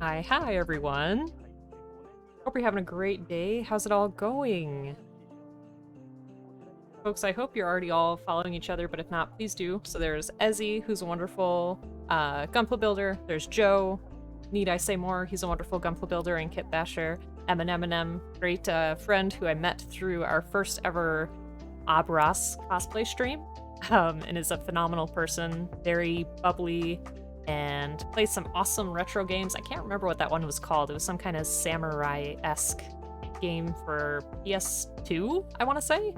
Hi everyone. Hope you're having a great day. How's it all going? Folks, I hope you're already all following each other, but if not, please do. So there's Ezzy, who's a wonderful Gunpla builder. There's Joe. Need I say more? He's a wonderful Gunpla builder and kit basher. Eminem, great friend who I met through our first ever Abras cosplay stream, and is a phenomenal person, very bubbly, and plays some awesome retro games. I can't remember what that one was called. It was some kind of samurai-esque game for PS2, I want to say.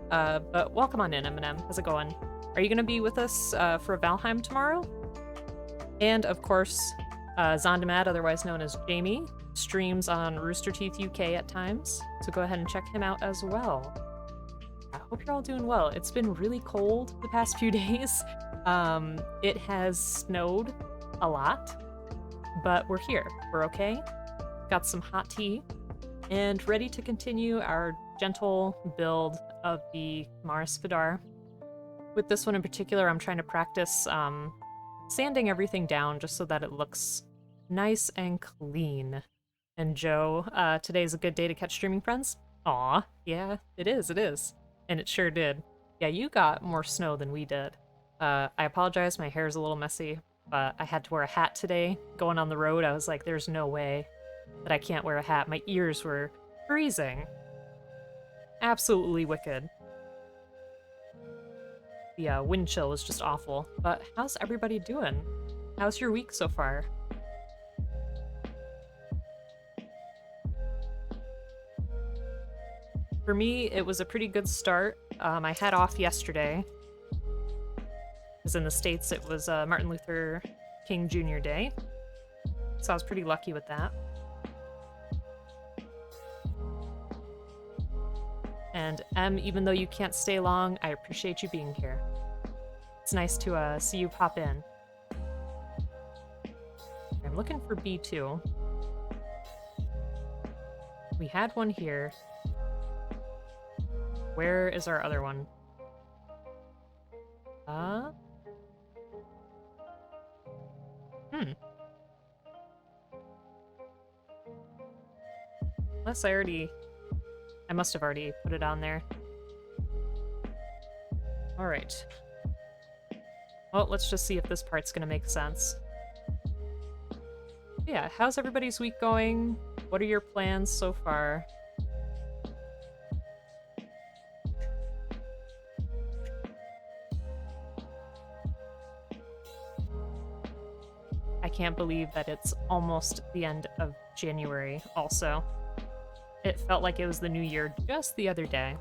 But welcome on in, Eminem. How's it going? Are you going to be with us for Valheim tomorrow? And of course, Zondamad, otherwise known as Jamie, streams on Rooster Teeth UK at times, so go ahead and check him out as well. I hope you're all doing well. It's been really cold the past few days. It has snowed a lot, but we're here. We're okay. Got some hot tea, and ready to continue our gentle build of the Kimaris Vidar. With this one in particular, I'm trying to practice sanding everything down just so that it looks nice and clean. And Joe, today's a good day to catch streaming friends? Aw, yeah, it is. And it sure did. Yeah, you got more snow than we did. I apologize, my hair's a little messy, but I had to wear a hat today. Going on the road, I was like, there's no way that I can't wear a hat. My ears were freezing. Absolutely wicked. The wind chill was just awful. But how's everybody doing? How's your week so far? For me, it was a pretty good start. I had off yesterday, because in the States it was Martin Luther King Jr. Day, so I was pretty lucky with that. And even though you can't stay long, I appreciate you being here. It's nice to see you pop in. I'm looking for B2. We had one here. Where is our other one? Unless I must have already put it on there. Alright. Well, let's just see if this part's gonna make sense. Yeah, how's everybody's week going? What are your plans so far? I can't believe that it's almost the end of January also. It felt like it was the new year just the other day.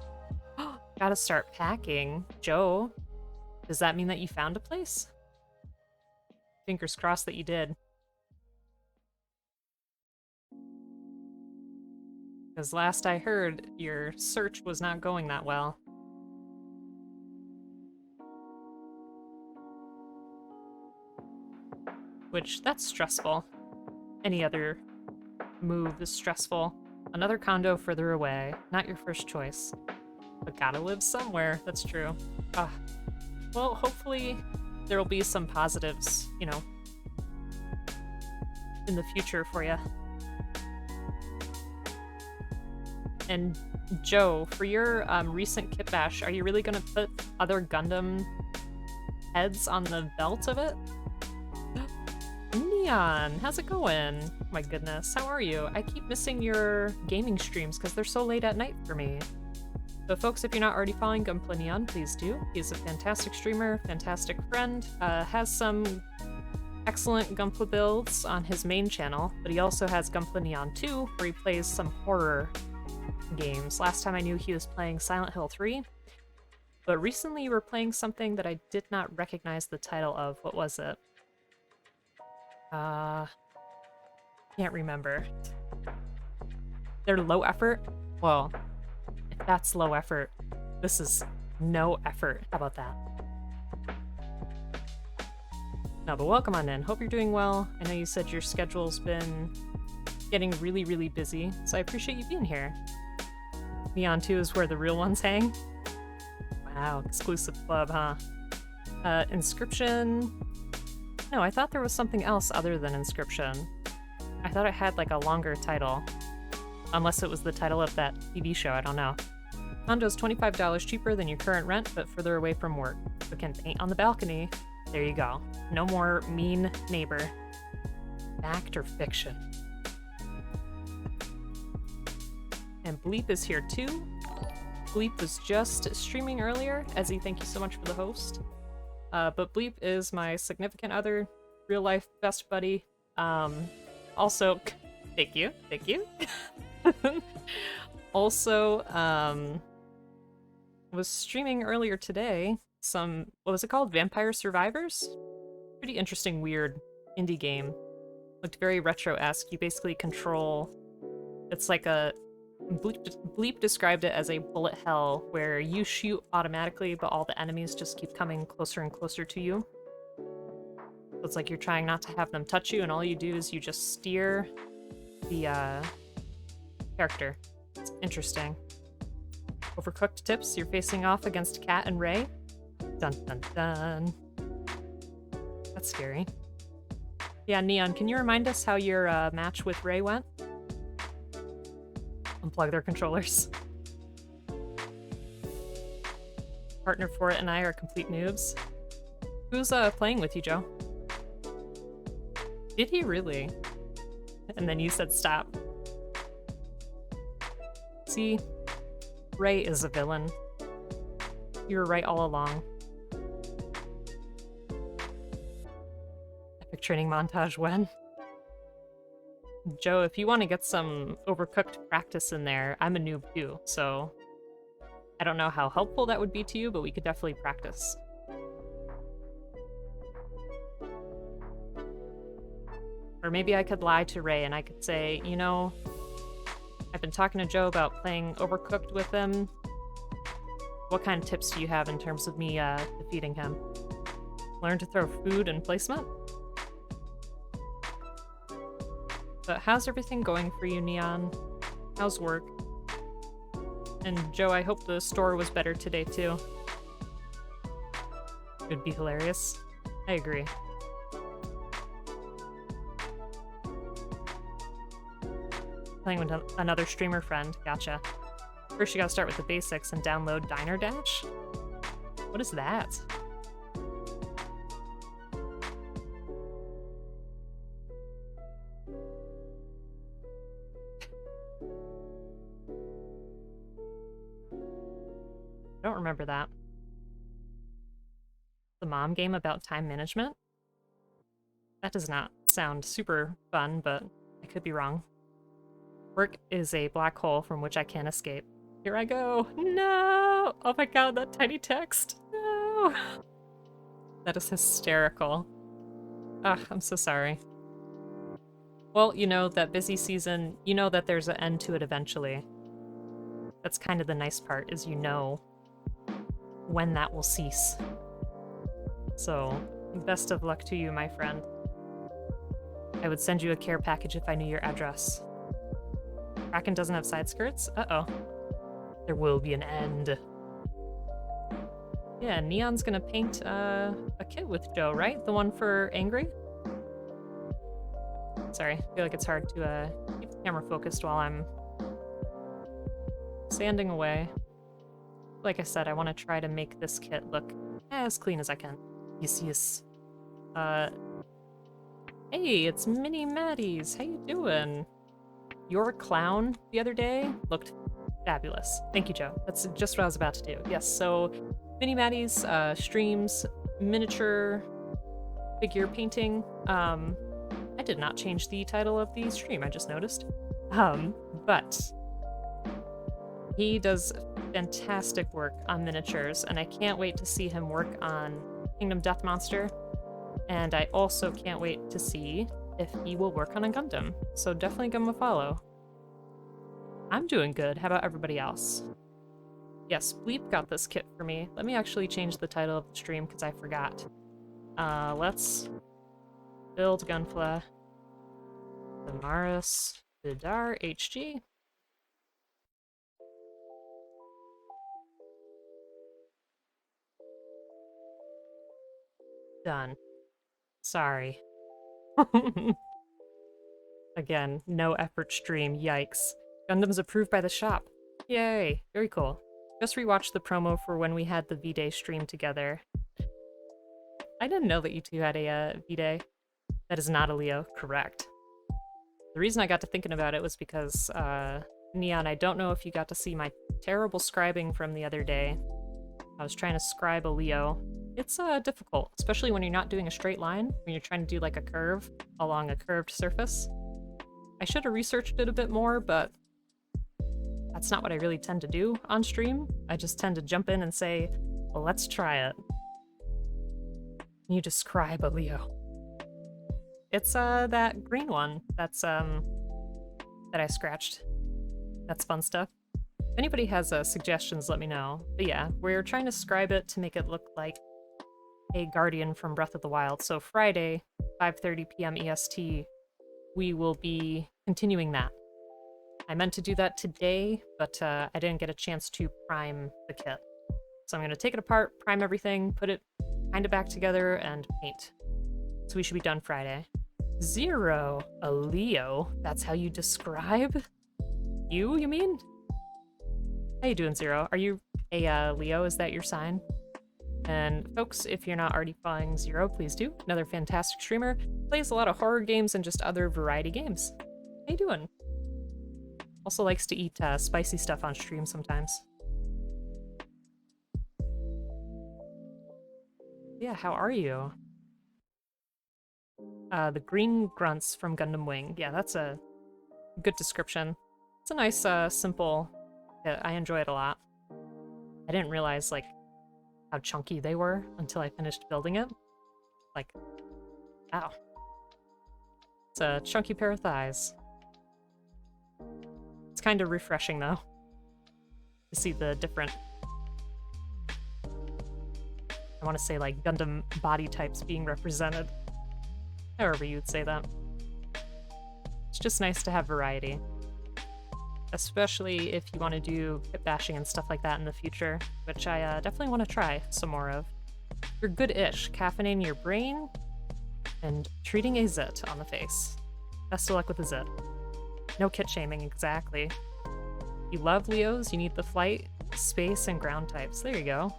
Gotta start packing. Joe, does that mean that you found a place? Fingers crossed that you did. Because last I heard, your search was not going that well. Which, that's stressful. Any other move is stressful. Another condo further away. Not your first choice. But gotta live somewhere, that's true. Well, hopefully there'll be some positives, you know, in the future for you. And Joe, for your recent kit bash, are you really gonna put other Gundam heads on the belt of it? Neon, how's it going? My goodness, how are you? I keep missing your gaming streams because they're so late at night for me. So folks, if you're not already following Gunpla Neon, please do. He's a fantastic streamer, fantastic friend, has some excellent Gunpla builds on his main channel, but he also has Gunpla Neon 2, where he plays some horror games. Last time I knew he was playing Silent Hill 3, but recently you were playing something that I did not recognize the title of. What was it? Can't remember. They're low effort? Well, if that's low effort, this is no effort. How about that? No, but welcome on in. Hope you're doing well. I know you said your schedule's been getting really, really busy, so I appreciate you being here. Neon 2 is where the real ones hang? Wow, exclusive club, huh? Inscription... No, I thought there was something else other than Inscription. I thought it had like a longer title. Unless it was the title of that TV show, I don't know. Condo's $25 cheaper than your current rent, but further away from work. So can paint on the balcony. There you go. No more mean neighbor. Fact or fiction? And Bleep is here too. Bleep was just streaming earlier. Ezzy, thank you so much for the host. But Bleep is my significant other, real life best buddy. Also, thank you. Also, was streaming earlier today some, what was it called? Vampire Survivors? Pretty interesting, weird indie game. Looked very retro-esque. You basically control, it's like a, Bleep described it as a bullet hell where you shoot automatically, but all the enemies just keep coming closer and closer to you. So it's like you're trying not to have them touch you, and all you do is you just steer the character. It's interesting. Overcooked tips, you're facing off against Kat and Ray. Dun dun dun. That's scary. Yeah, Neon, can you remind us how your match with Ray went? Unplug their controllers. Partner for it and I are complete noobs. Who's playing with you, Joe? Did he really? And then you said stop. See? Ray is a villain. You were right all along. Epic training montage when? Joe, if you want to get some Overcooked practice in there, I'm a noob too, so I don't know how helpful that would be to you, but we could definitely practice. Or maybe I could lie to Ray and I could say, you know, I've been talking to Joe about playing Overcooked with him. What kind of tips do you have in terms of me defeating him? Learn to throw food and placement? But how's everything going for you, Neon? How's work? And Joe, I hope the store was better today, too. It would be hilarious. I agree. Playing with another streamer friend. Gotcha. First you gotta start with the basics and download Diner Dash? What is that? I don't remember that. The mom game about time management? That does not sound super fun, but I could be wrong. Work is a black hole from which I can't escape. Here I go! No! Oh my god, that tiny text! No! That is hysterical. Ugh, I'm so sorry. Well, you know, that busy season, you know that there's an end to it eventually. That's kind of the nice part, is you know when that will cease. So, best of luck to you, my friend. I would send you a care package if I knew your address. Kraken doesn't have side skirts? Uh-oh. There will be an end. Yeah, Neon's gonna paint a kit with Joe, right? The one for Angry? Sorry, I feel like it's hard to keep the camera focused while I'm sanding away. Like I said, I want to try to make this kit look as clean as I can. Yes. Hey, it's Mini Maddie's. How you doing? Your clown the other day looked fabulous. Thank you, Joe. That's just what I was about to do. Yes, so Mini Maddie's streams miniature figure painting. I did not change the title of the stream, I just noticed. But he does fantastic work on miniatures, and I can't wait to see him work on Kingdom Death Monster. And I also can't wait to see if he will work on a Gundam. So definitely give him a follow. I'm doing good. How about everybody else? Yes, Bleep got this kit for me. Let me actually change the title of the stream because I forgot. Let's build Gunpla. Kimaris Vidar HG. Done. Sorry. Again, no effort stream, yikes. Gundam's approved by the shop. Yay, very cool. Just rewatched the promo for when we had the V-Day stream together. I didn't know that you two had a V-Day. That is not a Leo, correct. The reason I got to thinking about it was because, Neon, I don't know if you got to see my terrible scribing from the other day. I was trying to scribe a Leo. It's difficult, especially when you're not doing a straight line, when you're trying to do like a curve along a curved surface. I should have researched it a bit more, but that's not what I really tend to do on stream. I just tend to jump in and say, well, let's try it. You describe a Leo. It's that green one that's that I scratched. That's fun stuff. If anybody has suggestions, let me know. But yeah, we're trying to scribe it to make it look like a Guardian from Breath of the Wild. So Friday, 5:30 p.m. EST, we will be continuing that. I meant to do that today, but I didn't get a chance to prime the kit. So I'm going to take it apart, prime everything, put it kind of back together, and paint. So we should be done Friday. Zero, a Leo? That's how you describe? You mean? How you doing, Zero? Are you a Leo? Is that your sign? And folks, if you're not already following Zero, please do. Another fantastic streamer. Plays a lot of horror games and just other variety games. How you doing? Also likes to eat spicy stuff on stream sometimes. Yeah, how are you? The green grunts from Gundam Wing. Yeah, that's a good description. It's a nice, simple kit. I enjoy it a lot. I didn't realize, like, how chunky they were until I finished building it. Like, wow. It's a chunky pair of thighs. It's kind of refreshing, though, to see the different, I want to say, like, Gundam body types being represented. However you'd say that. It's just nice to have variety. Especially if you want to do kit bashing and stuff like that in the future, which I definitely want to try some more of. You're good-ish, caffeinating your brain and treating a zit on the face. Best of luck with the zit. No kit shaming, exactly. You love Leos, you need the flight, space, and ground types. There you go.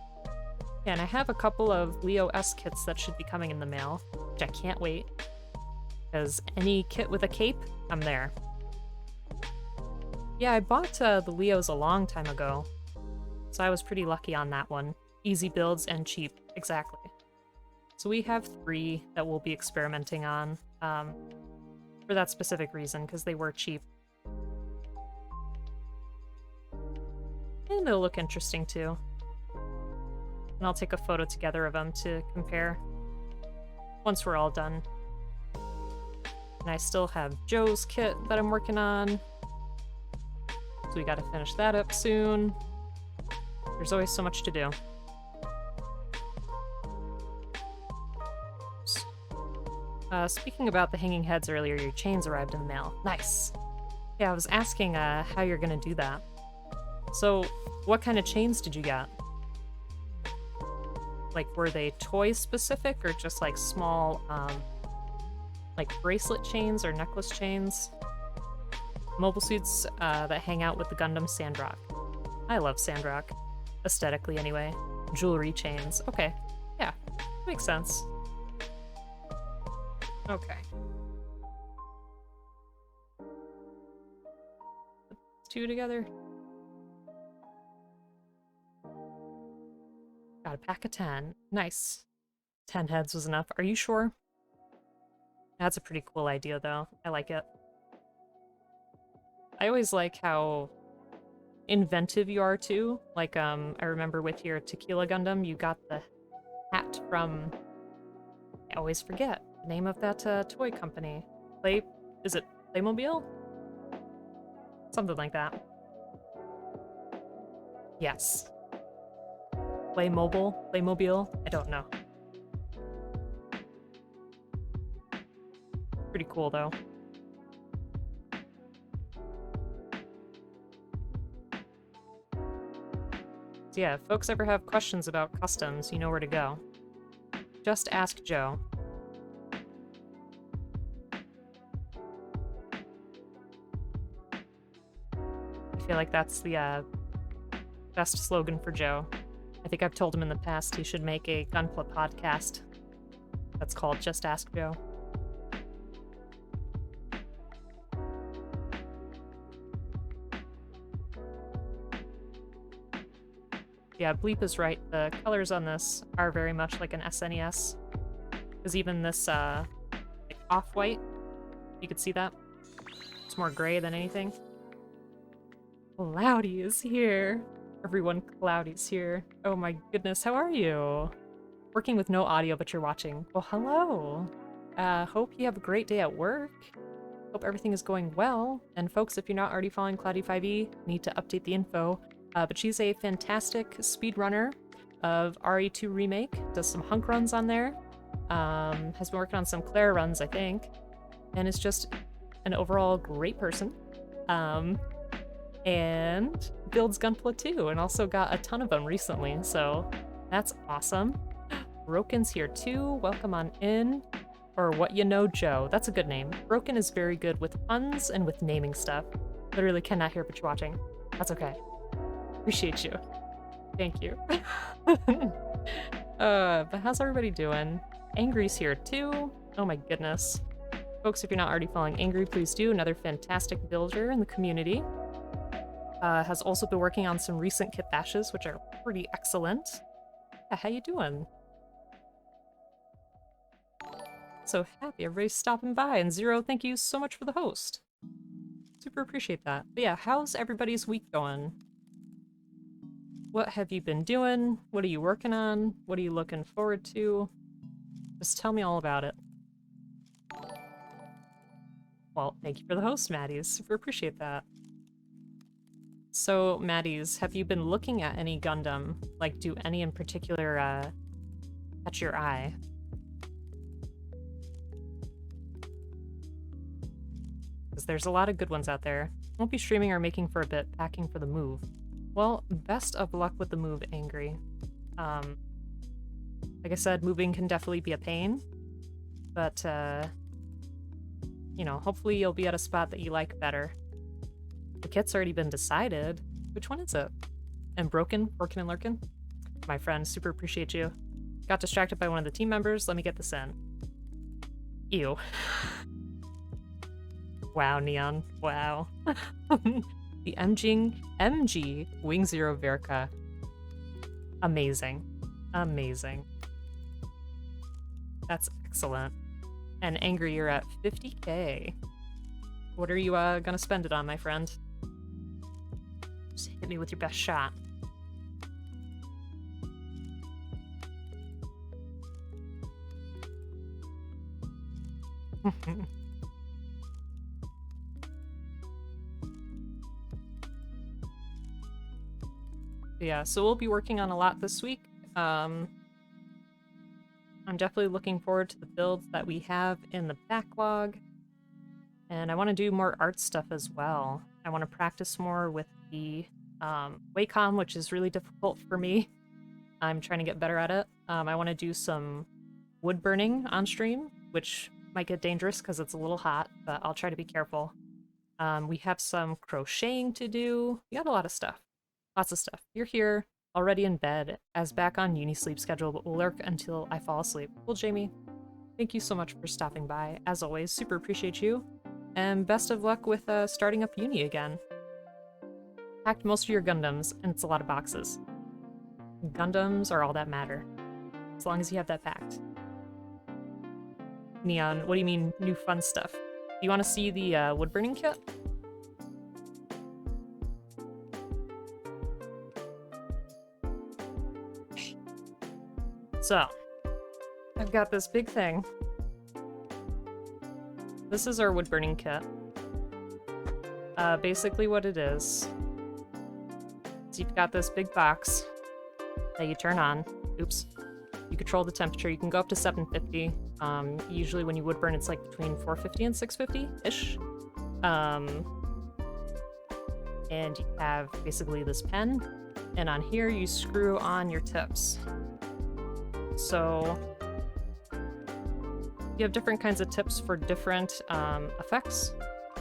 Yeah, and I have a couple of Leo S kits that should be coming in the mail, which I can't wait. Because any kit with a cape, I'm there. Yeah, I bought the Leos a long time ago, so I was pretty lucky on that one. Easy builds and cheap, exactly. So we have 3 that we'll be experimenting on, for that specific reason, because they were cheap. And they'll look interesting too. And I'll take a photo together of them to compare once we're all done. And I still have Joe's kit that I'm working on. So we gotta finish that up soon. There's always so much to do. Speaking about the hanging heads earlier, your chains arrived in the mail. Nice. Yeah, I was asking how you're gonna do that. So, what kind of chains did you get? Like, were they toy-specific, or just, like, small, like, bracelet chains or necklace chains? Mobile suits that hang out with the Gundam Sandrock. I love Sandrock. Aesthetically, anyway. Jewelry chains. Okay. Yeah. Makes sense. Okay. Put these 2 together. Got a pack of 10. Nice. 10 heads was enough. Are you sure? That's a pretty cool idea, though. I like it. I always like how inventive you are, too. Like, I remember with your Tequila Gundam, you got the hat from... I always forget the name of that toy company. Is it Playmobil? Something like that. Yes. Playmobil? I don't know. Pretty cool, though. So yeah, if folks ever have questions about customs, you know where to go. Just ask Joe. feel like that's the best slogan for Joe. I think I've told him in the past he should make a Gunpla podcast that's called Just Ask Joe. Yeah, Bleep is right. The colors on this are very much like an SNES. Because even this, like off-white, you could see that. It's more gray than anything. Cloudy is here. Everyone, Cloudy's here. Oh my goodness, how are you? Working with no audio, but you're watching. Well, hello. Hope you have a great day at work. Hope everything is going well. And folks, if you're not already following Cloudy5e, need to update the info. But she's a fantastic speedrunner of RE2 Remake. Does some hunk runs on there. Has been working on some Claire runs, I think. And is just an overall great person. And builds Gunpla too, and also got a ton of them recently, so that's awesome. Broken's here too. Welcome on in. Or What You Know Joe. That's a good name. Broken is very good with puns and with naming stuff. Literally cannot hear but you're watching. That's okay. Appreciate you. Thank you. But how's everybody doing? Angry's here too. Oh my goodness. Folks, if you're not already following Angry, please do. Another fantastic builder in the community. Has also been working on some recent kit bashes, which are pretty excellent. Yeah, how you doing? So happy everybody's stopping by. And Zero, thank you so much for the host. Super appreciate that. But yeah, how's everybody's week going? What have you been doing? What are you working on? What are you looking forward to? Just tell me all about it. Well, thank you for the host, Maddie's. Super appreciate that. So, Maddie's, have you been looking at any Gundam? Like, do any in particular catch your eye? Because there's a lot of good ones out there. Won't be streaming or making for a bit, packing for the move. Well, best of luck with the move, Angry. Like I said, moving can definitely be a pain. But, you know, hopefully you'll be at a spot that you like better. The kit's already been decided. Which one is it? And Broken and Lurkin? My friend, super appreciate you. Got distracted by one of the team members. Let me get this in. Ew. Wow, Neon. Wow. The MG Wing Zero Verka. Amazing. Amazing. That's excellent. And Angry, you're at 50k. What are you gonna spend it on, my friend? Just hit me with your best shot. Yeah, so we'll be working on a lot this week. I'm definitely looking forward to the builds that we have in the backlog. And I want to do more art stuff as well. I want to practice more with the Wacom, which is really difficult for me. I'm trying to get better at it. I want to do some wood burning on stream, which might get dangerous because it's a little hot, but I'll try to be careful. We have some crocheting to do. We got a lot of stuff. Lots of stuff. You're here, already in bed, as back on uni sleep schedule, but will lurk until I fall asleep. Well, Jamie, thank you so much for stopping by. As always, super appreciate you. And best of luck with starting up uni again. Packed most of your Gundams, and it's a lot of boxes. Gundams are all that matter. As long as you have that packed. Neon, what do you mean, new fun stuff? Do you want to see the wood burning kit? So, I've got this big thing. This is our wood burning kit. Basically what it is you've got this big box that you turn on. Oops. You control the temperature. You can go up to 750. Usually when you wood burn, it's like between 450 and 650-ish. And you have basically this pen, and on here you screw on your tips. So you have different kinds of tips for different effects.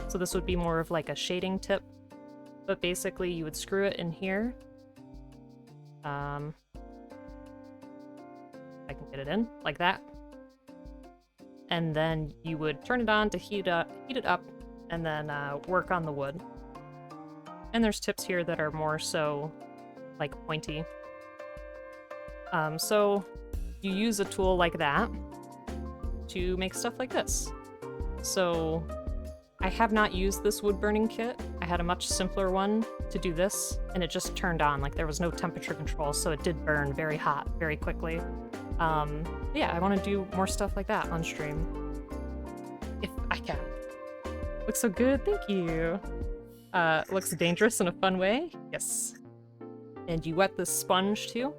So this would be more of like a shading tip. but basically you would screw it in here. I can get it in like that. And then you would turn it on to heat it up, and then work on the wood. And there's tips here that are more so like pointy. So you use a tool like that to make stuff like this. So I have not used this wood burning kit. I had a much simpler one to do this, and it just turned on. Like, there was no temperature control, so it did burn very hot very quickly. Yeah, I want to do more stuff like that on stream. If I can. Looks so good, thank you. Looks dangerous in a fun way. Yes. And you wet this sponge too.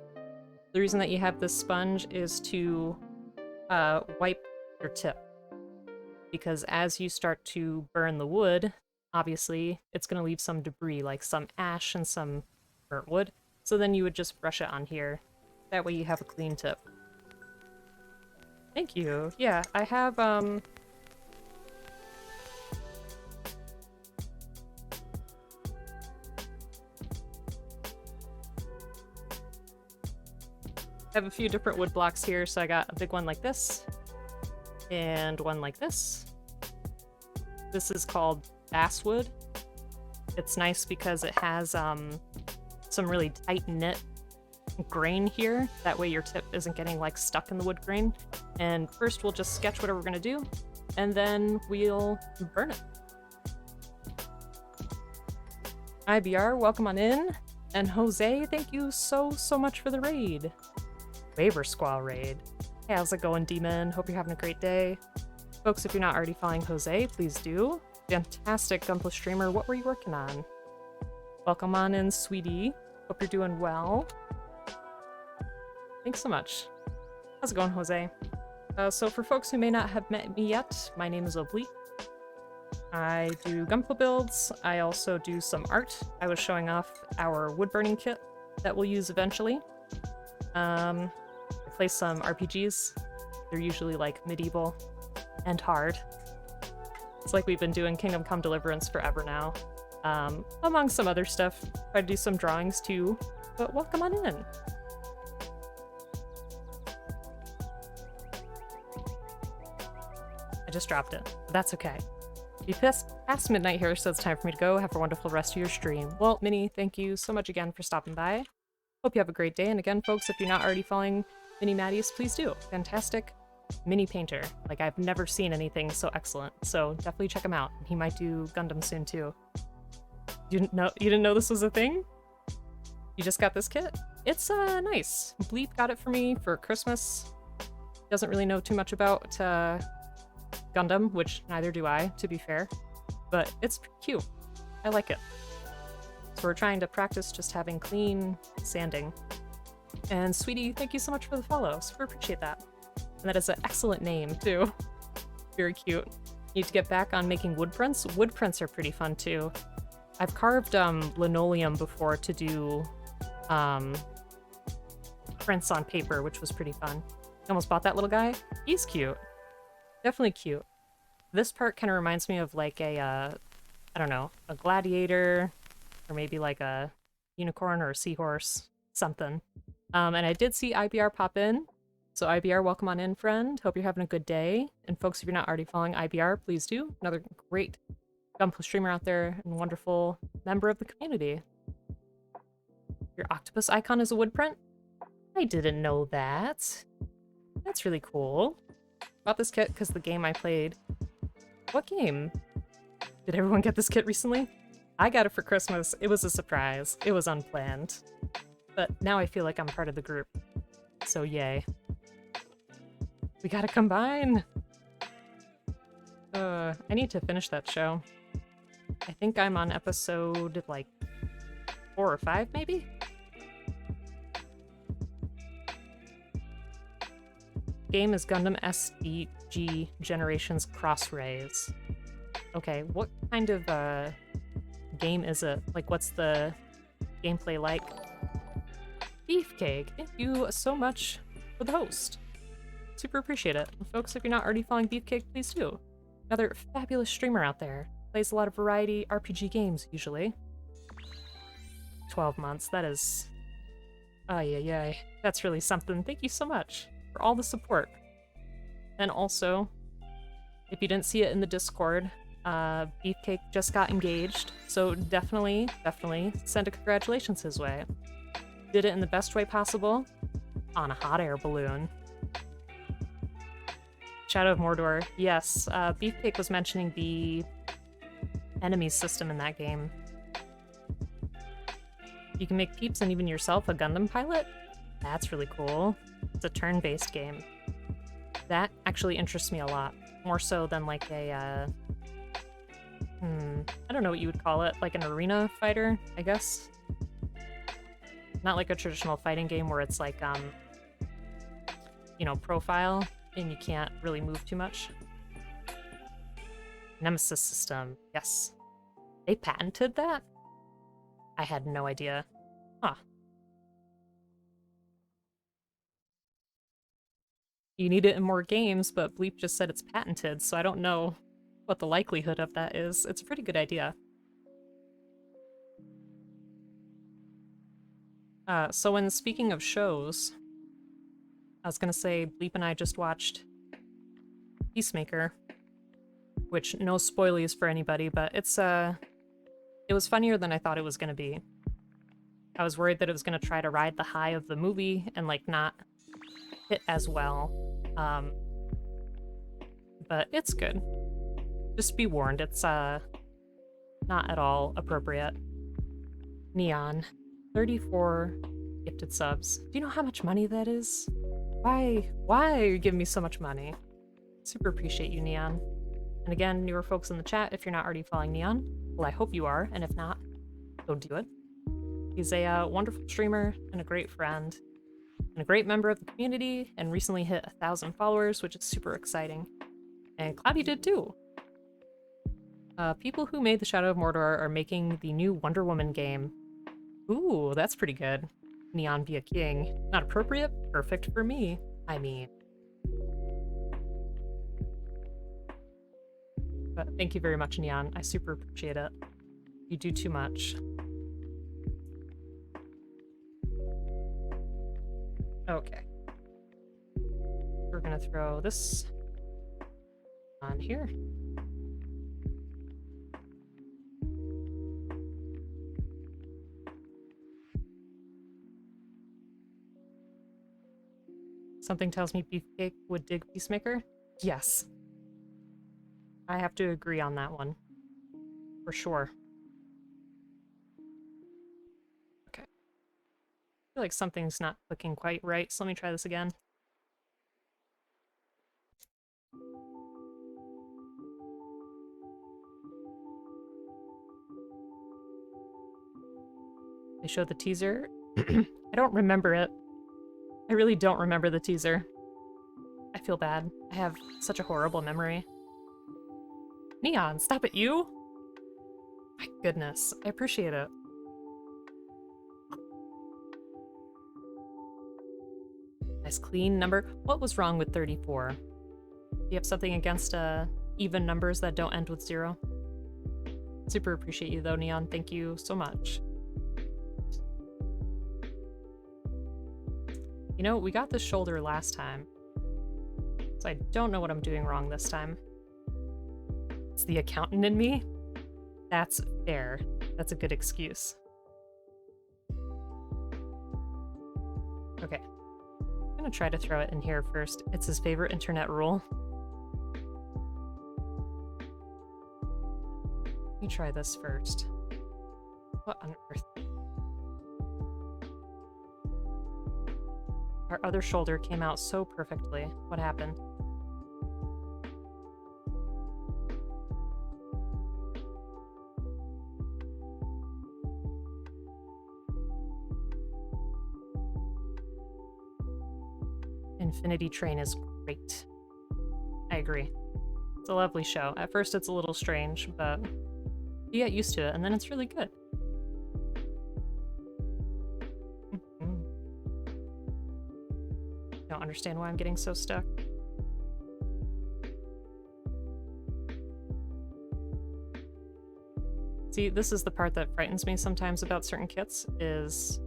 The reason that you have this sponge is to wipe your tip. Because as you start to burn the wood, obviously it's going to leave some debris, like some ash and some burnt wood. So then you would just brush it on here. That way you have a clean tip. Thank you. Yeah, I have, I have a few different wood blocks here, so I got a big one like this, and one like this. This is called basswood. It's nice because it has some really tight knit grain here. That way your tip isn't getting like stuck in the wood grain. And first we'll just sketch whatever we're gonna do, and then we'll burn it. IBR, welcome on in. And Jose, thank you so much for the raid. Waiver Squall raid. Hey, how's it going, Demon? Hope you're having a great day. Folks, if you're not already following Jose, please do. Fantastic Gunpla streamer. What were you working on? Welcome on in, sweetie. Hope you're doing well. Thanks so much. How's it going, Jose? So for folks who may not have met me yet, my name is Oblique. I do Gunpla builds. I also do some art. I was showing off our wood burning kit that we'll use eventually. I play some RPGs. They're usually like medieval and hard. It's like we've been doing Kingdom Come Deliverance forever now. Among some other stuff. Try to do some drawings too, but welcome on in. I just dropped it, but that's okay. You past midnight here, so it's time for me to go. Have a wonderful rest of your stream. Well, Minnie, thank you so much again for stopping by. Hope you have a great day, and again, folks, if you're not already following Mini Matties, please do. Fantastic mini painter. Like, I've never seen anything so excellent, so definitely check him out. He might do Gundam soon, too. You didn't know this was a thing? You just got this kit? It's, nice. Bleep got it for me for Christmas. Doesn't really know too much about, Gundam, which neither do I, to be fair. But it's cute. I like it. So we're trying to practice just having clean sanding. And Sweetie, thank you so much for the follow. Super appreciate that. And that is an excellent name, too. Very cute. Need to get back on making wood prints. Wood prints are pretty fun, too. I've carved linoleum before to do prints on paper, which was pretty fun. Almost bought that little guy. He's cute. Definitely cute. This part kind of reminds me of like a, I don't know, a gladiator, or maybe like a unicorn or a seahorse, something. And I did see IBR pop in. So IBR, welcome on in, friend. Hope you're having a good day. And folks, if you're not already following IBR, please do. Another great Gunpla streamer out there and wonderful member of the community. Your octopus icon is a wood print? I didn't know that. That's really cool. Bought this kit because the game I played. What game? Did everyone get this kit recently? I got it for Christmas. It was a surprise. It was unplanned. But now I feel like I'm part of the group. So yay. We gotta combine! I need to finish that show. I think I'm on episode, like, 4 or 5, maybe? Game is Gundam SDG Generations Crossrays. Okay, what kind of game is it? Like, what's the gameplay like? Beefcake, thank you so much for the host. Super appreciate it. Folks, if you're not already following Beefcake, please do. Another fabulous streamer out there. Plays a lot of variety RPG games, usually. 12 months. That is... Ay, ay, ay. That's really something. Thank you so much for all the support. And also, if you didn't see it in the Discord, Beefcake just got engaged, so definitely send a congratulations his way. Did it in the best way possible, on a hot air balloon. Shadow of Mordor, yes. Beefcake was mentioning the enemies system in that game. You can make peeps and even yourself a Gundam pilot? That's really cool. It's a turn-based game. That actually interests me a lot. More so than like a, I don't know what you would call it, like an arena fighter, I guess? Not like a traditional fighting game where it's like, you know, profile, and you can't really move too much. Nemesis system, yes. They patented that? I had no idea. Huh. You need it in more games, but Bleep just said it's patented, so I don't know what the likelihood of that is. It's a pretty good idea. So when speaking of shows, I was gonna say Bleep and I just watched Peacemaker, which no spoilies for anybody, but it's it was funnier than I thought it was gonna be. I was worried that it was gonna try to ride the high of the movie and like not hit as well. But it's good. Just be warned, it's not at all appropriate. Neon, 34 gifted subs. Do you know how much money that is? Why are you giving me so much money? Super appreciate you, Neon. And again, newer folks in the chat, if you're not already following Neon, well, I hope you are, and if not, go do it. He's a wonderful streamer and a great friend, and a great member of the community, and recently hit 1,000 followers, which is super exciting. And Cloudy did too. People who made the Shadow of Mordor are making the new Wonder Woman game. Ooh, that's pretty good. Neon be a king. Not appropriate? Perfect for me. I mean. But thank you very much, Neon. I super appreciate it. You do too much. Okay. We're gonna throw this on here. Something tells me Beefcake would dig Peacemaker? Yes. I have to agree on that one. For sure. Okay. I feel like something's not clicking quite right, so let me try this again. They showed the teaser. I don't remember it. I really don't remember the teaser. I feel bad. I have such a horrible memory. Neon, stop it, you! My goodness, I appreciate it. Nice clean number. What was wrong with 34? Do you have something against even numbers that don't end with 0? Super appreciate you though, Neon. Thank you so much. You know, we got this shoulder last time, so I don't know what I'm doing wrong this time. It's the accountant in me? That's fair. That's a good excuse. Okay. I'm gonna try to throw it in here first. It's his favorite internet rule. Let me try this first. What on earth? Our other shoulder came out so perfectly. What happened? Infinity Train is great. I agree. It's a lovely show. At first it's a little strange, but you get used to it, and then it's really good. Don't understand why I'm getting so stuck. See, this is the part that frightens me sometimes about certain kits, is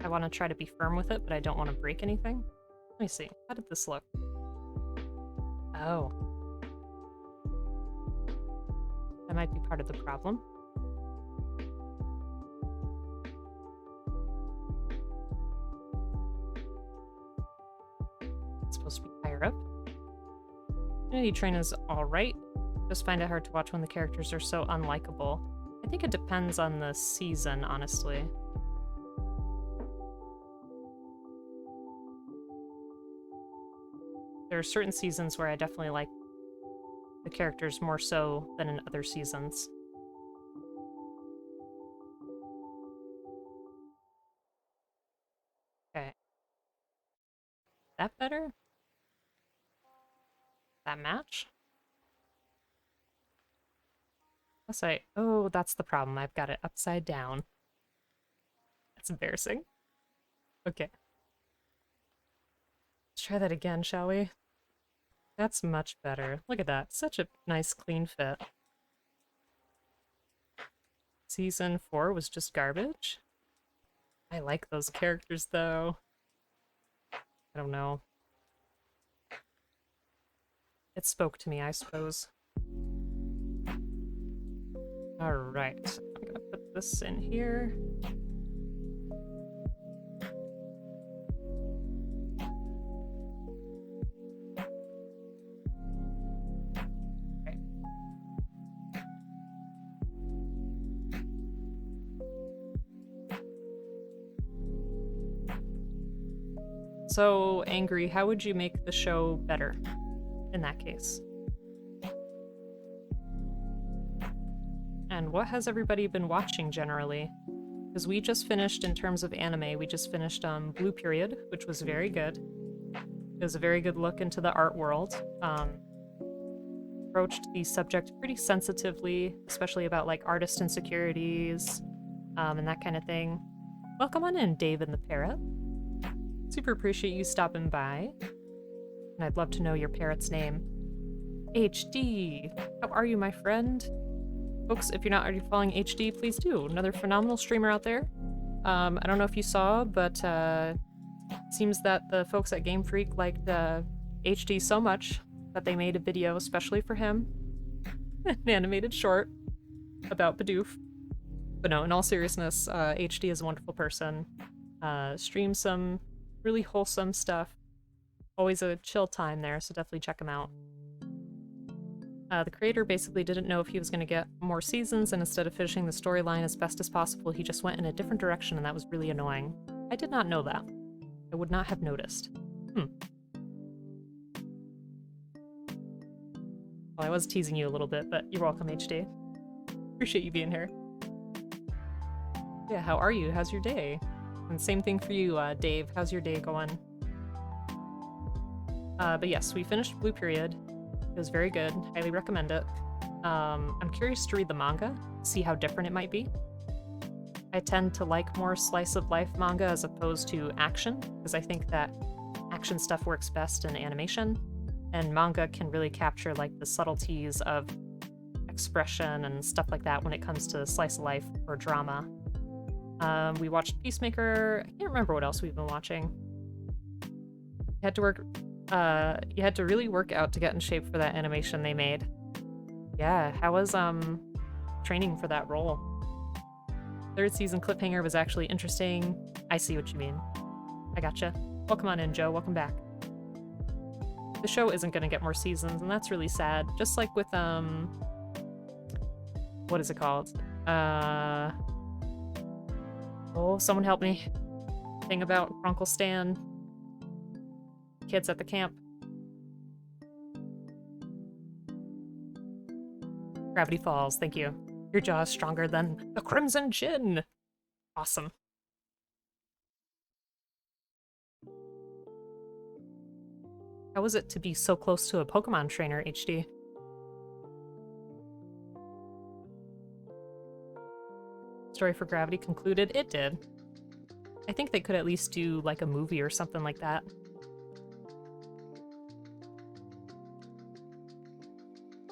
I want to try to be firm with it, but I don't want to break anything. Let me see. How did this look? Oh. That might be part of the problem. It's supposed to be higher up. Unity Train is alright. Just find it hard to watch when the characters are so unlikable. I think it depends on the season, honestly. There are certain seasons where I definitely like the characters more so than in other seasons. Okay. That better? That match? Oh, that's the problem. I've got it upside down. That's embarrassing. Okay. Let's try that again, shall we? That's much better. Look at that. Such a nice, clean fit. Season 4 was just garbage. I like those characters, though. I don't know. It spoke to me, I suppose. Alright. I'm gonna put this in here. So, Angry, how would you make the show better in that case? And what has everybody been watching generally? Because we just finished, in terms of anime, we just finished Blue Period, which was very good. It was a very good look into the art world. Approached the subject pretty sensitively, especially about like artist insecurities and that kind of thing. Welcome on in, Dave and the Parrot. Super appreciate you stopping by. And I'd love to know your parrot's name. HD! How are you, my friend? Folks, if you're not already following HD, please do. Another phenomenal streamer out there. I don't know if you saw, but it seems that the folks at Game Freak liked HD so much that they made a video especially for him. An animated short about Bidoof. But no, in all seriousness, HD is a wonderful person. Streams some really wholesome stuff. Always a chill time there, so definitely check him out. The creator basically didn't know if he was going to get more seasons, and instead of finishing the storyline as best as possible, he just went in a different direction, and that was really annoying. I did not know that. I would not have noticed. Well, I was teasing you a little bit, but you're welcome, HD. Appreciate you being here. Yeah, how are you? How's your day? And same thing for you, Dave. How's your day going? But yes, we finished Blue Period. It was very good. Highly recommend it. I'm curious to read the manga, see how different it might be. I tend to like more slice-of-life manga as opposed to action, because I think that action stuff works best in animation, and manga can really capture like the subtleties of expression and stuff like that when it comes to slice-of-life or drama. We watched Peacemaker. I can't remember what else we've been watching. You had to really work out to get in shape for that animation they made. Yeah, how was training for that role? Third season cliffhanger was actually interesting. I see what you mean. I gotcha. Welcome on in, Joe. Welcome back. The show isn't gonna get more seasons, and that's really sad. Just like with what is it called? Oh, someone help me. Thing about Uncle Stan. Kids at the camp. Gravity Falls, thank you. Your jaw is stronger than the Crimson Gin. Awesome. How was it to be so close to a Pokemon trainer, HD? Story for Gravity concluded? It did. I think they could at least do like a movie or something like that.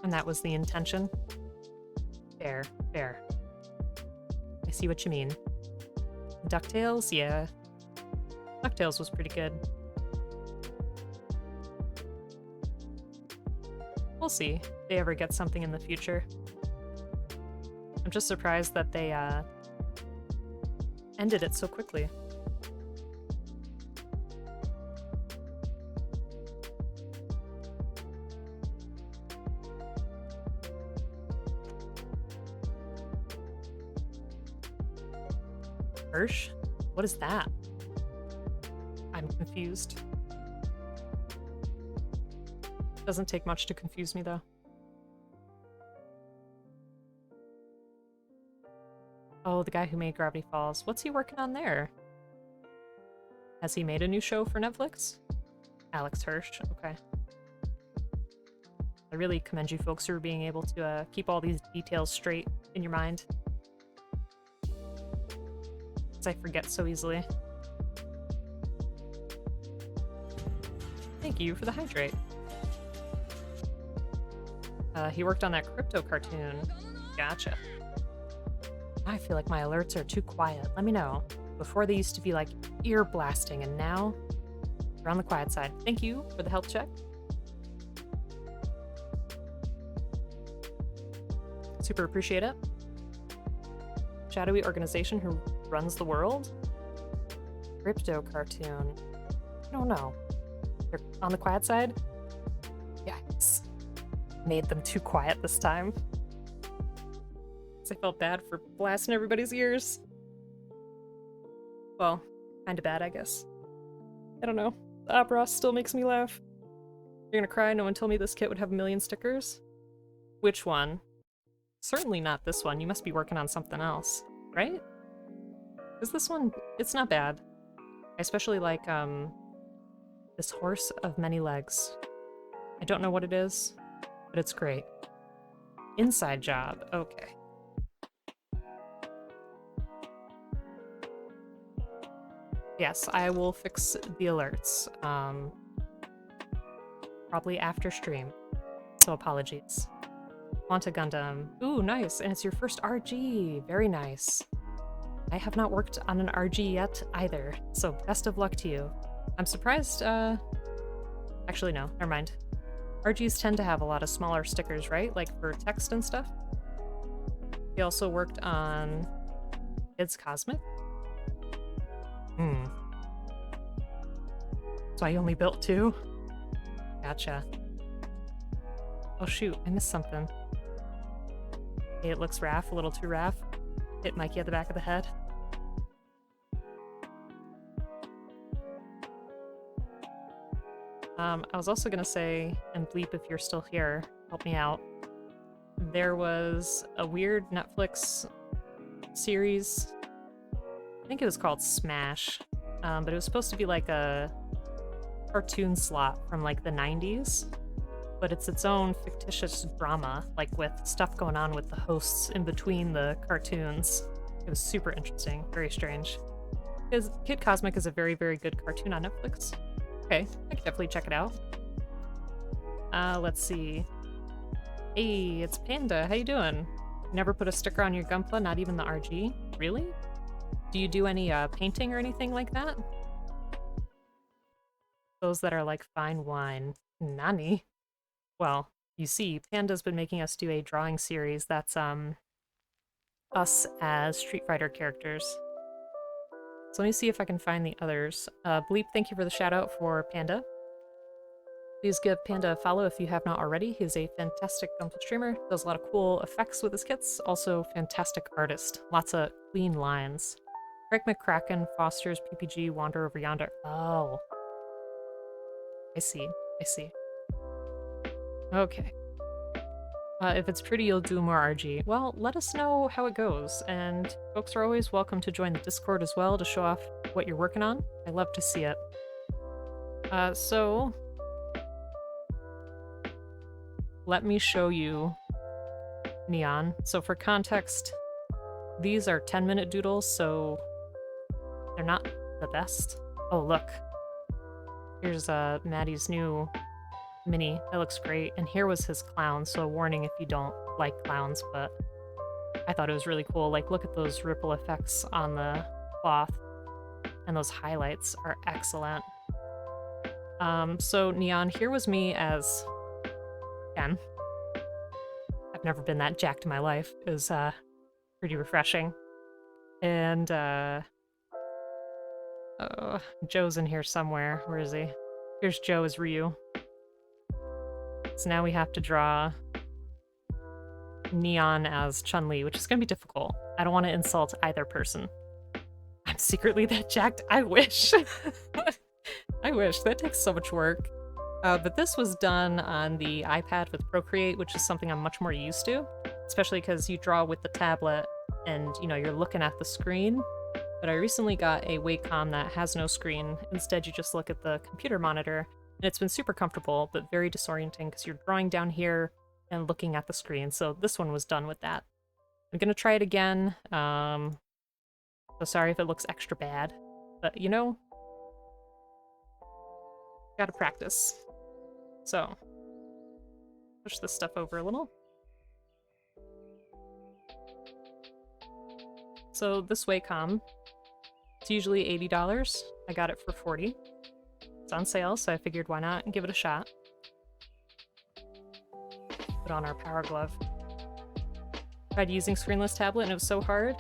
And that was the intention. Fair, fair. I see what you mean. DuckTales? Yeah. DuckTales was pretty good. We'll see if they ever get something in the future. I'm just surprised that they ended it so quickly. Hirsch? What is that? I'm confused. Doesn't take much to confuse me, though. Oh, the guy who made Gravity Falls. What's he working on there? Has he made a new show for Netflix? Alex Hirsch, okay. I really commend you folks for being able to keep all these details straight in your mind. Because I forget so easily. Thank you for the hydrate. He worked on that crypto cartoon. Gotcha. I feel like my alerts are too quiet. Let me know. Before they used to be like ear blasting, and now they're on the quiet side. Thank you for the health check. Super appreciate it. Shadowy organization who runs the world? Crypto cartoon. I don't know. They're on the quiet side? Yikes. Made them too quiet this time. I felt bad for blasting everybody's ears. Well, kinda bad, I guess. I don't know. The opera still makes me laugh. You're gonna cry? No one told me this kit would have 1,000,000 stickers? Which one? Certainly not this one. You must be working on something else, right? Because this one, it's not bad. I especially like, this horse of many legs. I don't know what it is, but it's great. Inside job, okay. Yes, I will fix the alerts. Probably after stream. So apologies. Want a Gundam. Ooh, nice. And it's your first RG. Very nice. I have not worked on an RG yet either. So best of luck to you. I'm surprised, actually no, never mind. RGs tend to have a lot of smaller stickers, right? Like for text and stuff. He also worked on Kids Cosmic. So I only built 2? Gotcha. Oh shoot, I missed something. Hey, it looks Raph, a little too Raph. Hit Mikey at the back of the head. I was also gonna say, and Bleep, if you're still here, help me out. There was a weird Netflix series, I think it was called Smash, but it was supposed to be like a cartoon slot from like the 90s, but it's its own fictitious drama, like with stuff going on with the hosts in between the cartoons. It was super interesting, very strange. Because Kid Cosmic is a very, very good cartoon on Netflix. Okay, I can definitely check it out. Let's see. Hey, it's Panda, how you doing? Never put a sticker on your Gunpla, not even the RG? Really? Do you do any painting or anything like that? Those that are like fine wine. Nani? Well, you see, Panda's been making us do a drawing series that's us as Street Fighter characters. So let me see if I can find the others. Bleep, thank you for the shout out for Panda. Please give Panda a follow if you have not already. He's a fantastic Gunpla streamer, does a lot of cool effects with his kits, also fantastic artist. Lots of clean lines. Craig McCracken fosters PPG Wander Over Yonder. Oh. I see. I see. Okay. If it's pretty, you'll do more RG. Well, let us know how it goes, and folks are always welcome to join the Discord as well to show off what you're working on. I love to see it. So... let me show you Neon. So for context, these are 10-minute doodles, so they're not the best. Oh, look. Here's Maddie's new mini. That looks great. And here was his clown, so a warning if you don't like clowns, but I thought it was really cool. Like, look at those ripple effects on the cloth, and those highlights are excellent. So Neon, here was me as Ken. I've never been that jacked in my life. It was pretty refreshing. And Joe's in here somewhere. Where is he? Here's Joe as Ryu. So now we have to draw Neon as Chun-Li, which is going to be difficult. I don't want to insult either person. I'm secretly that jacked. I wish. I wish. That takes so much work. But this was done on the iPad with Procreate, which is something I'm much more used to, especially because you draw with the tablet and, you know, you're looking at the screen. But I recently got a Wacom that has no screen. Instead, you just look at the computer monitor, and it's been super comfortable, but very disorienting because you're drawing down here and looking at the screen. So this one was done with that. I'm gonna try it again. So sorry if it looks extra bad, but you know, gotta practice. So, push this stuff over a little. So this Wacom, it's usually $80. I got it for $40. It's on sale, so I figured why not and give it a shot. Put on our power glove. Tried using screenless tablet and it was so hard.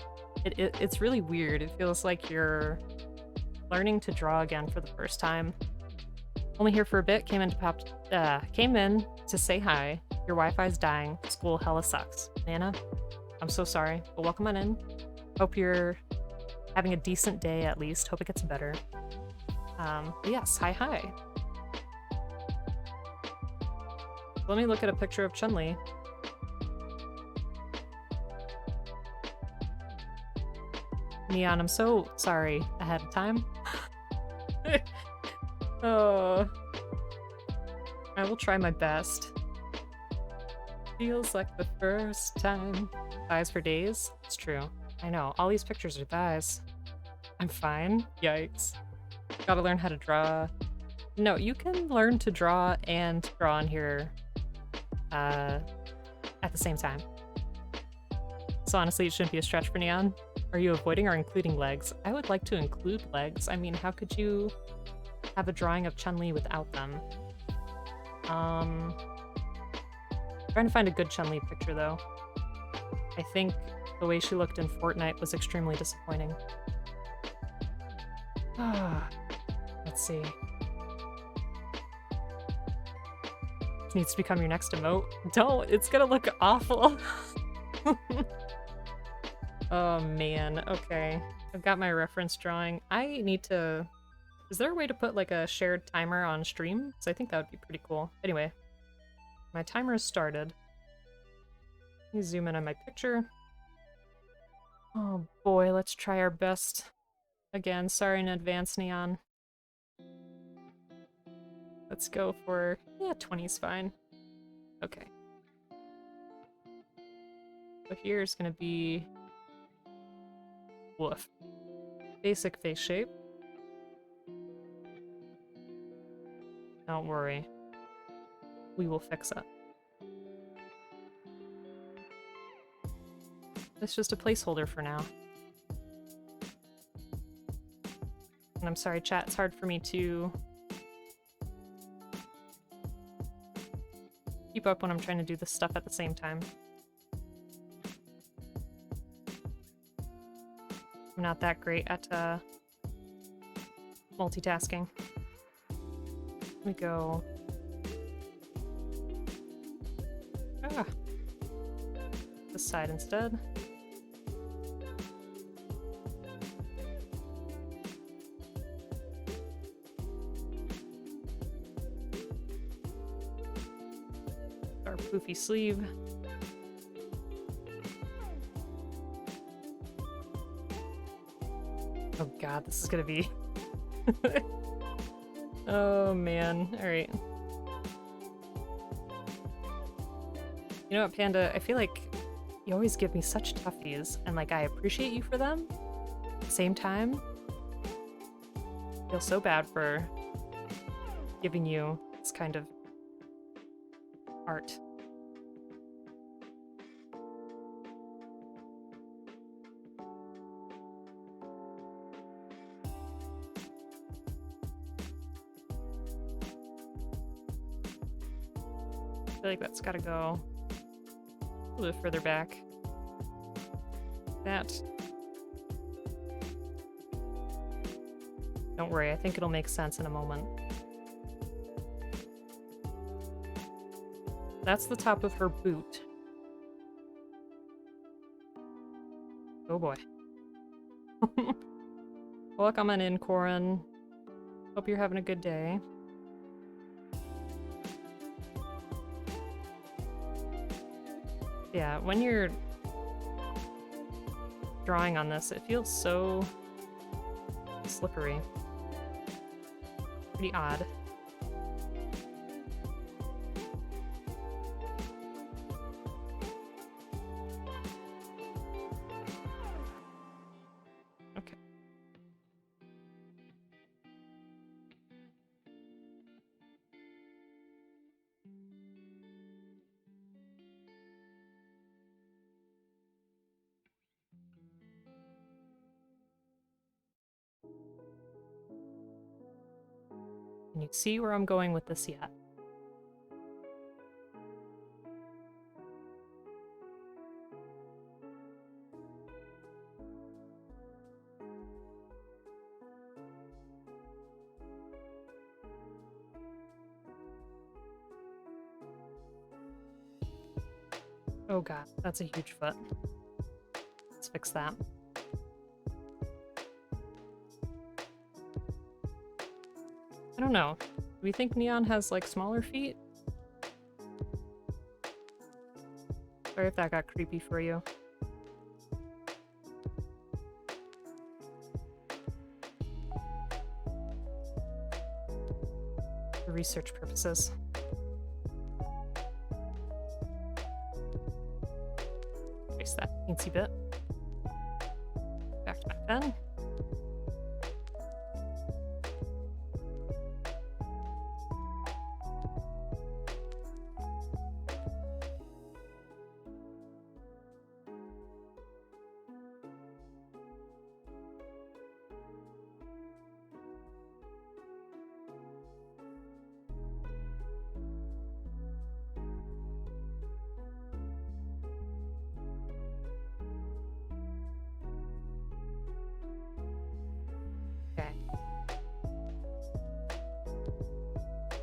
It's really weird. It feels like you're learning to draw again for the first time. Only here for a bit, came in to say hi. Your Wi-Fi's dying. School hella sucks. Nana, I'm so sorry, but welcome on in. Hope you're having a decent day at least. Hope it gets better. But yes, hi. Let me look at a picture of Chun-Li. Neon, I'm so sorry ahead of time. Oh, I will try my best. Feels like the first time. Thighs for days? It's true. I know, all these pictures are thighs. I'm fine. Yikes. Gotta learn how to draw. No, you can learn to draw and draw on here at the same time. So honestly, it shouldn't be a stretch for Neon. Are you avoiding or including legs? I would like to include legs. I mean, how could you have a drawing of Chun-Li without them? Trying to find a good Chun-Li picture, though. I think the way she looked in Fortnite was extremely disappointing. Let's see. Needs to become your next emote. Don't! It's gonna look awful! Oh man, okay. I've got my reference drawing. I need to... Is there a way to put like a shared timer on stream? Because I think that would be pretty cool. Anyway, my timer has started. Let me zoom in on my picture. Oh boy, let's try our best. Again, sorry in advance, Neon. Let's go for... yeah, 20's fine. Okay. So here's gonna be... woof. Basic face shape. Don't worry. We will fix it. It's just a placeholder for now. And I'm sorry, chat, it's hard for me to keep up when I'm trying to do this stuff at the same time. I'm not that great at multitasking. Let me go. This side instead. Our poofy sleeve. Oh god, this is gonna be... Oh man, alright. You know what, Panda? I feel like you always give me such toughies, and like I appreciate you for them. At the same time, I feel so bad for giving you this kind of art. feel like that's gotta go a little bit further back. That. Don't worry, I think it'll make sense in a moment. That's the top of her boot. Oh boy. Welcome on in, Corin. Hope you're having a good day. Yeah, when you're drawing on this, it feels so slippery. Pretty odd. Okay. Can you see where I'm going with this yet? Oh god, that's a huge foot. Let's fix that. I don't know. Do we think Neon has, like, smaller feet? Sorry if that got creepy for you. For research purposes. Erase that teensy bit. Back to my pen.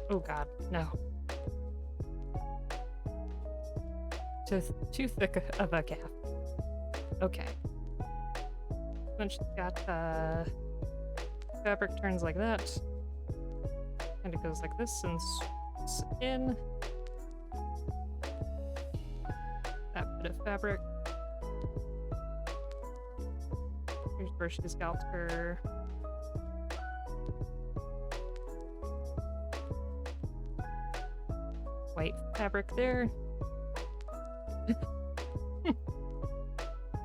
Oh god, no. Too thick of a gap. Okay. Then she's got fabric turns like that. And it goes like this and swoops in. That bit of fabric. Here's where she's got her white fabric there.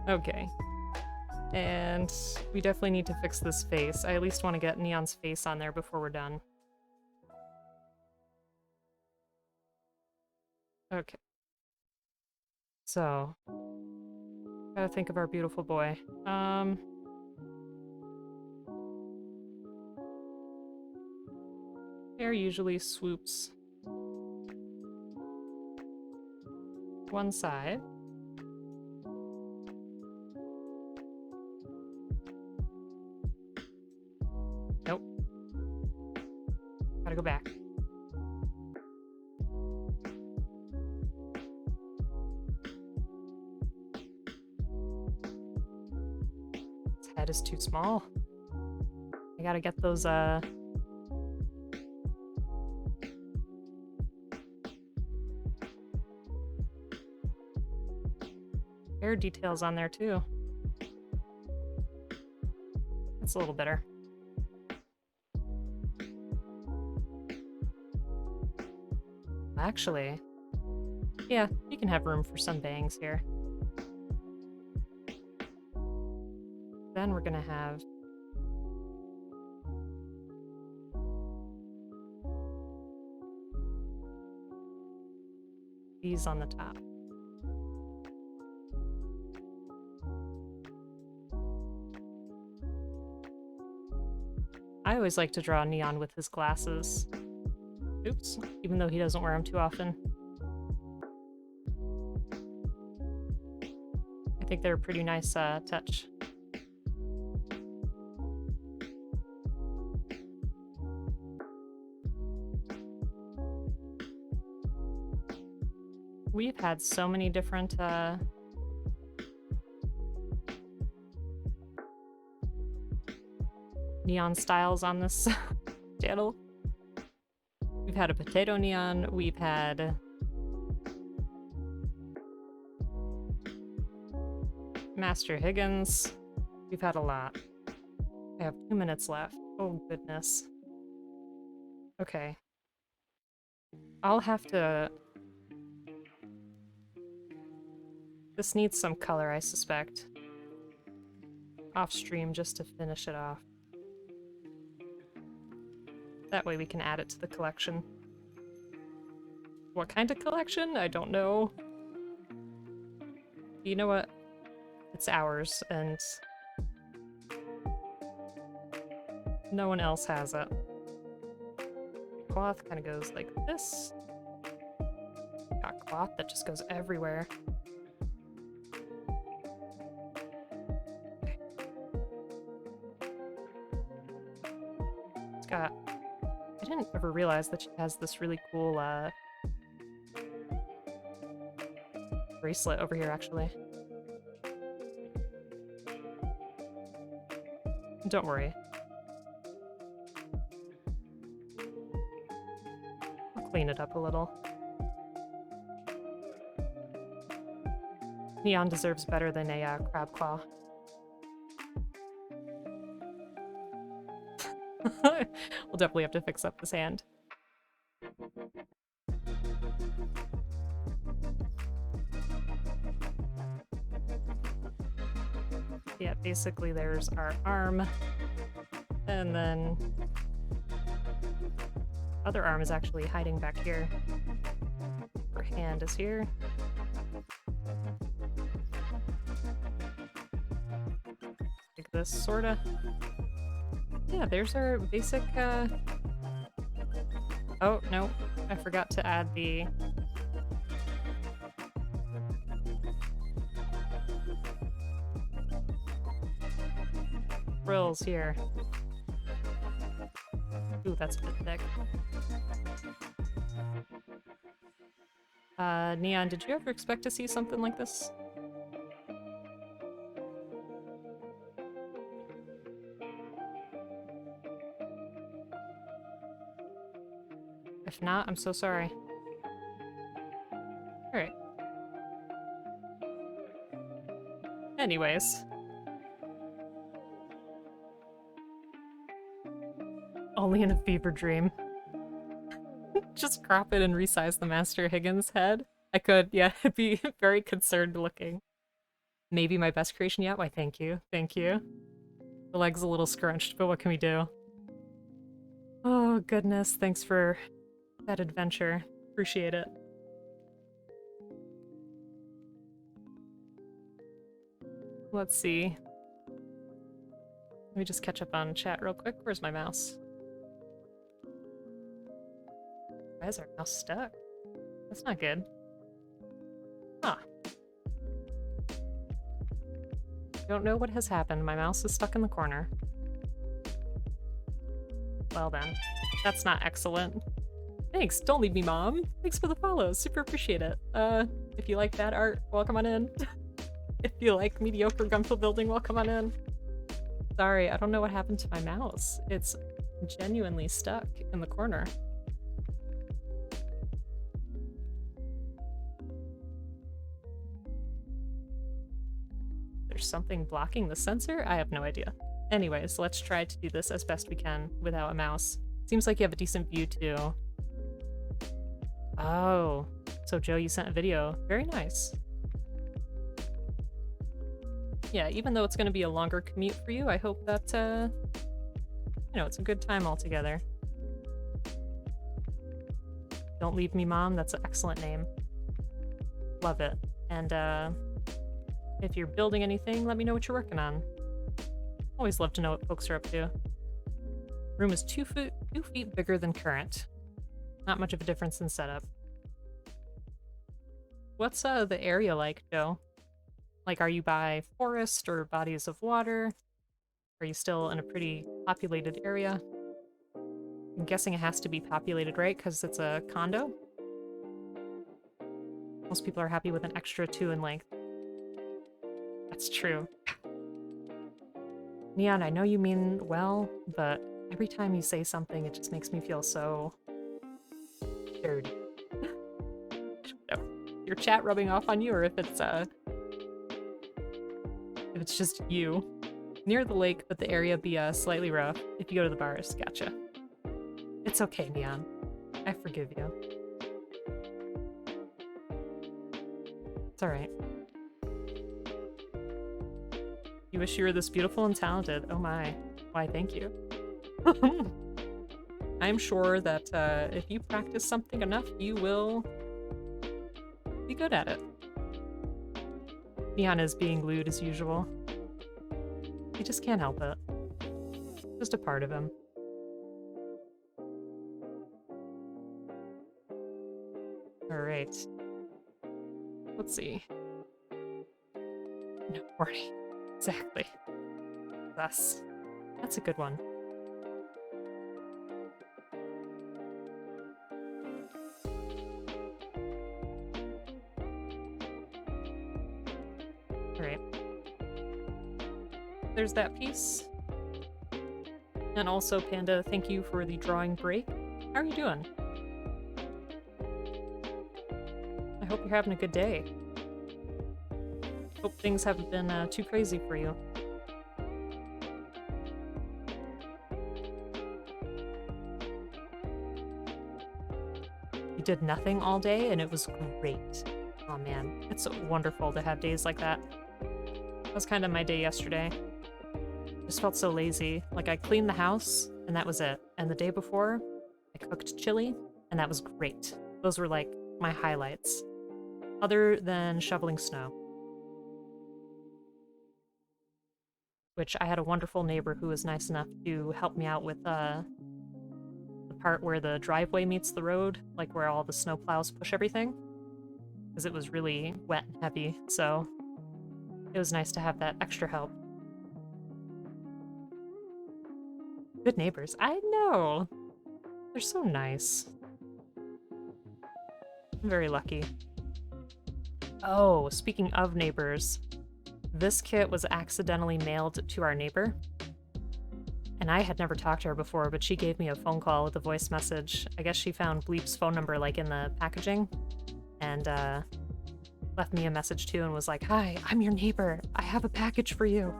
Okay. And we definitely need to fix this face. I at least want to get Neon's face on there before we're done. Okay. So, gotta think of our beautiful boy. Hair usually swoops one side. Nope. Gotta go back. His head is too small. I gotta get those, hair details on there too. That's a little better. Actually, yeah, you can have room for some bangs here. Then we're gonna have these on the top. I always like to draw Neon with his glasses. Oops, even though he doesn't wear them too often. think they're a pretty nice touch. We've had so many different neon styles on this channel. We've had a potato neon, we've had Master Higgins, we've had a lot. I have 2 minutes left. Oh goodness. Okay. I'll have to... This needs some color, I suspect. Off stream just to finish it off. That way we can add it to the collection. What kind of collection? I don't know. You know what? It's ours, and no one else has it. Cloth kind of goes like this. Got cloth that just goes everywhere. Okay. It's got... I didn't ever realize that she has this really cool bracelet over here, actually. Don't worry. I'll clean it up a little. Neon deserves better than a crab claw. We'll definitely have to fix up this hand. Yeah, basically there's our arm, and then other arm is actually hiding back here. Her hand is here. Like this, sorta. Yeah, there's our basic, Oh, no, I forgot to add the... frills here. Ooh, that's a bit thick. Neon, did you ever expect to see something like this? If not, I'm so sorry. Alright. Anyways. Only in a fever dream. Just crop it and resize the Master Higgins head. I could, yeah, it'd be very concerned looking. Maybe my best creation yet? Why, thank you. Thank you. The leg's a little scrunched, but what can we do? Oh, goodness. Thanks for that adventure. Appreciate it. Let's see. Let me just catch up on chat real quick. Where's my mouse? Why is our mouse stuck? That's not good. Huh. Don't know what has happened. My mouse is stuck in the corner. Well then. That's not excellent. Thanks, don't leave me, Mom. Thanks for the follow, super appreciate it. If you like bad art, welcome on in. If you like mediocre Gunpla building, welcome on in. Sorry, I don't know what happened to my mouse. It's genuinely stuck in the corner. There's something blocking the sensor? I have no idea. Anyways, let's try to do this as best we can without a mouse. Seems like you have a decent view too. Oh, so Joe, you sent a video. Very nice. Yeah, even though it's going to be a longer commute for you, I hope that, you know, it's a good time altogether. Don't Leave Me Mom, that's an excellent name. Love it. And, if you're building anything, let me know what you're working on. Always love to know what folks are up to. Room is 2 feet bigger than current. Not much of a difference in setup. What's, the area like, Joe? Like, are you by forest or bodies of water? Are you still in a pretty populated area? I'm guessing it has to be populated, right? Because it's a condo? Most people are happy with an extra 2 in length. That's true. Neon, I know you mean well, but every time you say something, it just makes me feel so dirty. No. Your chat rubbing off on you, or if it's just you. Near the lake, but the area be slightly rough. If you go to the bars, gotcha. It's okay, Neon. I forgive you. It's alright. You wish you were this beautiful and talented. Oh my. Why, thank you. I'm sure that if you practice something enough, you will be good at it. Neon is being lewd as usual. He just can't help it. Just a part of him. Alright. Let's see. No warning. Exactly. Thus. That's a good one. Alright. There's that piece. And also, Panda, thank you for the drawing break. How are you doing? I hope you're having a good day. Hope things haven't been too crazy for you. You did nothing all day and it was great. Oh man, it's wonderful to have days like that. That was kind of my day yesterday. Just felt so lazy. Like, I cleaned the house and that was it. And the day before, I cooked chili and that was great. Those were like my highlights. Other than shoveling snow. Which I had a wonderful neighbor who was nice enough to help me out with the part where the driveway meets the road, like where all the snow plows push everything. Because it was really wet and heavy, so it was nice to have that extra help. Good neighbors. I know! They're so nice. I'm very lucky. Oh, speaking of neighbors, this kit was accidentally mailed to our neighbor. And I had never talked to her before, but she gave me a phone call with a voice message. I guess she found Bleep's phone number, like, in the packaging. And, left me a message, too, and was like, "Hi, I'm your neighbor. I have a package for you."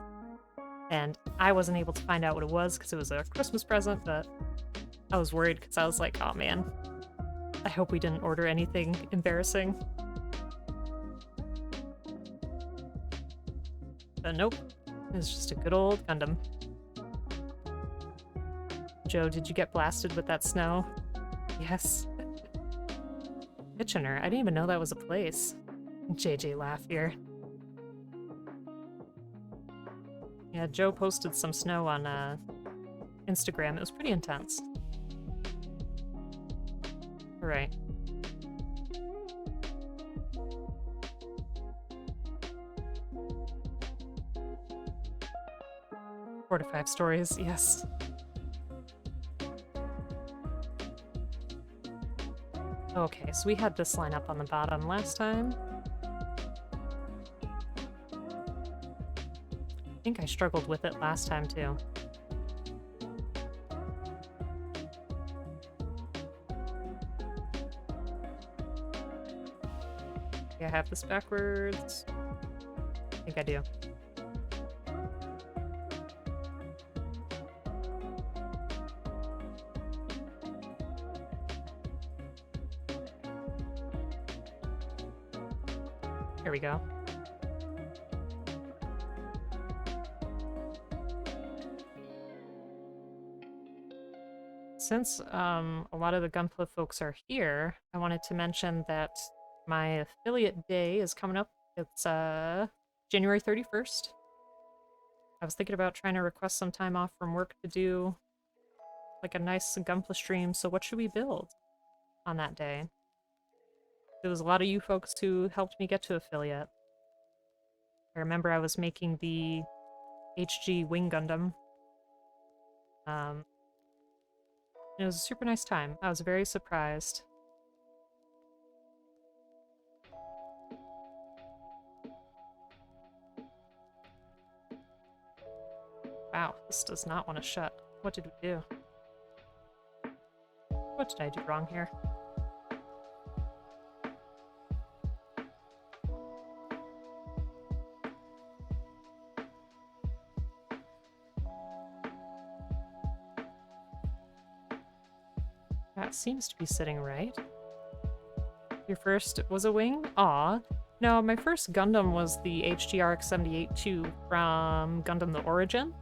And I wasn't able to find out what it was, because it was a Christmas present, but I was worried, because I was like, oh man, I hope we didn't order anything embarrassing. But nope, it was just a good old Gundam. Joe, did you get blasted with that snow? Yes. Kitchener, I didn't even know that was a place. JJ laugh here. Yeah, Joe posted some snow on Instagram. It was pretty intense. Alright. Four to 5 stories, yes. Okay, so we had this line up on the bottom last time. I think I struggled with it last time too. Okay, I have this backwards. I think I do. There we go. Since a lot of the Gunpla folks are here, I wanted to mention that my affiliate day is coming up. It's January 31st. I was thinking about trying to request some time off from work to do like a nice Gunpla stream, so what should we build on that day? There was a lot of you folks who helped me get to affiliate. I remember I was making the HG Wing Gundam. It was a super nice time. I was very surprised. Wow, this does not want to shut. What did we do? What did I do wrong here? That seems to be sitting right. Your first was a wing? Aw. No, my first Gundam was the HGRX-78-2 from Gundam The Origin.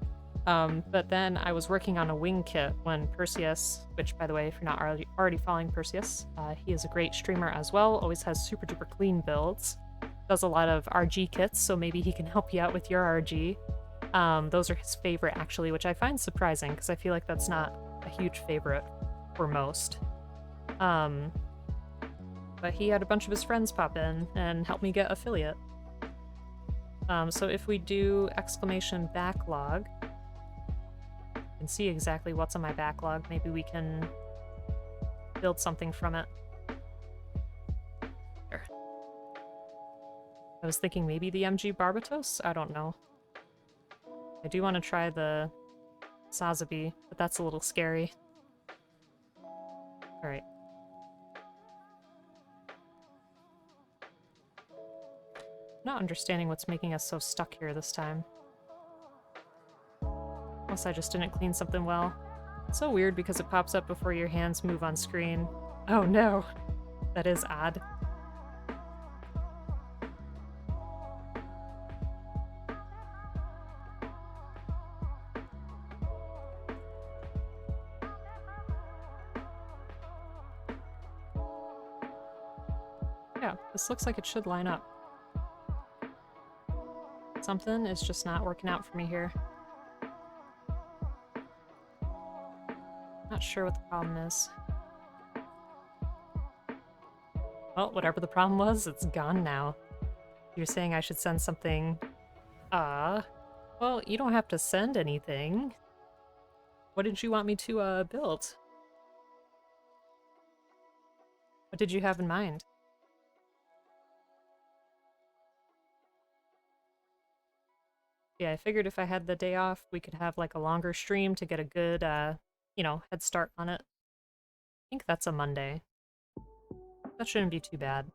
But then I was working on a wing kit when Perseus, which, by the way, if you're not already following Perseus, he is a great streamer as well, always has super duper clean builds, does a lot of RG kits, so maybe he can help you out with your RG. Those are his favorite, actually, which I find surprising, because I feel like that's not a huge favorite for most. But he had a bunch of his friends pop in and help me get affiliate. So if we do exclamation backlog, you can see exactly what's on my backlog. Maybe we can build something from it. There. I was thinking maybe the MG Barbatos? I don't know. I do want to try the Sazabi, but that's a little scary. Alright. Not understanding what's making us so stuck here this time. Unless I just didn't clean something well. It's so weird because it pops up before your hands move on screen. Oh no! That is odd. Yeah, this looks like it should line up. Something is just not working out for me here. Not sure what the problem is. Well, whatever the problem was, it's gone now. You're saying I should send something... well, you don't have to send anything. What did you want me to, build? What did you have in mind? Yeah, I figured if I had the day off, we could have, like, a longer stream to get a good, you know, head start on it. I think that's a Monday. That shouldn't be too bad.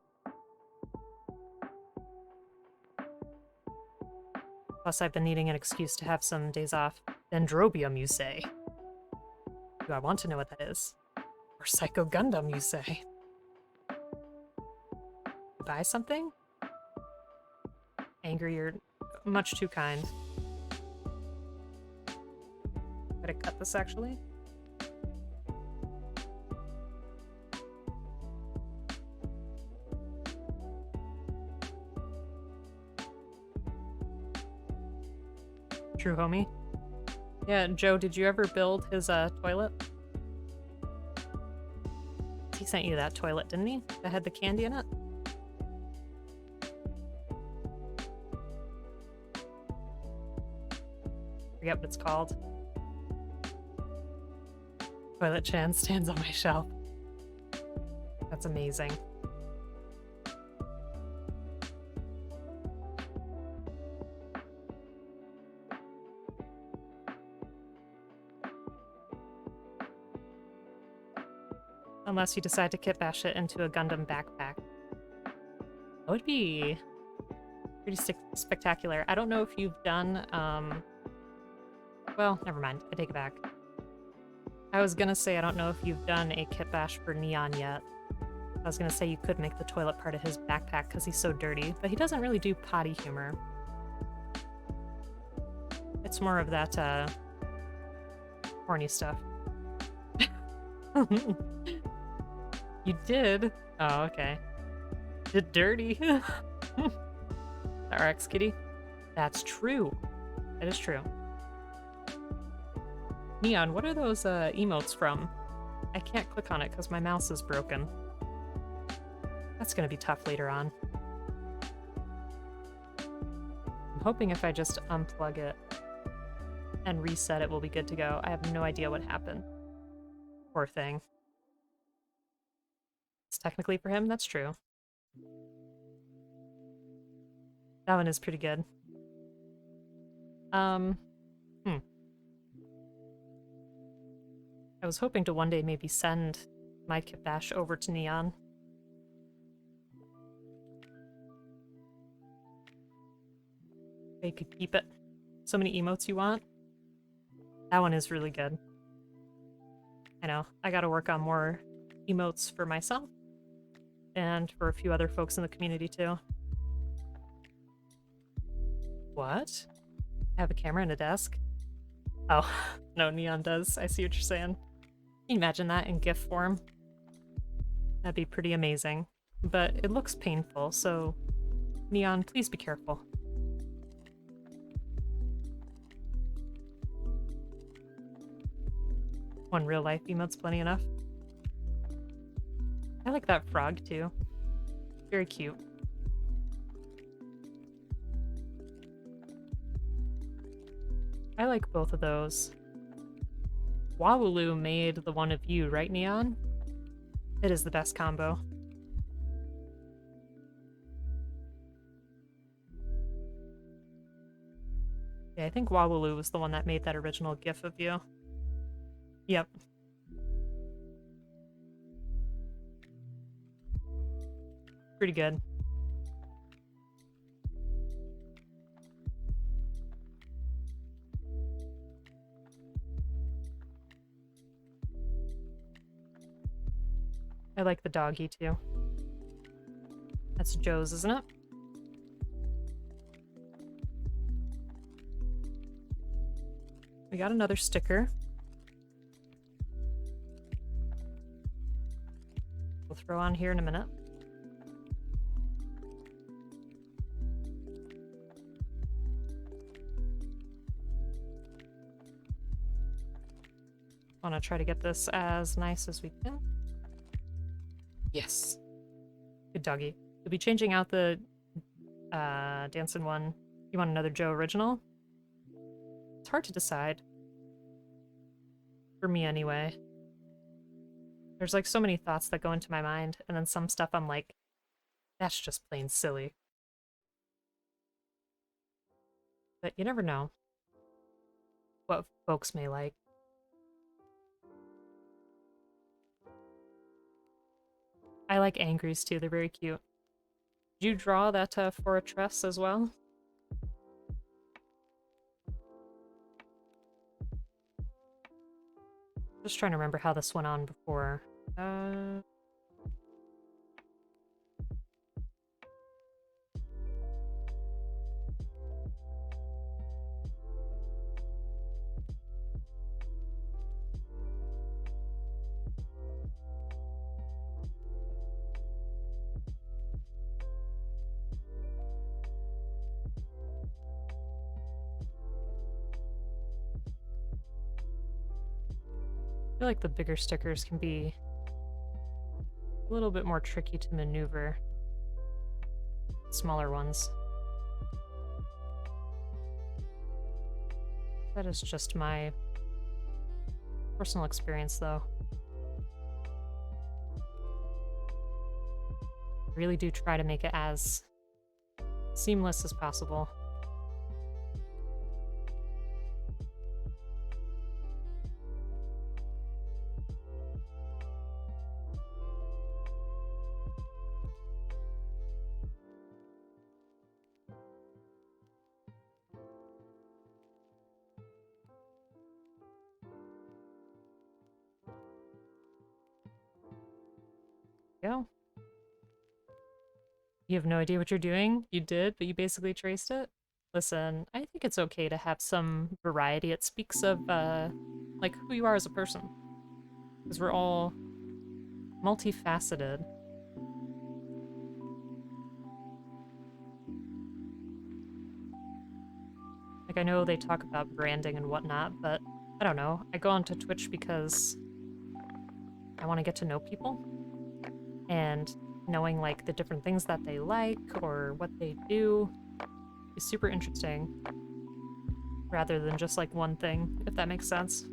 Plus, I've been needing an excuse to have some days off. Dendrobium, you say? Do I want to know what that is? Or Psycho Gundam, you say? Buy something? Angry, you're much too kind. Gotta cut this, actually. True homie. Yeah, Joe, did you ever build his toilet? He sent you that toilet, didn't he? That had the candy in it? Forget what it's called. Toilet Chan stands on my shelf. That's amazing. Unless you decide to kit bash it into a Gundam backpack. That would be pretty spectacular. I don't know if you've done, well, never mind. I take it back. I was gonna say I don't know if you've done a kit bash for Neon yet. I was gonna say you could make the toilet part of his backpack because he's so dirty, but he doesn't really do potty humor. It's more of that, horny stuff. You did? Oh, okay. Did dirty. RX Kitty? That's true. That is true. Neon, what are those emotes from? I can't click on it because my mouse is broken. That's gonna be tough later on. hoping if I just unplug it and reset it, we'll be good to go. I have no idea what happened. Poor thing. It's technically for him, that's true. That one is pretty good. I was hoping to one day maybe send my Kit Bash over to Neon. You could keep it. So many emotes you want. That one is really good. I know. I gotta work on more emotes for myself and for a few other folks in the community too. What? I have a camera and a desk? Oh, no, Neon does. I see what you're saying. Can you imagine that in GIF form? That'd be pretty amazing. But it looks painful, so Neon, please be careful. One real life emote's plenty enough. I like that frog too. Very cute. I like both of those. Wawulu made the one of you, right, Neon? It is the best combo. Yeah, I think Wawulu was the one that made that original GIF of you. Yep. Pretty good. I like the doggy too. That's Joe's, isn't it? We got another sticker. We'll throw on here in a minute. Want to try to get this as nice as we can. Yes. Good doggy. We'll be changing out the dancing one. You want another Joe original? It's hard to decide. For me, anyway. There's like so many thoughts that go into my mind, and then some stuff I'm like, that's just plain silly. But you never know what folks may like. I like angries too, they're very cute. Did you draw that for a tress as well? Just trying to remember how this went on before. I feel like the bigger stickers can be a little bit more tricky to maneuver. Smaller ones. That is just my personal experience, though. I really do try to make it as seamless as possible. Go. You have no idea what you're doing? You did, but you basically traced it? Listen, I think it's okay to have some variety. It speaks of, like, who you are as a person. Because we're all multifaceted. Like, I know they talk about branding and whatnot, but I don't know. I go onto Twitch because I want to get to know people. And knowing, like, the different things that they like or what they do be super interesting. Rather than just like one thing, if that makes sense.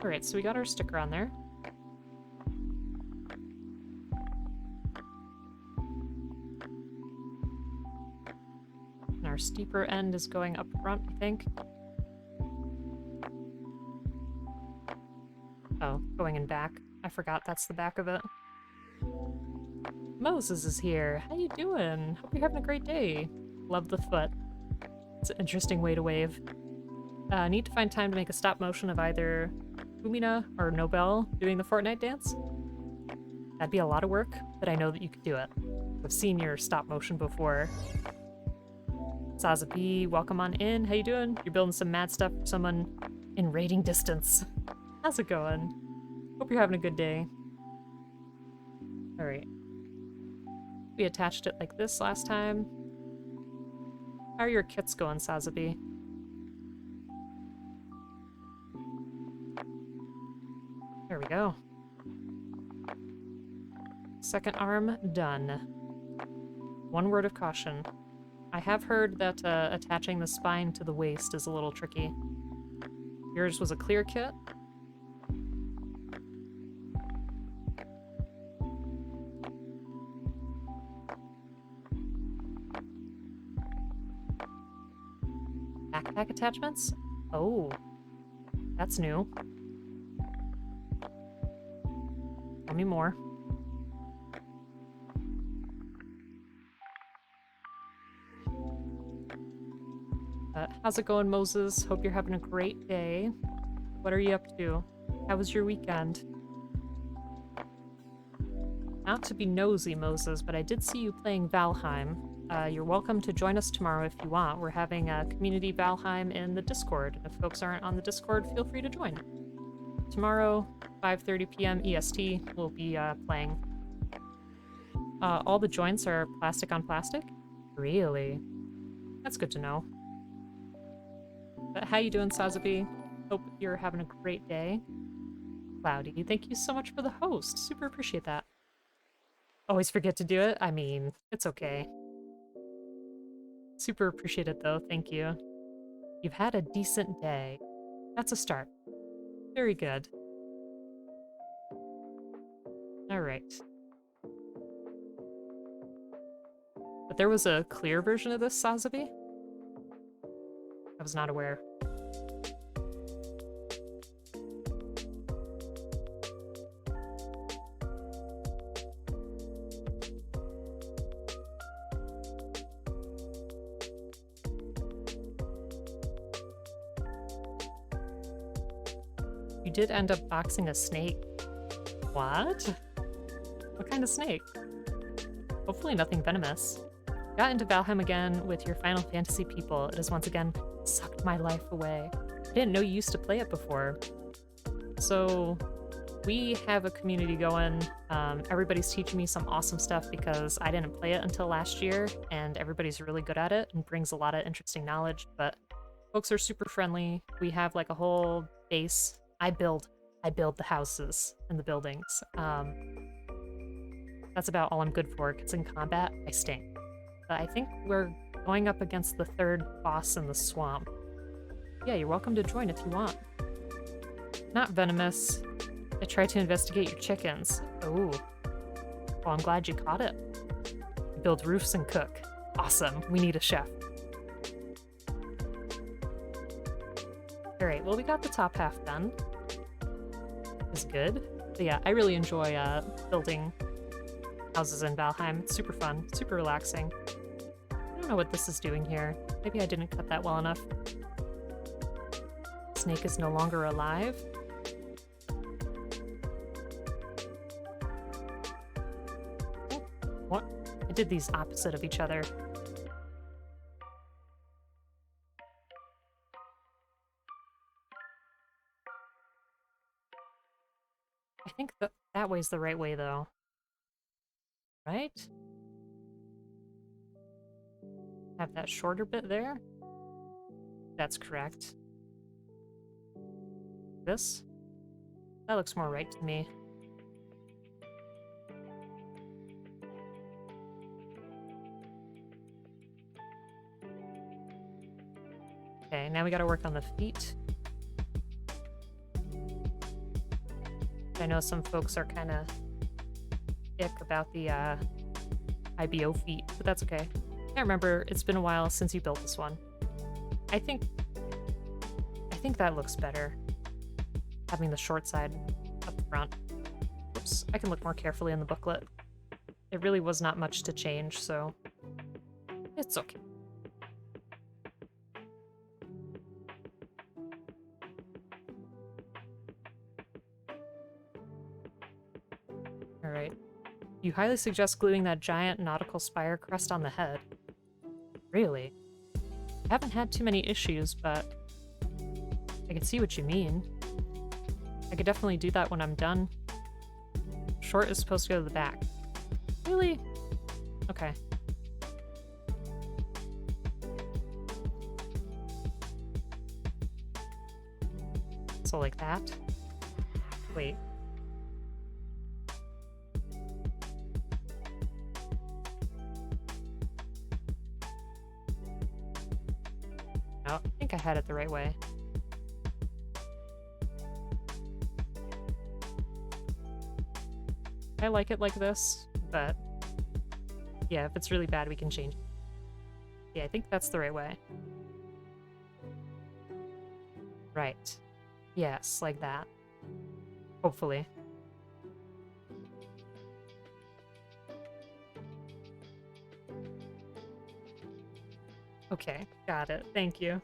Alright, so we got our sticker on there. And our steeper end is going up front, I think. Oh, going in back. I forgot that's the back of it. Moses is here. How you doing? Hope you're having a great day. Love the foot. It's an interesting way to wave. Need to find time to make a stop motion of either Umina or Nobel doing the Fortnite dance. That'd be a lot of work, but I know that you could do it. I've seen your stop motion before. Zaza B, welcome on in. How you doing? You're building some mad stuff for someone in raiding distance. How's it going? Hope you're having a good day. Alright. We attached it like this last time. How are your kits going, Sazabi? There we go. Second arm done. One word of caution. I have heard that attaching the spine to the waist is a little tricky. Yours was a clear kit? Backpack attachments? Oh. That's new. Tell me more. How's it going, Moses? Hope you're having a great day. What are you up to? How was your weekend? Not to be nosy, Moses, but I did see you playing Valheim. You're welcome to join us tomorrow if you want. We're having a community Valheim in the Discord. If folks aren't on the Discord, feel free to join. Tomorrow, 5:30 p.m. EST, we'll be playing. All the joints are plastic on plastic? Really? That's good to know. But how you doing, Sazabi? Hope you're having a great day. Cloudy, thank you so much for the host. Super appreciate that. Always forget to do it? I mean, it's okay. Super appreciate it, though. Thank you. You've had a decent day. That's a start. Very good. Alright. But there was a clear version of this, Sazabi? I was not aware. You did end up boxing a snake. What? What kind of snake? Hopefully nothing venomous. Got into Valheim again with your Final Fantasy people. It has once again sucked my life away. I didn't know you used to play it before. So we have a community going. Everybody's teaching me some awesome stuff because I didn't play it until last year, and everybody's really good at it and brings a lot of interesting knowledge, but folks are super friendly. We have like a whole base. I build the houses and the buildings. That's about all I'm good for, because in combat, I stink. But I think we're going up against the third boss in the swamp. Yeah, you're welcome to join if you want. Not venomous. I tried to investigate your chickens. Oh. Well, I'm glad you caught it. Build roofs and cook. Awesome. We need a chef. Alright, well, we got the top half done. Is good. But yeah, I really enjoy building houses in Valheim. It's super fun, super relaxing. I don't know what this is doing here. Maybe I didn't cut that well enough. Snake is no longer alive. Oh, what? I did these opposite of each other. I think that way's the right way, though. Right? Have that shorter bit there. That's correct. This? That looks more right to me. Okay, now we gotta work on the feet. I know some folks are kind of ick about the IBO feet, but that's okay. I can't remember. It's been a while since you built this one. I think that looks better. Having the short side up front. Oops, I can look more carefully in the booklet. It really was not much to change, so it's okay. Alright. You highly suggest gluing that giant nautical spire crest on the head. Really? I haven't had too many issues, but I can see what you mean. I could definitely do that when I'm done. Short is supposed to go to the back. Really? Okay. So like that? Wait. No, I think I had it the right way. I like it like this, but yeah, if it's really bad, we can change it. Yeah, I think that's the right way. Right. Yes, like that. Hopefully. Okay, got it. Thank you.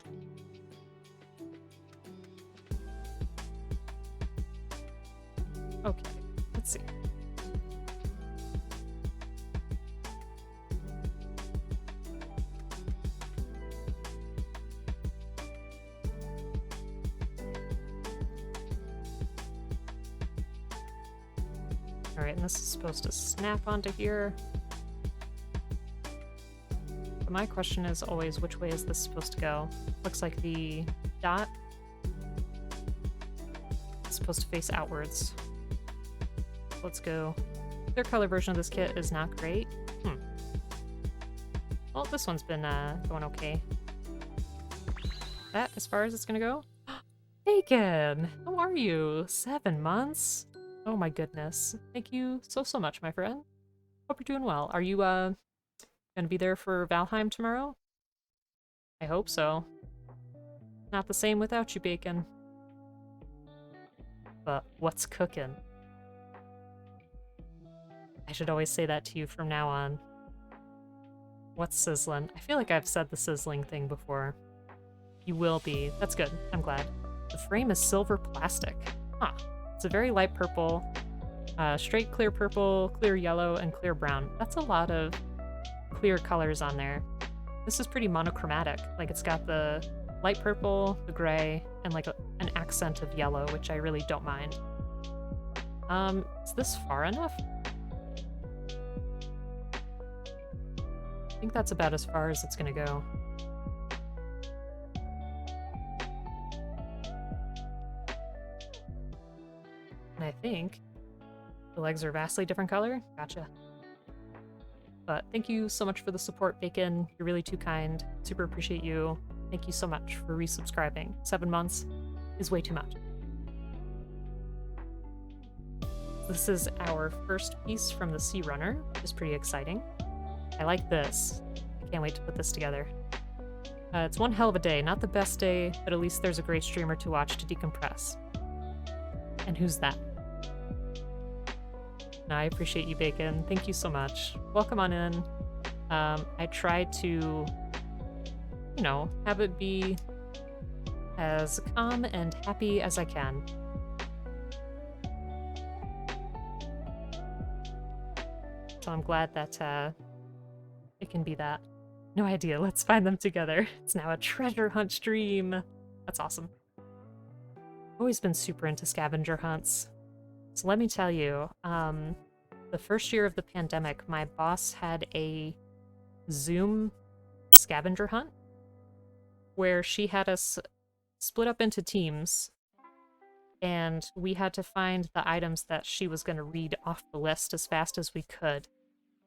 Okay, let's see. Alright, and this is supposed to snap onto here. But my question is always, which way is this supposed to go? Looks like the dot is supposed to face outwards. Let's go. Their color version of this kit is not great. Well, this one's been going okay. That as far as it's gonna go? Bacon! How are you? 7 months? Oh my goodness. Thank you so much, my friend. Hope you're doing well. Are you gonna be there for Valheim tomorrow? I hope so. Not the same without you, Bacon. But what's cooking? I should always say that to you from now on. What's sizzling? I feel like I've said the sizzling thing before. You will be. That's good. I'm glad. The frame is silver plastic. Huh. It's a very light purple, straight clear purple, clear yellow, and clear brown. That's a lot of clear colors on there. This is pretty monochromatic. Like, it's got the light purple, the gray, and like an accent of yellow, which I really don't mind. Is this far enough? I think that's about as far as it's gonna go. And I think the legs are vastly different color. Gotcha. But thank you so much for the support, Bacon. You're really too kind. Super appreciate you. Thank you so much for resubscribing. 7 months is way too much. This is our first piece from the Sea Runner, which is pretty exciting. I like this. I can't wait to put this together. It's one hell of a day. Not the best day, but at least there's a great streamer to watch to decompress. And who's that? No, I appreciate you, Bacon. Thank you so much. Welcome on in. I try to, you know, have it be as calm and happy as I can. So I'm glad that it can be that. No idea. Let's find them together. It's now a treasure hunt stream. That's awesome. Always been super into scavenger hunts. So let me tell you, the first year of the pandemic, my boss had a Zoom scavenger hunt where she had us split up into teams and we had to find the items that she was going to read off the list as fast as we could.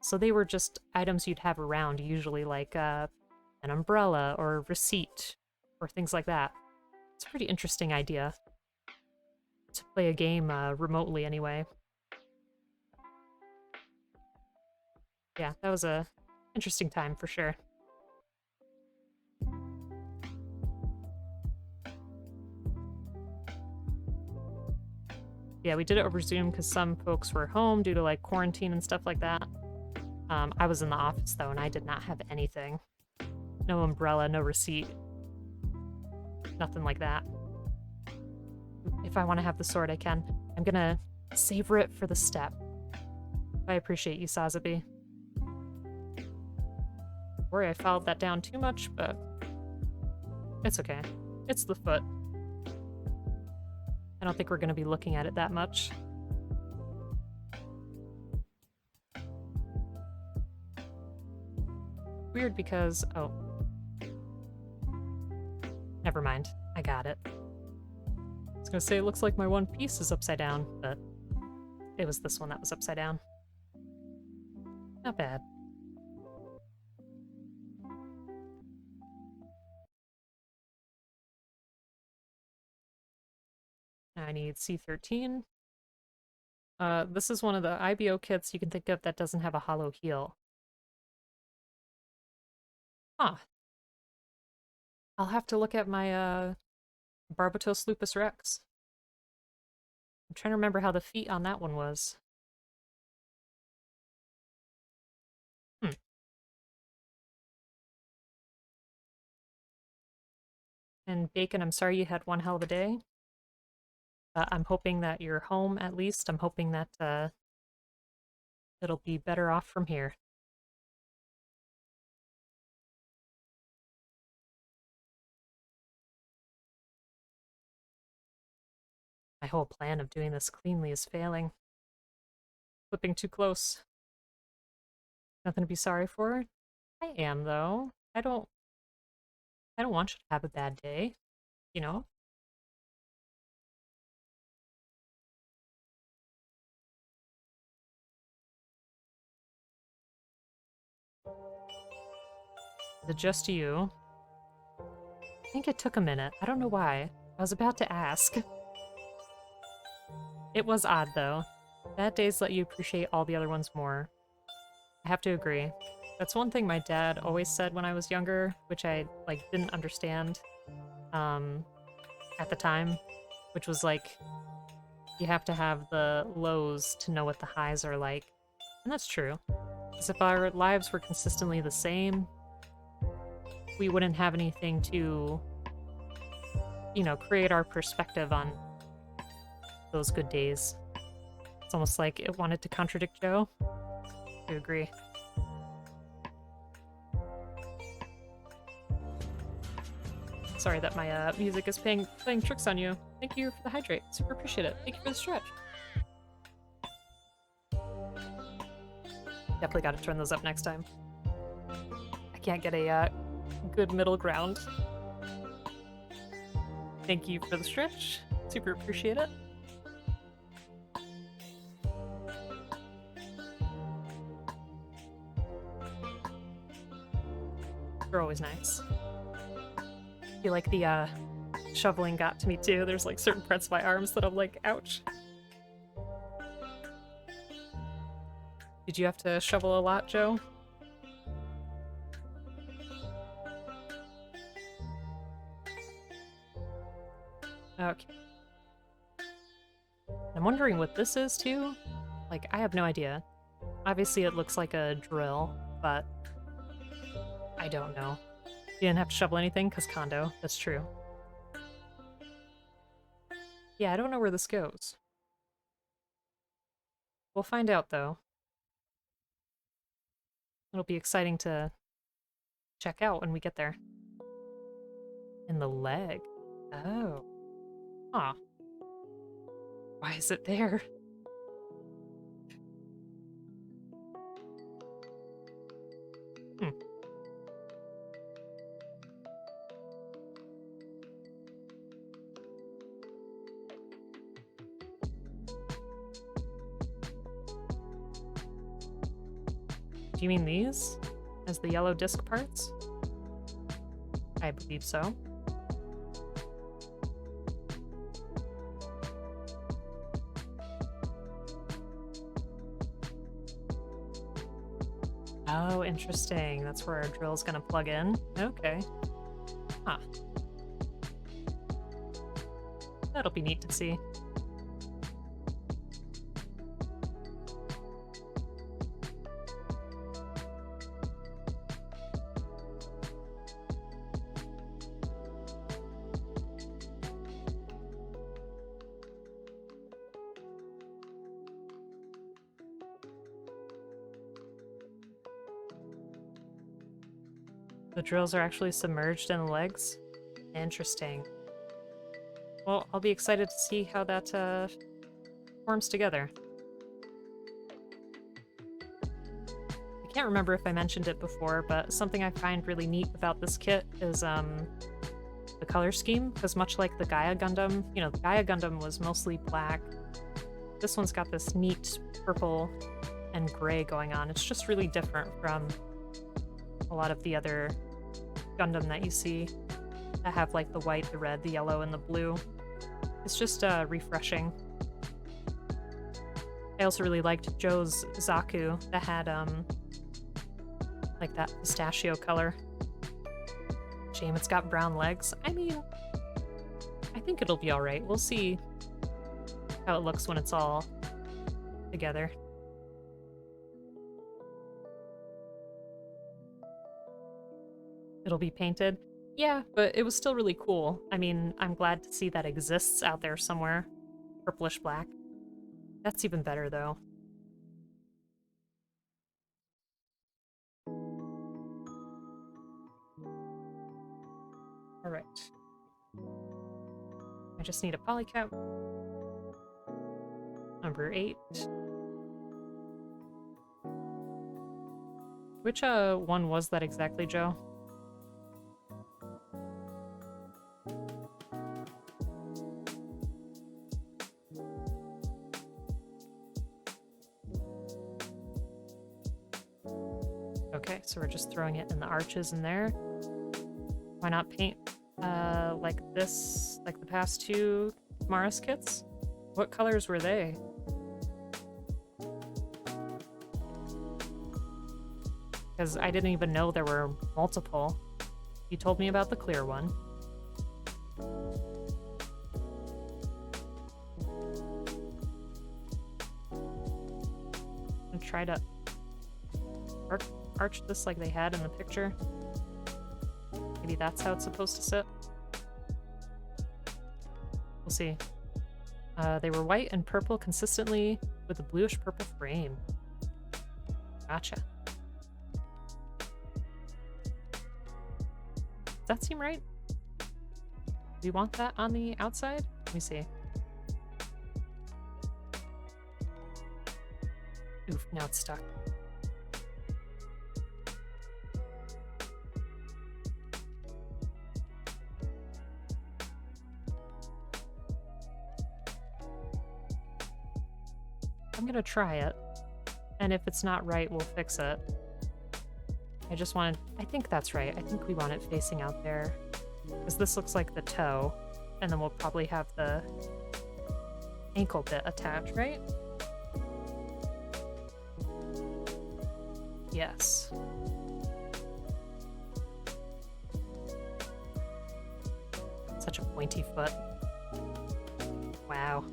So they were just items you'd have around, usually like an umbrella or a receipt or things like that. It's a pretty interesting idea to play a game remotely anyway. Yeah, that was a interesting time for sure. Yeah, we did it over Zoom because some folks were home due to like quarantine and stuff like that. I was in the office though, and I did not have anything. No umbrella, no receipt. Nothing like that. If I want to have the sword, I can. I'm gonna savor it for the step. I appreciate you, Sazabi. Worry I fouled that down too much, but it's okay. It's the foot. I don't think we're gonna be looking at it that much. Weird because, oh. Never mind. I got it. I was gonna say it looks like my one piece is upside down, but it was this one that was upside down. Not bad. I need C13. This is one of the IBO kits you can think of that doesn't have a hollow heel. Huh. I'll have to look at my Barbatos Lupus Rex. I'm trying to remember how the feet on that one was. And Bacon, I'm sorry you had one hell of a day. I'm hoping that you're home at least. I'm hoping that it'll be better off from here. My whole plan of doing this cleanly is failing. Flipping too close. Nothing to be sorry for. I am, though. I don't want you to have a bad day, you know? The just you. I think it took a minute. I don't know why. I was about to ask. It was odd, though. Bad days let you appreciate all the other ones more. I have to agree. That's one thing my dad always said when I was younger, which I, like, didn't understand at the time, which was, like, you have to have the lows to know what the highs are like. And that's true. Because if our lives were consistently the same, we wouldn't have anything to, you know, create our perspective on those good days. It's almost like it wanted to contradict Joe. I agree. Sorry that my music is playing tricks on you. Thank you for the hydrate. Super appreciate it. Thank you for the stretch. Definitely got to turn those up next time. I can't get a good middle ground. Thank you for the stretch. Super appreciate it. They're always nice. I feel like the shoveling got to me too. There's like certain parts of my arms that I'm like, ouch. Did you have to shovel a lot, Joe? Okay. I'm wondering what this is too. Like, I have no idea. Obviously it looks like a drill, but I don't know. You didn't have to shovel anything because condo. That's true. Yeah, I don't know where this goes. We'll find out though. It'll be exciting to check out when we get there. In the leg. Oh. Huh. Why is it there? Hmm. Do you mean these? As the yellow disc parts? I believe so. Oh, interesting. That's where our drill's gonna plug in. Okay. Huh. That'll be neat to see. The drills are actually submerged in the legs? Interesting. Well, I'll be excited to see how that forms together. I can't remember if I mentioned it before, but something I find really neat about this kit is the color scheme, because much like the Gaia Gundam, you know, the Gaia Gundam was mostly black. This one's got this neat purple and gray going on. It's just really different from a lot of the other Gundam that you see that have like the white, the red, the yellow, and the blue. It's just refreshing. I also really liked Joe's Zaku that had like that pistachio color. Shame it's got brown legs. I mean, I think it'll be alright. We'll see how it looks when it's all together. It'll be painted. Yeah, but it was still really cool. I mean, I'm glad to see that exists out there somewhere. Purplish black. That's even better, though. Alright. I just need a polycap. Number 8. Which one was that exactly, Joe? Okay, so we're just throwing it in the arches in there. Why not paint like this, like the past two Kimaris kits? What colors were they? Because I didn't even know there were multiple. You told me about the clear one. And try to arch this like they had in the picture. Maybe that's how it's supposed to sit. We'll see. They were white and purple consistently with a bluish purple frame. Gotcha. Does that seem right? Do we want that on the outside? Let me see. Oof, now it's stuck. I'm gonna try it, and if it's not right, we'll fix it. I think that's right. I think we want it facing out there, because this looks like the toe, and then we'll probably have the ankle bit attached, right? Yes. Such a pointy foot. Wow.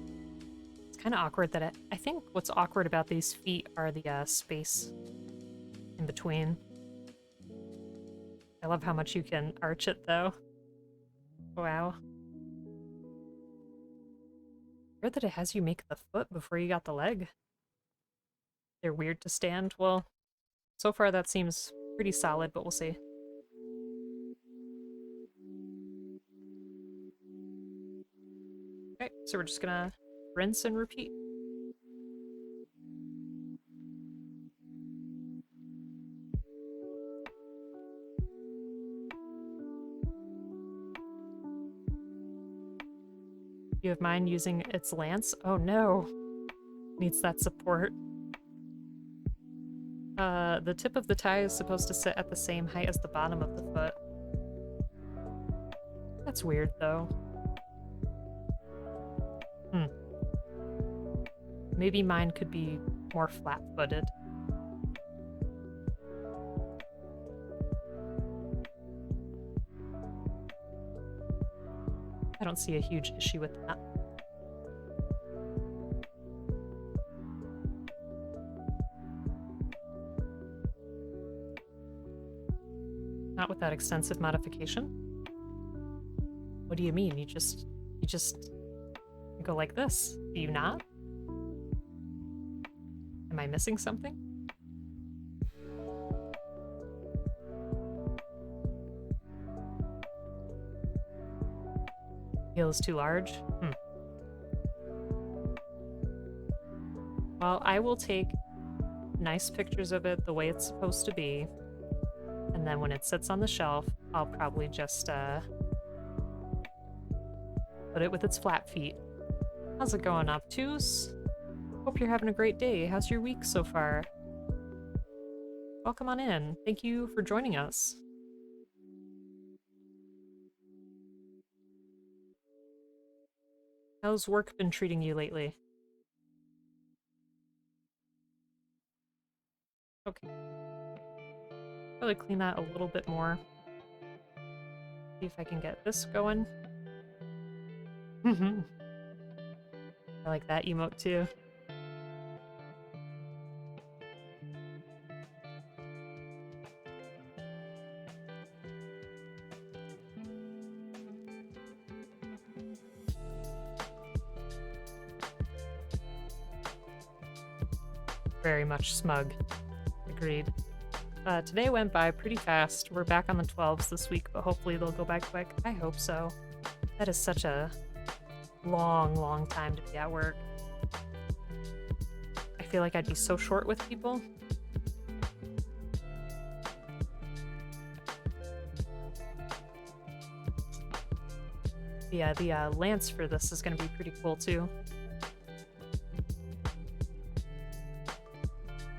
Kind of awkward that I think what's awkward about these feet are the space in between. I love how much you can arch it though. Wow. Weird that it has you make the foot before you got the leg. They're weird to stand. Well, so far that seems pretty solid, but we'll see. Okay, so we're just gonna rinse and repeat. You have mine using its lance? Oh no. Needs that support. The tip of the tie is supposed to sit at the same height as the bottom of the foot. That's weird though. Maybe mine could be more flat-footed. I don't see a huge issue with that. Not with that extensive modification. What do you mean? You just go like this. Do you not? Am I missing something? Feels too large? Well, I will take nice pictures of it the way it's supposed to be. And then when it sits on the shelf, I'll probably just put it with its flat feet. How's it going, Obtuse? Hope you're having a great day. How's your week so far? Welcome on in. Thank you for joining us. How's work been treating you lately? Okay. Probably clean that a little bit more. See if I can get this going. I like that emote too. Very much smug. Agreed. Today went by pretty fast. We're back on the 12s this week, but hopefully they'll go by quick. I hope so. That is such a long time to be at work. I feel like I'd be so short with people. Yeah, the lance for this is going to be pretty cool too.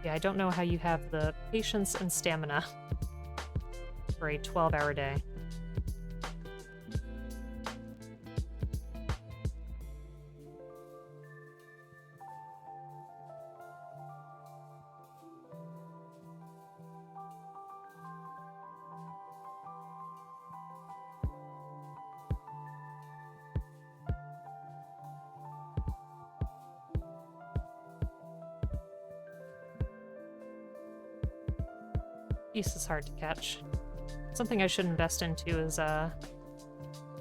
Yeah, I don't know how you have the patience and stamina for a 12-hour day. Piece is hard to catch. Something I should invest into is some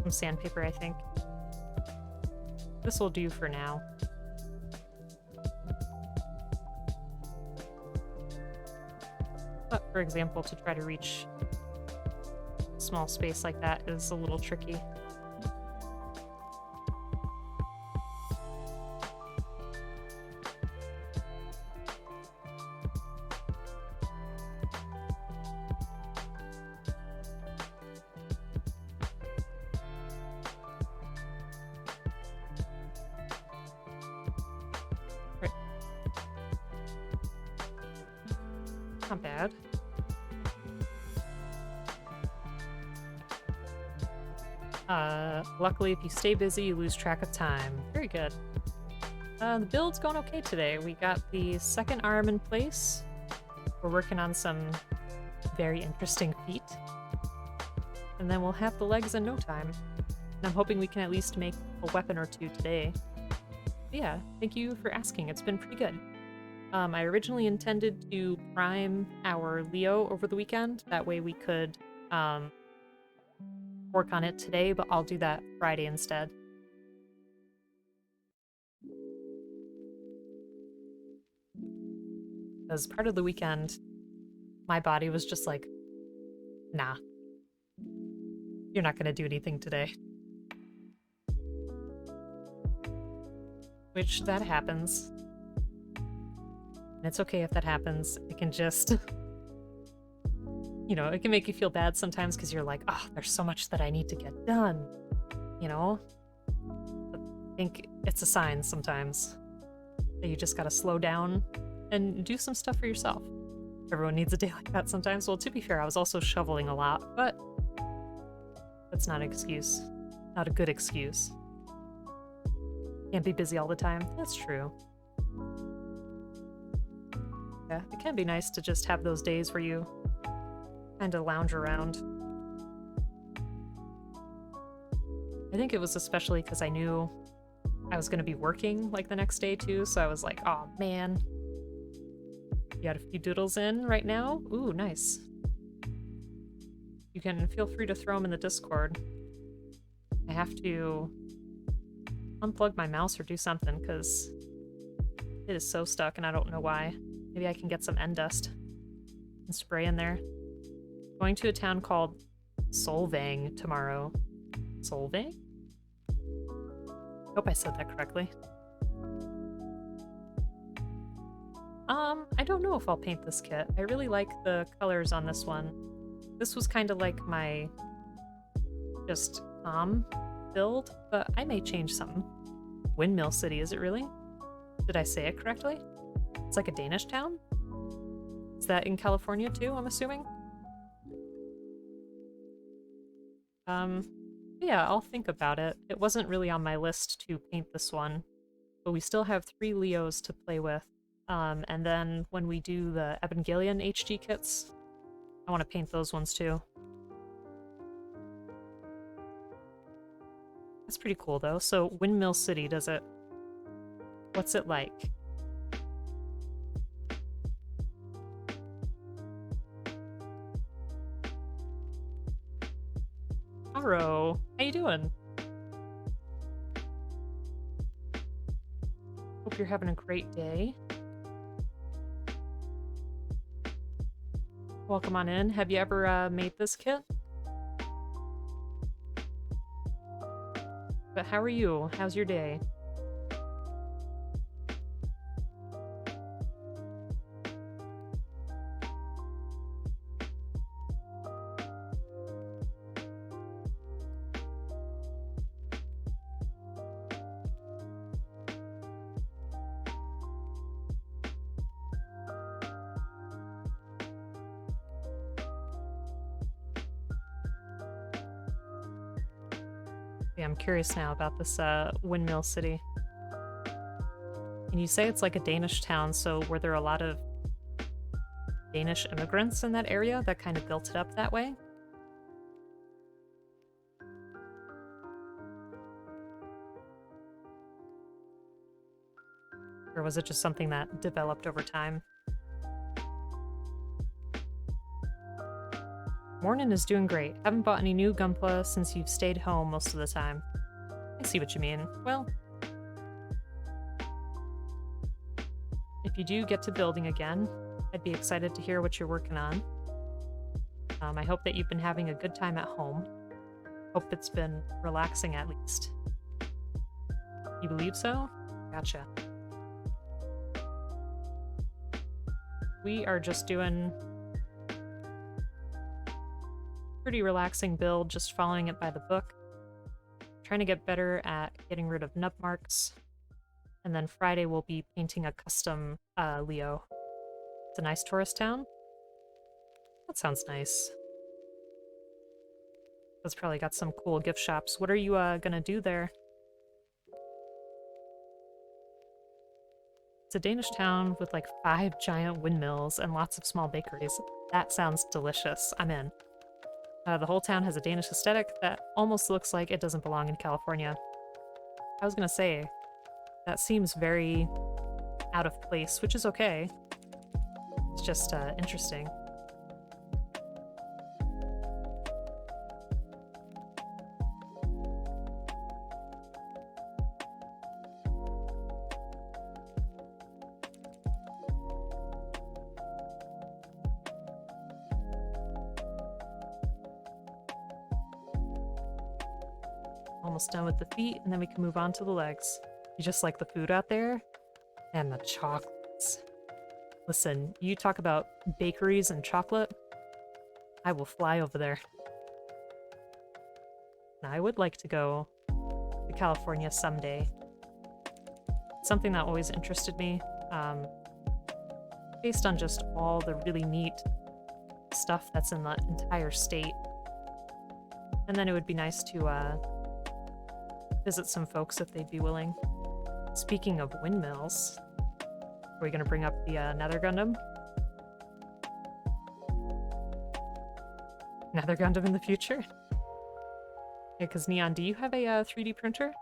sandpaper, I think. This will do for now. But for example, to try to reach a small space like that is a little tricky. Not bad. Luckily, if you stay busy, you lose track of time. Very good. The build's going okay today. We got the second arm in place. We're working on some very interesting feet. And then we'll have the legs in no time. And I'm hoping we can at least make a weapon or two today. But yeah, thank you for asking. It's been pretty good. I originally intended to prime our Leo over the weekend. That way we could work on it today, but I'll do that Friday instead. Because part of the weekend, my body was just like, nah. You're not gonna do anything today. Which, that happens. And it's okay if that happens. It can just, you know, it can make you feel bad sometimes because you're like, oh, there's so much that I need to get done, you know? But I think it's a sign sometimes that you just gotta slow down and do some stuff for yourself. Everyone needs a day like that sometimes. Well, to be fair, I was also shoveling a lot, but that's not an excuse. Not a good excuse. Can't be busy all the time. That's true. Yeah, it can be nice to just have those days where you kind of lounge around. I think it was especially because I knew I was going to be working like the next day too, so I was like, oh man. You got a few doodles in right now? Ooh, nice. You can feel free to throw them in the Discord. I have to unplug my mouse or do something because it is so stuck and I don't know why. Maybe I can get some end dust and spray in there. Going to a town called Solvang tomorrow. Solvang? Hope I said that correctly. I don't know if I'll paint this kit. I really like the colors on this one. This was kind of like my just build, but I may change something. Windmill City, is it really? Did I say it correctly? It's like a Danish town? Is that in California too, I'm assuming? Yeah, I'll think about it. It wasn't really on my list to paint this one, but we still have 3 Leos to play with. And then when we do the Evangelion HG kits, I want to paint those ones too. That's pretty cool though. So Windmill City, what's it like? Aro, how you doing? Hope you're having a great day. Welcome on in. Have you ever made this kit? But how are you? How's your day? I'm curious now about this Windmill City. And you say it's like a Danish town, so were there a lot of Danish immigrants in that area that kind of built it up that way? Or was it just something that developed over time? Mornin is doing great. Haven't bought any new Gunpla since you've stayed home most of the time. I see what you mean. Well, if you do get to building again, I'd be excited to hear what you're working on. I hope that you've been having a good time at home. Hope it's been relaxing at least. You believe so? Gotcha. We are just doing pretty relaxing build, just following it by the book. Trying to get better at getting rid of nub marks. And then Friday we'll be painting a custom Leo. It's a nice tourist town. That sounds nice. It's probably got some cool gift shops. What are you gonna do there? It's a Danish town with like 5 giant windmills and lots of small bakeries. That sounds delicious. I'm in. The whole town has a Danish aesthetic that almost looks like it doesn't belong in California. I was gonna say, that seems very out of place, which is okay. It's just interesting. Almost done with the feet, and then we can move on to the legs. You just like the food out there? And the chocolates. Listen, you talk about bakeries and chocolate, I will fly over there. Now, I would like to go to California someday. Something that always interested me, based on just all the really neat stuff that's in the entire state. And then it would be nice to visit some folks if they'd be willing. Speaking of windmills, are we going to bring up the Nether Gundam? Nether Gundam in the future? Yeah, because Neon, do you have a 3D printer?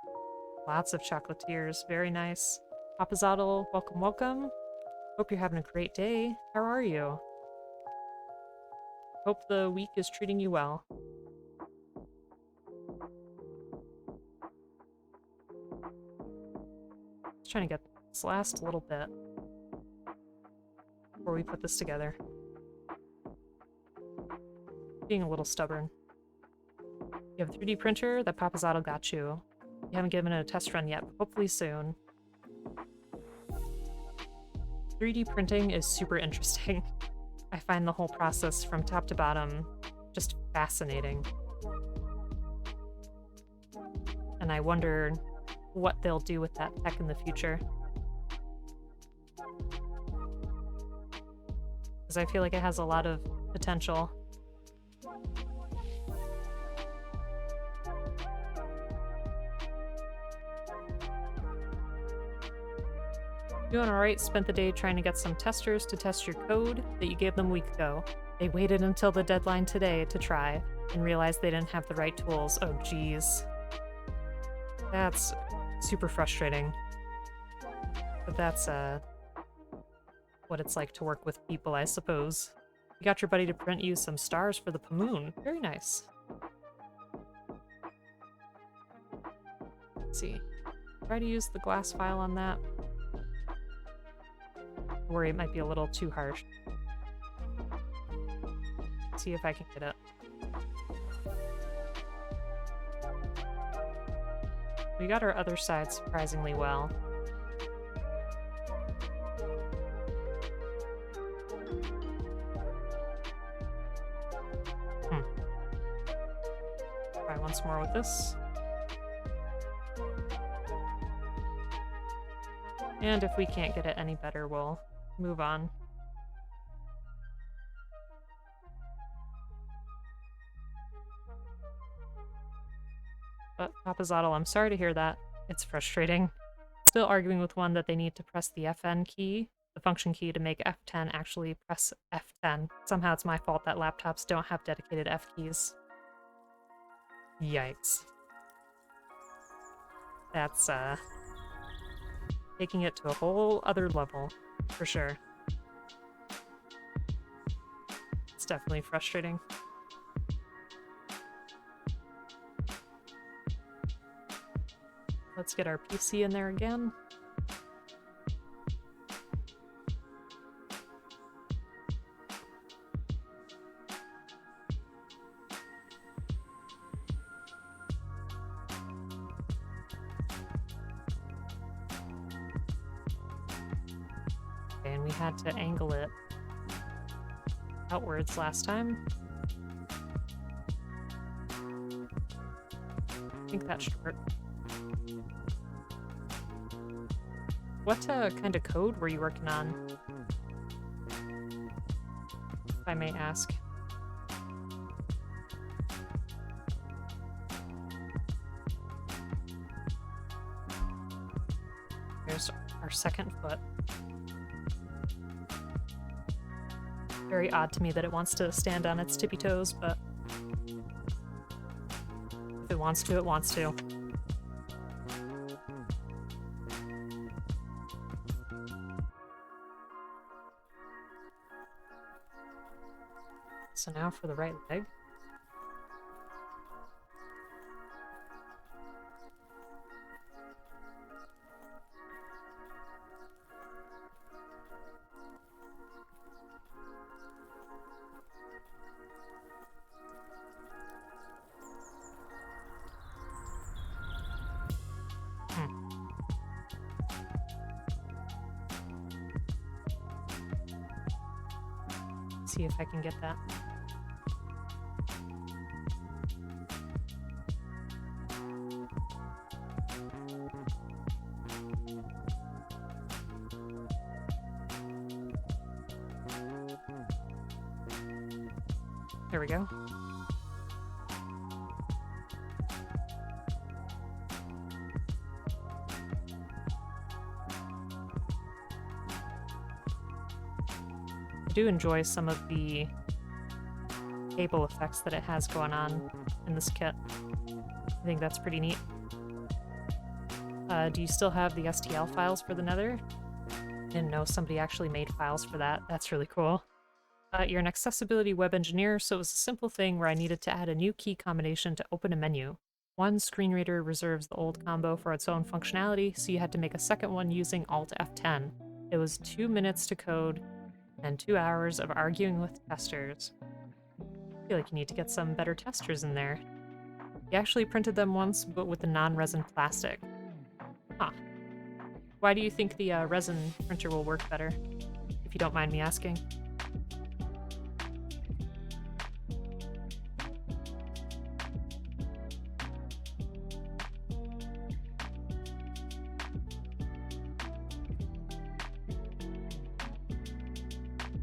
Lots of chocolatiers. Very nice. Papazotl, welcome, welcome. Hope you're having a great day. How are you? Hope the week is treating you well. Just trying to get this last little bit before we put this together. Being a little stubborn. You have a 3D printer? That Papazotl got you. You haven't given it a test run yet, but hopefully soon. 3D printing is super interesting. I find the whole process from top to bottom just fascinating. And I wonder what they'll do with that tech in the future. Because I feel like it has a lot of potential. Doing alright, spent the day trying to get some testers to test your code that you gave them a week ago. They waited until the deadline today to try, and realized they didn't have the right tools. Oh geez. That's super frustrating. But that's, what it's like to work with people, I suppose. You got your buddy to print you some stars for the Pamoon. Very nice. Let's see. Try to use the glass file on that. I worry it might be a little too harsh. Let's see if I can get it. We got our other side surprisingly well. Try once more with this. And if we can't get it any better, we'll move on. But Papazotl, I'm sorry to hear that. It's frustrating. Still arguing with one that they need to press the FN key, the function key, to make F10 actually press F10. Somehow it's my fault that laptops don't have dedicated F keys. Yikes. That's, taking it to a whole other level, for sure. It's definitely frustrating. Let's get our PC in there again. Okay, and we had to angle it outwards last time. I think that should work. What kind of code were you working on? If I may ask. Here's our second foot. Very odd to me that it wants to stand on its tippy toes, but if it wants to, it wants to. So now for the right leg. See if I can get that. There we go. I do enjoy some of the cable effects that it has going on in this kit. I think that's pretty neat. Do you still have the STL files for the Nether? Didn't know somebody actually made files for that. That's really cool. You're an accessibility web engineer, so it was a simple thing where I needed to add a new key combination to open a menu. One screen reader reserves the old combo for its own functionality, so you had to make a second one using Alt F10. It was 2 minutes to code and 2 hours of arguing with testers. I feel like you need to get some better testers in there. You actually printed them once, but with the non-resin plastic. Huh. Why do you think the resin printer will work better, if you don't mind me asking?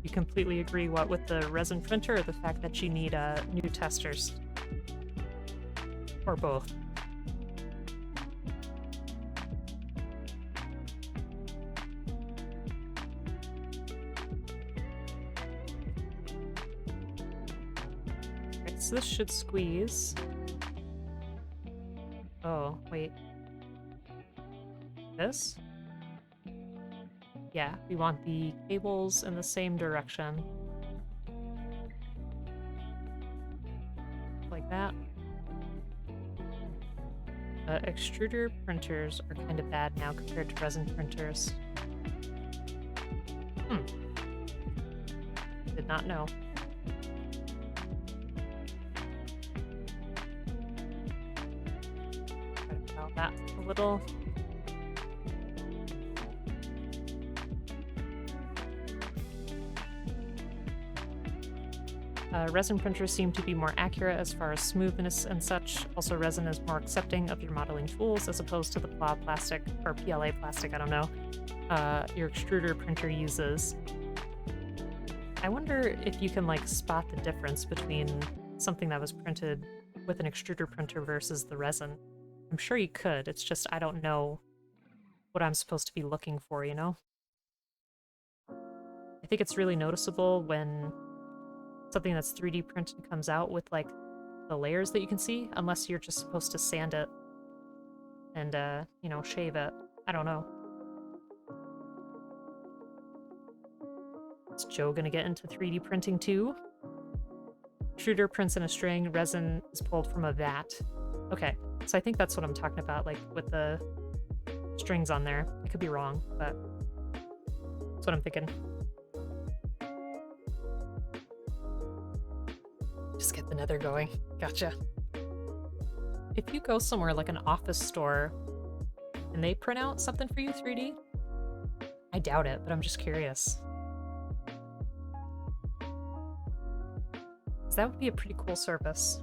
You completely agree, what, with the resin printer or the fact that you need new testers? Or both? Okay, so this should squeeze. Oh, wait. This? Yeah, we want the cables in the same direction. Like that. Extruder printers are kind of bad now compared to resin printers. Did not know. Try to file that a little. Resin printers seem to be more accurate as far as smoothness and such. Also, resin is more accepting of your modeling tools as opposed to the PLA plastic, or PLA plastic, I don't know, your extruder printer uses. I wonder if you can, like, spot the difference between something that was printed with an extruder printer versus the resin. I'm sure you could, it's just I don't know what I'm supposed to be looking for, you know? I think it's really noticeable when something that's 3D printed comes out with, like, the layers that you can see, unless you're just supposed to sand it and, you know, shave it. I don't know. Is Joe gonna get into 3D printing too? Extruder prints in a string, resin is pulled from a vat. Okay, so I think that's what I'm talking about, like, with the strings on there. I could be wrong, but that's what I'm thinking. Just get the Nether going. Gotcha. If you go somewhere like an office store and they print out something for you 3D, I doubt it, but I'm just curious. Because that would be a pretty cool service.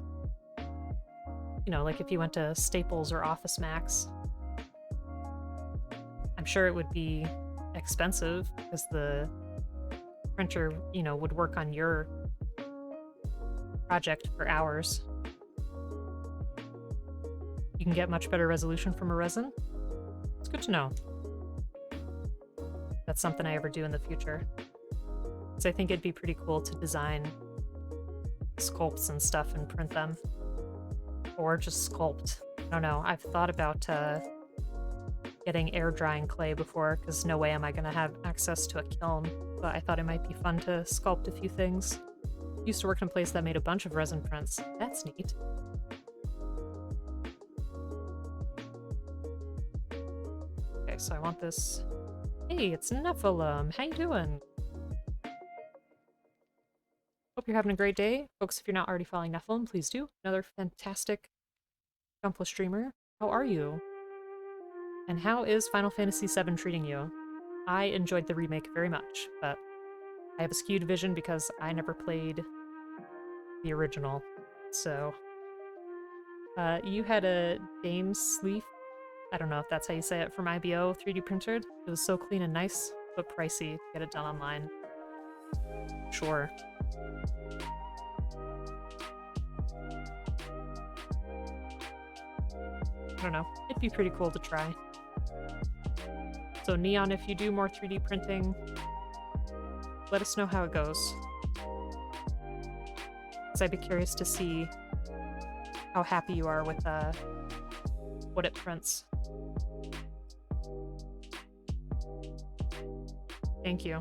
You know, like if you went to Staples or Office Max. I'm sure it would be expensive because the printer, you know, would work on your project for hours. You can get much better resolution from a resin. It's good to know. That's something I ever do in the future. So I think it'd be pretty cool to design sculpts and stuff and print them. Or just sculpt. I don't know. I've thought about getting air drying clay before, because no way am I going to have access to a kiln. But I thought it might be fun to sculpt a few things. Used to work in a place that made a bunch of resin prints. That's neat. Okay, so I want this. Hey, it's Nephilim. How you doing? Hope you're having a great day. Folks, if you're not already following Nephilim, please do. Another fantastic Gunpla streamer. How are you? And how is Final Fantasy VII treating you? I enjoyed the remake very much, but I have a skewed vision because I never played the original. So, you had a Dame Sleeve, I don't know if that's how you say it, from IBO 3D printed. It was so clean and nice, but pricey to get it done online. Sure. I don't know. It'd be pretty cool to try. So Neon, if you do more 3D printing, let us know how it goes. Because because I'd be curious to see how happy you are with what it prints. Thank you.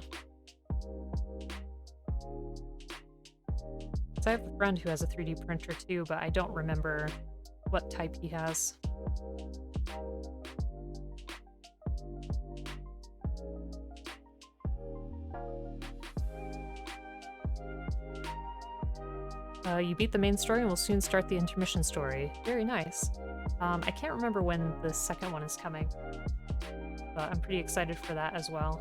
So I have a friend who has a 3D printer too, but I don't remember what type he has. You beat the main story and we'll soon start the intermission story. Very nice. I can't remember when the second one is coming, but I'm pretty excited for that as well.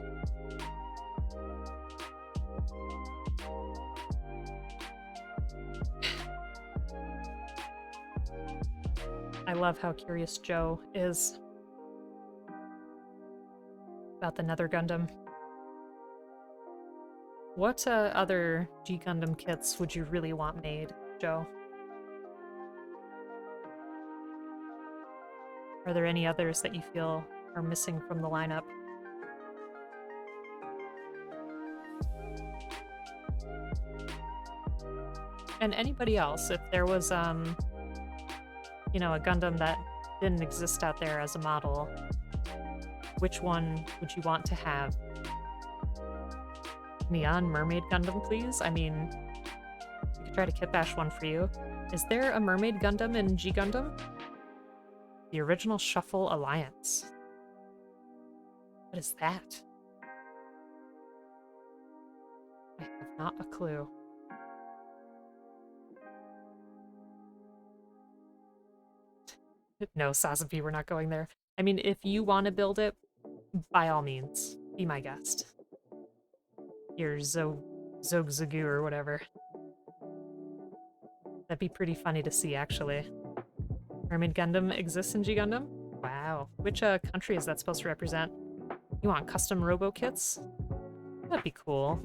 I love how curious Joe is about the Nether Gundam. What other G Gundam kits would you really want made, Joe? Are there any others that you feel are missing from the lineup? And anybody else, if there was, you know, a Gundam that didn't exist out there as a model, which one would you want to have? Neon Mermaid Gundam, please? I mean, we could try to kitbash one for you. Is there a Mermaid Gundam in G Gundam? The original Shuffle Alliance. What is that? I have not a clue. No, Sazabi, we're not going there. I mean, if you want to build it, by all means, be my guest. Your Zogzagu or whatever. That'd be pretty funny to see, actually. Mermaid Gundam exists in G Gundam? Wow. Which country is that supposed to represent? You want custom robo kits? That'd be cool.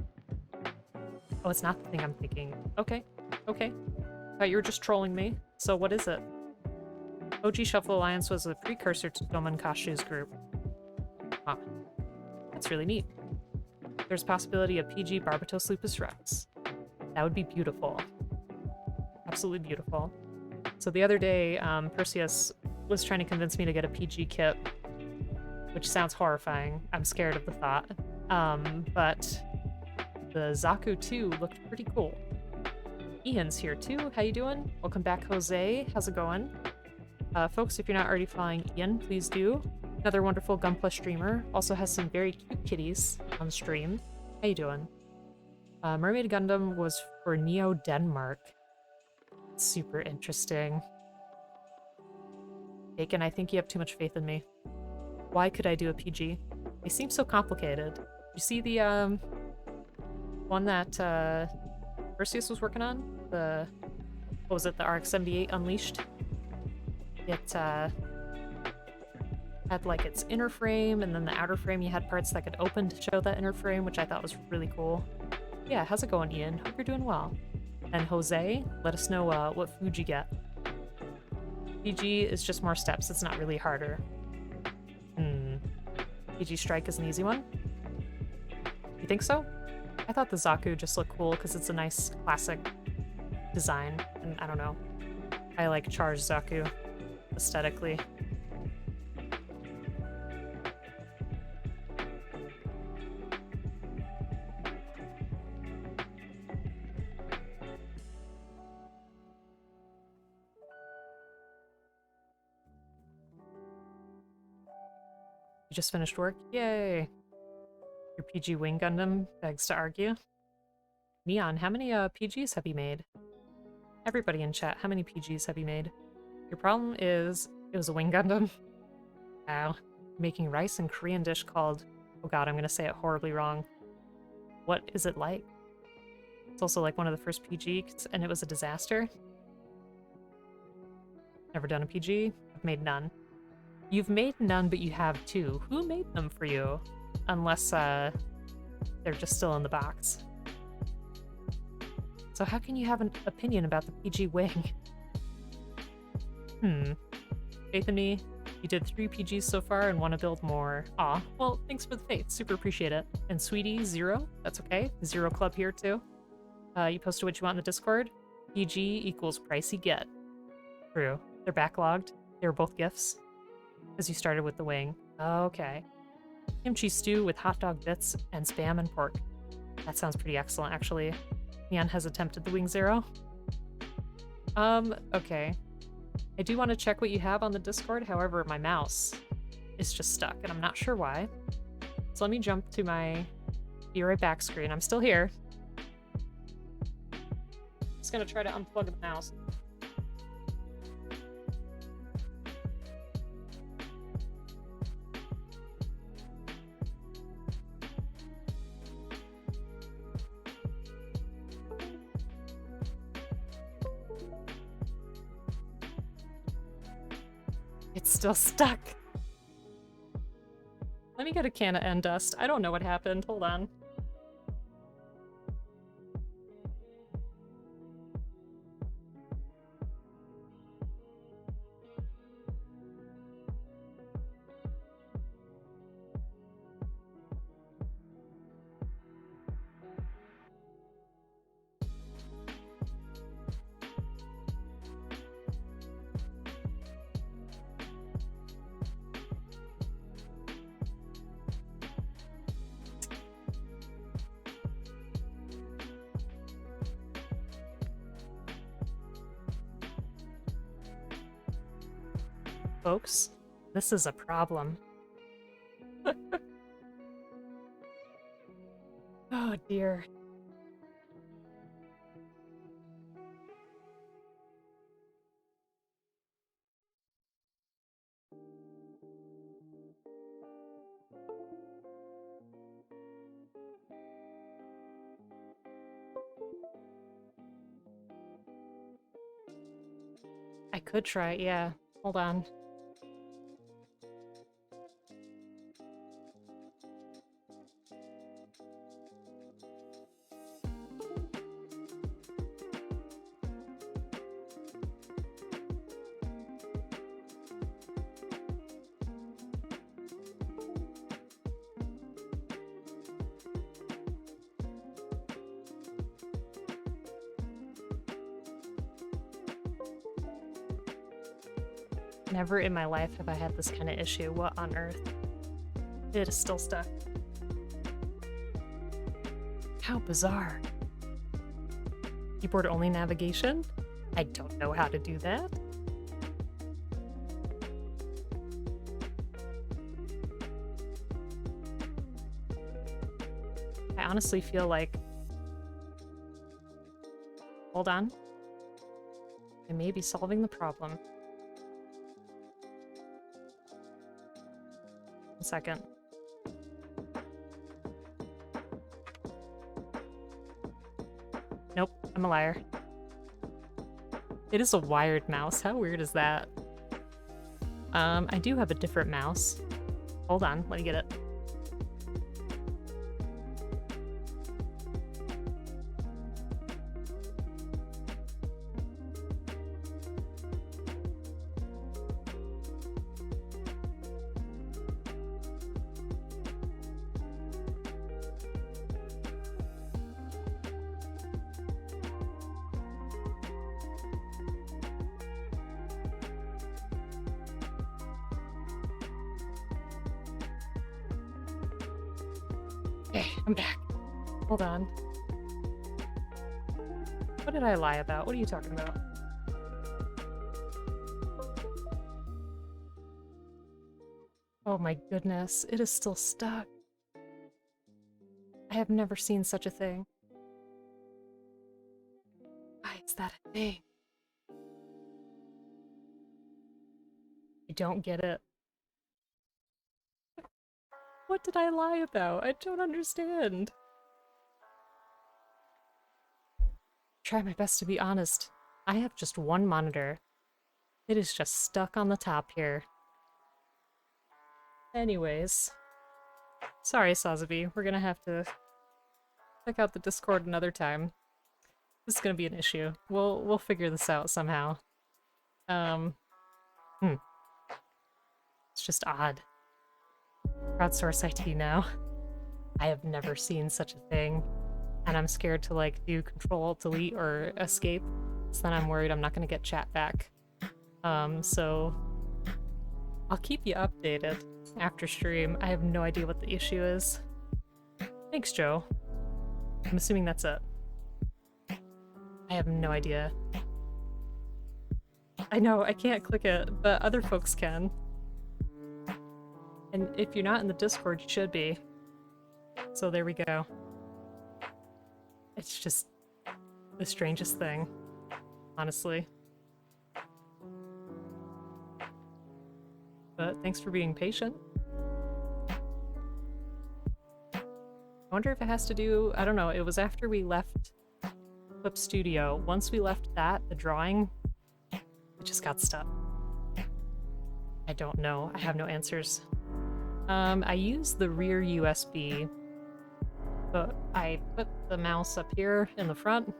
Oh, it's not the thing I'm thinking. Okay, okay. Thought you were just trolling me. So what is it? OG Shuffle Alliance was a precursor to Domon Kashu's group. Wow. That's really neat. There's a possibility of PG Barbatos Lupus Rex. That would be beautiful. Absolutely beautiful. So the other day, Perseus was trying to convince me to get a PG kit, which sounds horrifying. I'm scared of the thought. But the Zaku 2 looked pretty cool. Ian's here too. How you doing? Welcome back, Jose. How's it going? Folks, if you're not already following Ian, please do. Another wonderful Gunpla streamer. Also has some very cute kitties on stream. How you doing? Mermaid Gundam was for Neo Denmark. Super interesting. Bacon, I think you have too much faith in me. Why could I do a PG? They seem so complicated. You see the one that Perseus was working on? The, what was it, the RX-78 Unleashed? It had like its inner frame, and then the outer frame you had parts that could open to show that inner frame, which I thought was really cool. Yeah, how's it going, Ian? Hope you're doing well. And Jose, let us know what food you get. PG is just more steps, it's not really harder. PG Strike is an easy one? You think so? I thought the Zaku just looked cool because it's a nice classic design, and I don't know. I like Charged Zaku aesthetically. You just finished work? Yay! Your PG Wing Gundam begs to argue. Neon, how many PGs have you made? Everybody in chat, how many PGs have you made? Your problem is, it was a Wing Gundam? Wow. Making rice and Korean dish called... Oh god, I'm gonna say it horribly wrong. What is it like? It's also like one of the first PGs, and it was a disaster. Never done a PG? I've made none. You've made none, but you have two. Who made them for you? Unless, they're just still in the box. So how can you have an opinion about the PG Wing? Faith in me, you did 3 PGs so far and want to build more. Aw, well, thanks for the faith. Super appreciate it. And Sweetie, 0. That's okay. 0 Club here, too. You posted what you want in the Discord. PG equals pricey get. True. They're backlogged. They were both gifts. Because you started with the wing. Okay. Kimchi stew with hot dog bits and spam and pork. That sounds pretty excellent, actually. Neon has attempted the wing zero. Okay. I do want to check what you have on the Discord, however, my mouse is just stuck, and I'm not sure why. So let me jump to my be right back screen. I'm still here. Just gonna try to unplug the mouse. It's still stuck. Let me get a can of end dust. I don't know what happened. Hold on. Folks, this is a problem. Oh dear. I could try, yeah. Hold on. Never in my life have I had this kind of issue. What on earth? It is still stuck. How bizarre. Keyboard only navigation? I don't know how to do that. I honestly feel like... Hold on. I may be solving the problem. Second. Nope, I'm a liar. It is a wired mouse. How weird is that? I do have a different mouse. Hold on, let me get it. Okay, I'm back. Hold on. What did I lie about? What are you talking about? Oh my goodness, it is still stuck. I have never seen such a thing. Why is that a thing? I don't get it. What did I lie about? I don't understand. Try my best to be honest. I have just one monitor. It is just stuck on the top here. Anyways. Sorry, Sazabi. We're gonna have to check out the Discord another time. This is gonna be an issue. We'll figure this out somehow. It's just odd. Crowdsource IT now. I have never seen such a thing, and I'm scared to like do Control-Delete or Escape So then I'm worried I'm not going to get chat back. So I'll keep you updated after stream. I have no idea what the issue is. Thanks, Joe. I'm assuming that's it. I have no idea. I know, I can't click it, but other folks can. And if you're not in the Discord, you should be. So there we go. It's just the strangest thing, honestly. But thanks for being patient. I wonder if it has to do, I don't know, it was after we left Clip Studio. Once we left that, the drawing, it just got stuck. I don't know. I have no answers. I used the rear USB, but I put the mouse up here in the front,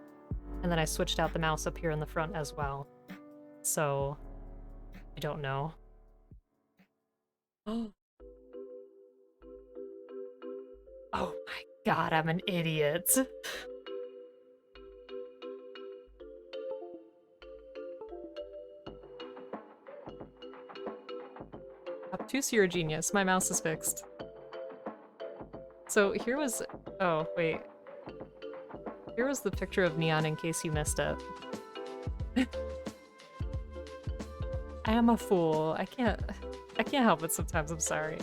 and then I switched out the mouse up here in the front as well. So, I don't know. Oh my god, I'm an idiot. Obtuse, you're a genius. My mouse is fixed. So here was... Oh, wait. Here was the picture of Neon in case you missed it. I am a fool. I can't help it sometimes, I'm sorry.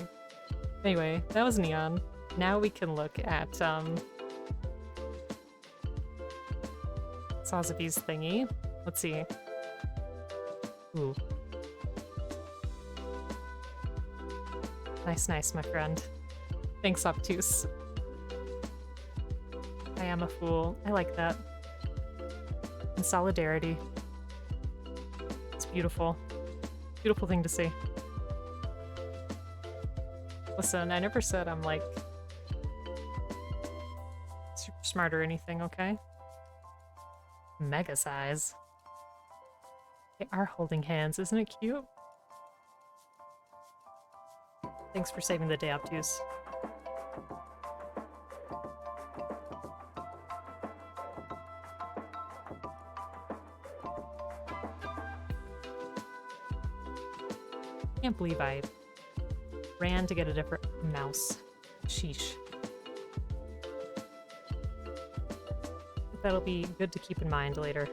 Anyway, that was Neon. Now we can look at, Sazabi's thingy. Let's see. Ooh. Nice, nice, my friend. Thanks, Obtuse. I am a fool. I like that. And solidarity. It's beautiful. Beautiful thing to see. Listen, I never said I'm, like, super smart or anything, okay? Mega size. They are holding hands, isn't it cute? Thanks for saving the day, Obtuse. Can't believe I ran to get a different mouse. Sheesh. That'll be good to keep in mind later.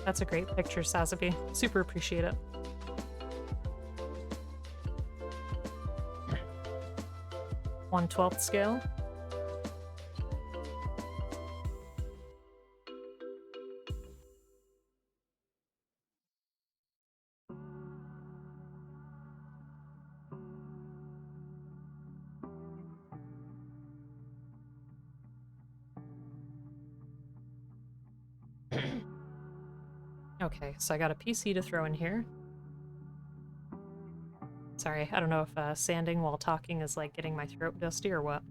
That's a great picture, Sazabi. Super appreciate it. (1/12) scale. Okay, so I got a PC to throw in here. Sorry, I don't know if sanding while talking is like getting my throat dusty or what.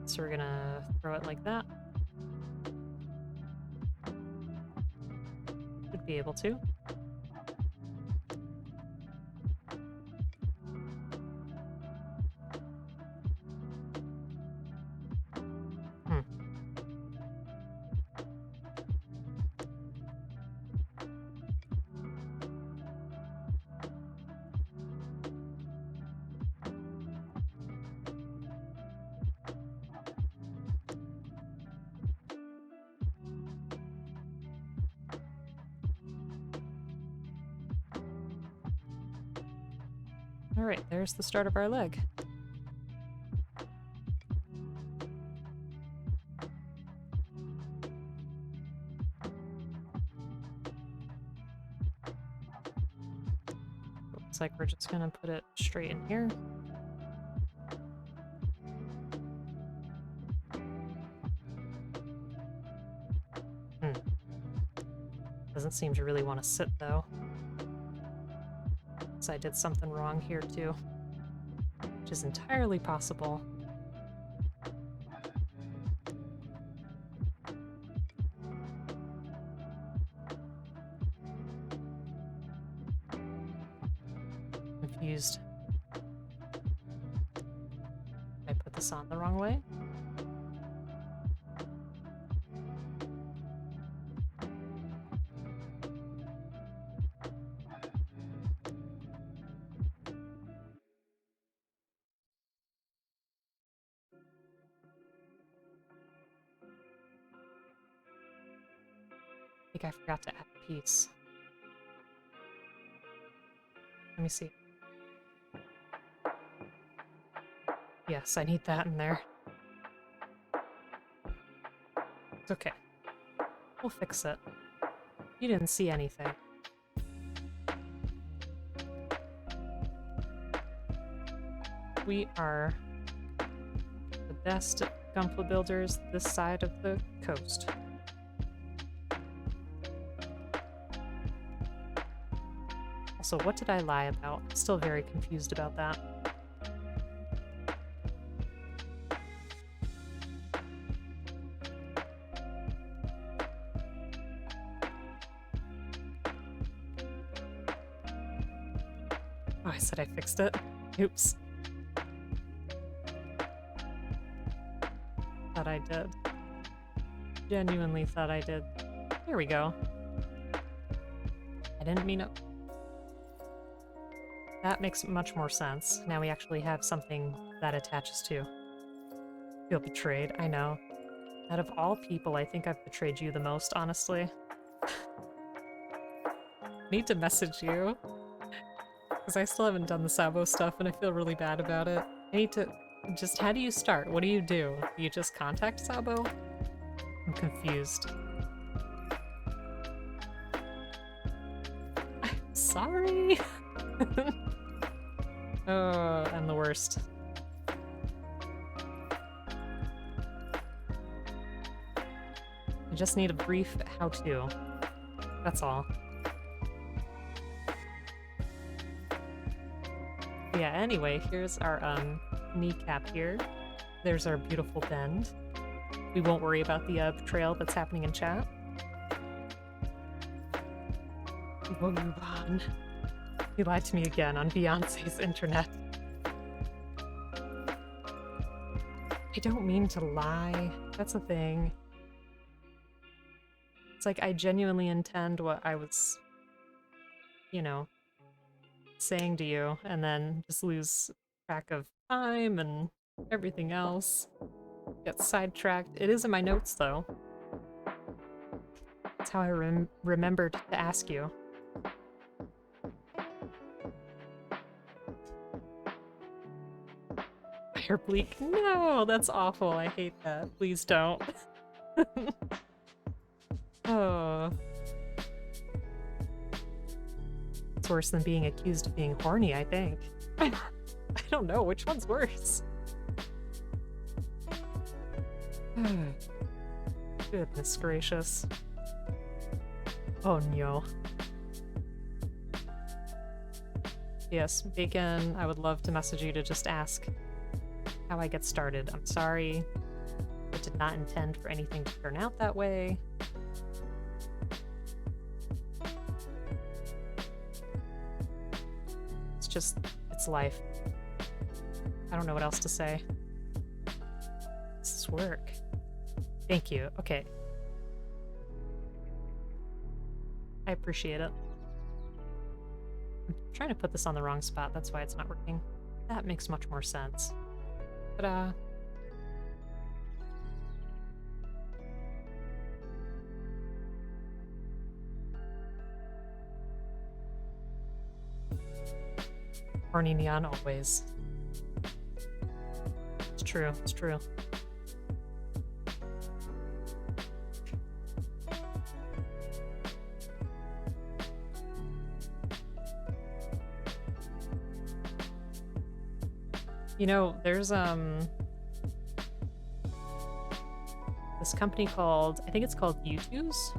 So we're gonna throw it like that. Should be able to. Alright, there's the start of our leg. Looks like we're just gonna put it straight in here. doesn't seem to really want to sit, though. So I did something wrong here, too. Which is entirely possible. Confused. I put this on the wrong way? I think I forgot to add a piece. Let me see. Yes, I need that in there. It's okay. We'll fix it. You didn't see anything. We are the best Gunpla builders this side of the coast. Also, what did I lie about? Still very confused about that. Oh, I said I fixed it. Oops. Thought I did. Genuinely thought I did. Here we go. I didn't mean it. That makes much more sense. Now we actually have something that attaches to. Feel betrayed, I know. Out of all people, I think I've betrayed you the most, honestly. Need to message you. Because I still haven't done the Sabo stuff and I feel really bad about it. I need to... Just, how do you start? What do? Do you just contact Sabo? I'm confused. I'm sorry! Oh, I'm the worst. I just need a brief how-to. That's all. Yeah, anyway, here's our kneecap here. There's our beautiful bend. We won't worry about the betrayal that's happening in chat. We'll move on. He lied to me again on Beyonce's internet. I don't mean to lie. That's a thing. It's like I genuinely intend what I was, you know, saying to you, and then just lose track of time and everything else. Get sidetracked. It is in my notes, though. That's how I remembered to ask you. Fire bleak. No, that's awful. I hate that. Please don't. Oh. It's worse than being accused of being horny, I think. I don't know. Which one's worse? Goodness gracious. Oh no. Yes, Bacon, I would love to message you to just ask how I get started. I'm sorry. I did not intend for anything to turn out that way. It's just, it's life. I don't know what else to say. This is work. Thank you. Okay. I appreciate it. I'm trying to put this on the wrong spot, that's why it's not working. That makes much more sense. Ta-da! Horny neon always. It's true, it's true. You know, there's this company called, I think it's called U2's.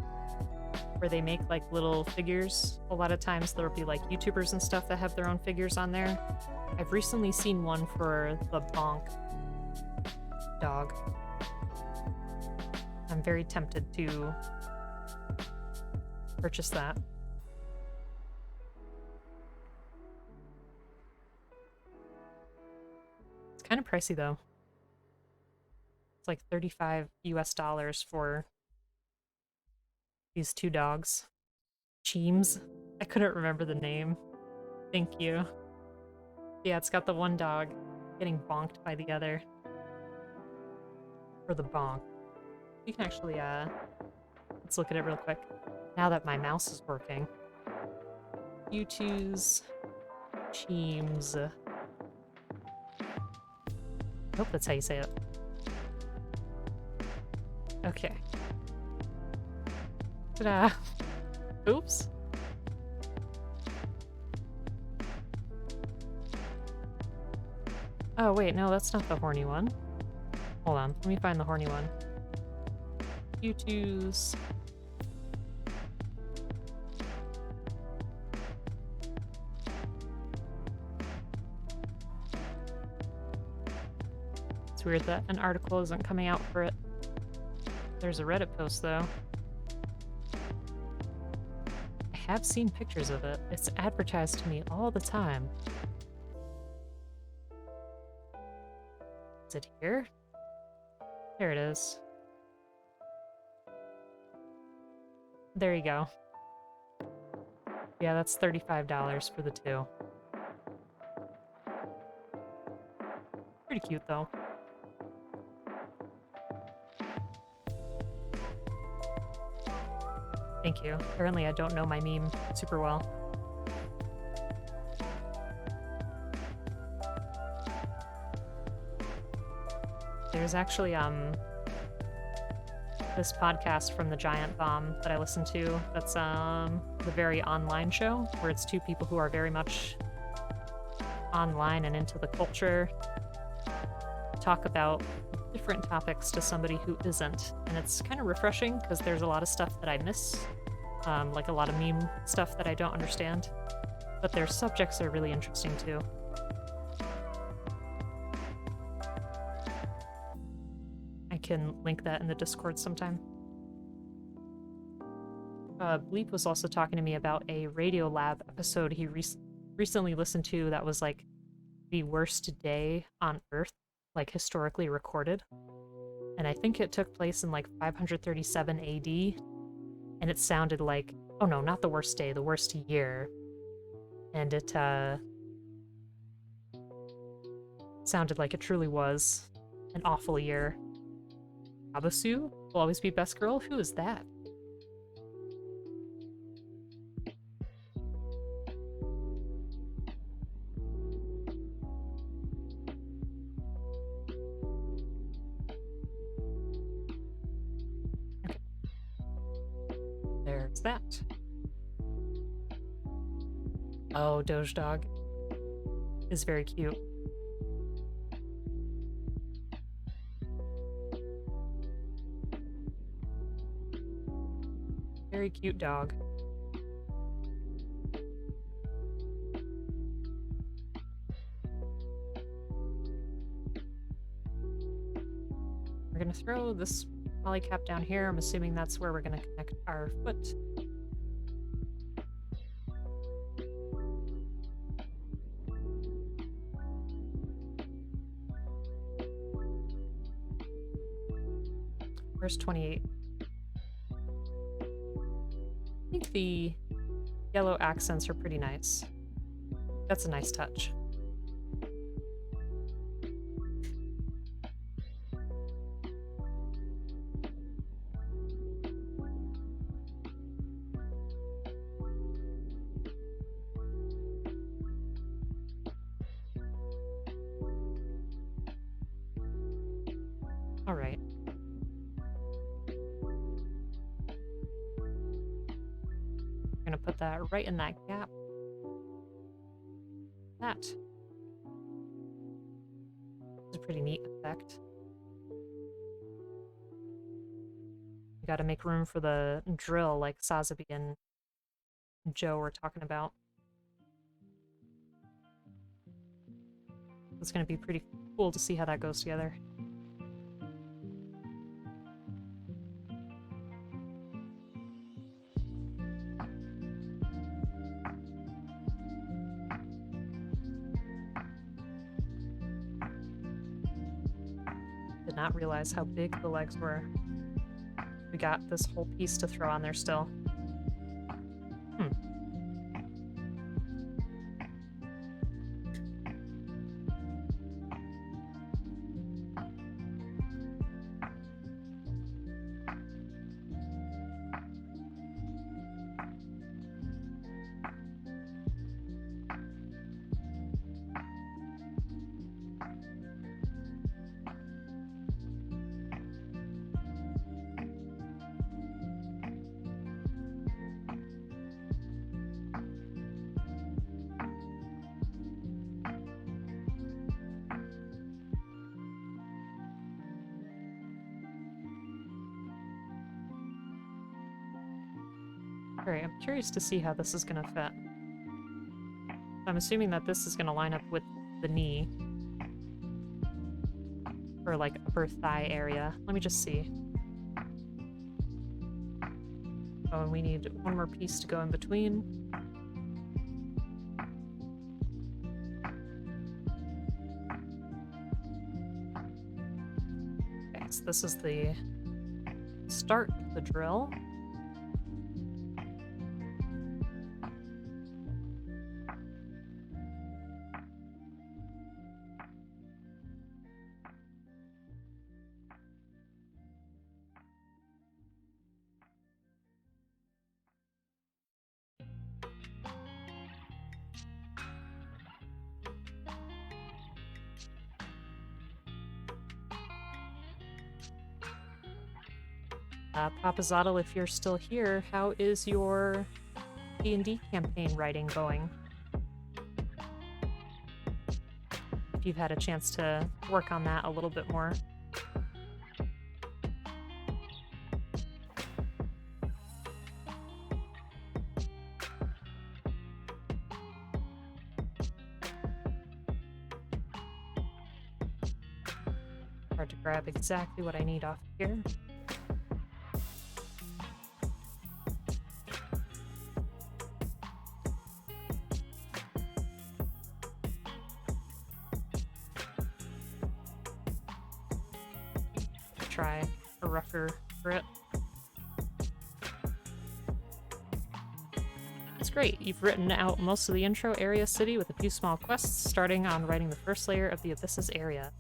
where they make like little figures. A lot of times there'll be like YouTubers and stuff that have their own figures on there. I've recently seen one for the Bonk dog. I'm very tempted to purchase that. It's kind of pricey though. It's like $35 US for these two dogs. Cheems. I couldn't remember the name. Thank you. Yeah, it's got the one dog getting bonked by the other. Or the bonk. You can actually, let's look at it real quick. Now that my mouse is working. U2's Cheems. I hope that's how you say it. Okay. Ta-da! Oops. Oh wait, no, that's not the horny one. Hold on, let me find the horny one. U2's... It's weird that an article isn't coming out for it. There's a Reddit post, though. I have seen pictures of it. It's advertised to me all the time. Is it here? There it is. There you go. Yeah, that's $35 for the two. Pretty cute, though. Thank you. Apparently I don't know my meme super well. There's actually, this podcast from the Giant Bomb that I listen to. That's, the very online show, where it's two people who are very much online and into the culture talk about different topics to somebody who isn't. And it's kind of refreshing, because there's a lot of stuff that I miss, like a lot of meme stuff that I don't understand. But their subjects are really interesting, too. I can link that in the Discord sometime. Bleep was also talking to me about a Radiolab episode he recently listened to that was like the worst day on Earth, like historically recorded. And I think it took place in like 537 AD. And it sounded like, oh no, not the worst day, the worst year. And it sounded like it truly was an awful year. Abasu will always be best girl? Who is that? Okay. There's that. Oh, Doge Dog is very cute. Very cute dog. We're gonna throw this polycap down here. I'm assuming that's where we're gonna connect our foot. Where's 28? I think the yellow accents are pretty nice. That's a nice touch. All right. We're gonna put that right in that gap. That is a pretty neat effect. gotta make room for the drill like Sazabi and Joe were talking about. It's gonna be pretty cool to see how that goes together. Did not realize how big the legs were. We got this whole piece to throw on there still. Alright, I'm curious to see how this is gonna fit. I'm assuming that this is gonna line up with the knee. Or like upper thigh area. Let me just see. Oh, and we need one more piece to go in between. Okay, so this is the start of the drill. Papa Zottle, if you're still here, how is your D&D campaign writing going? If you've had a chance to work on that a little bit more. Hard to grab exactly what I need off here. Try a rougher grip. It's great. You've written out most of the intro area city with a few small quests, starting on writing the first layer of the Abysses area.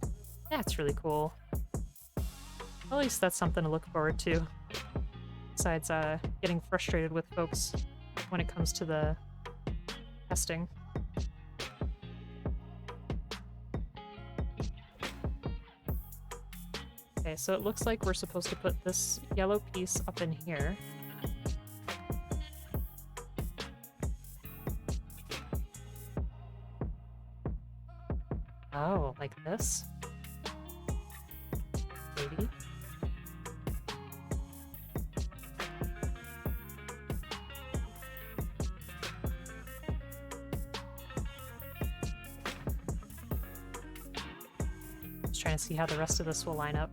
That's really cool. At least that's something to look forward to. Besides getting frustrated with folks when it comes to the testing. Okay, so it looks like we're supposed to put this yellow piece up in here. Oh, like this? Maybe? Just trying to see how the rest of this will line up.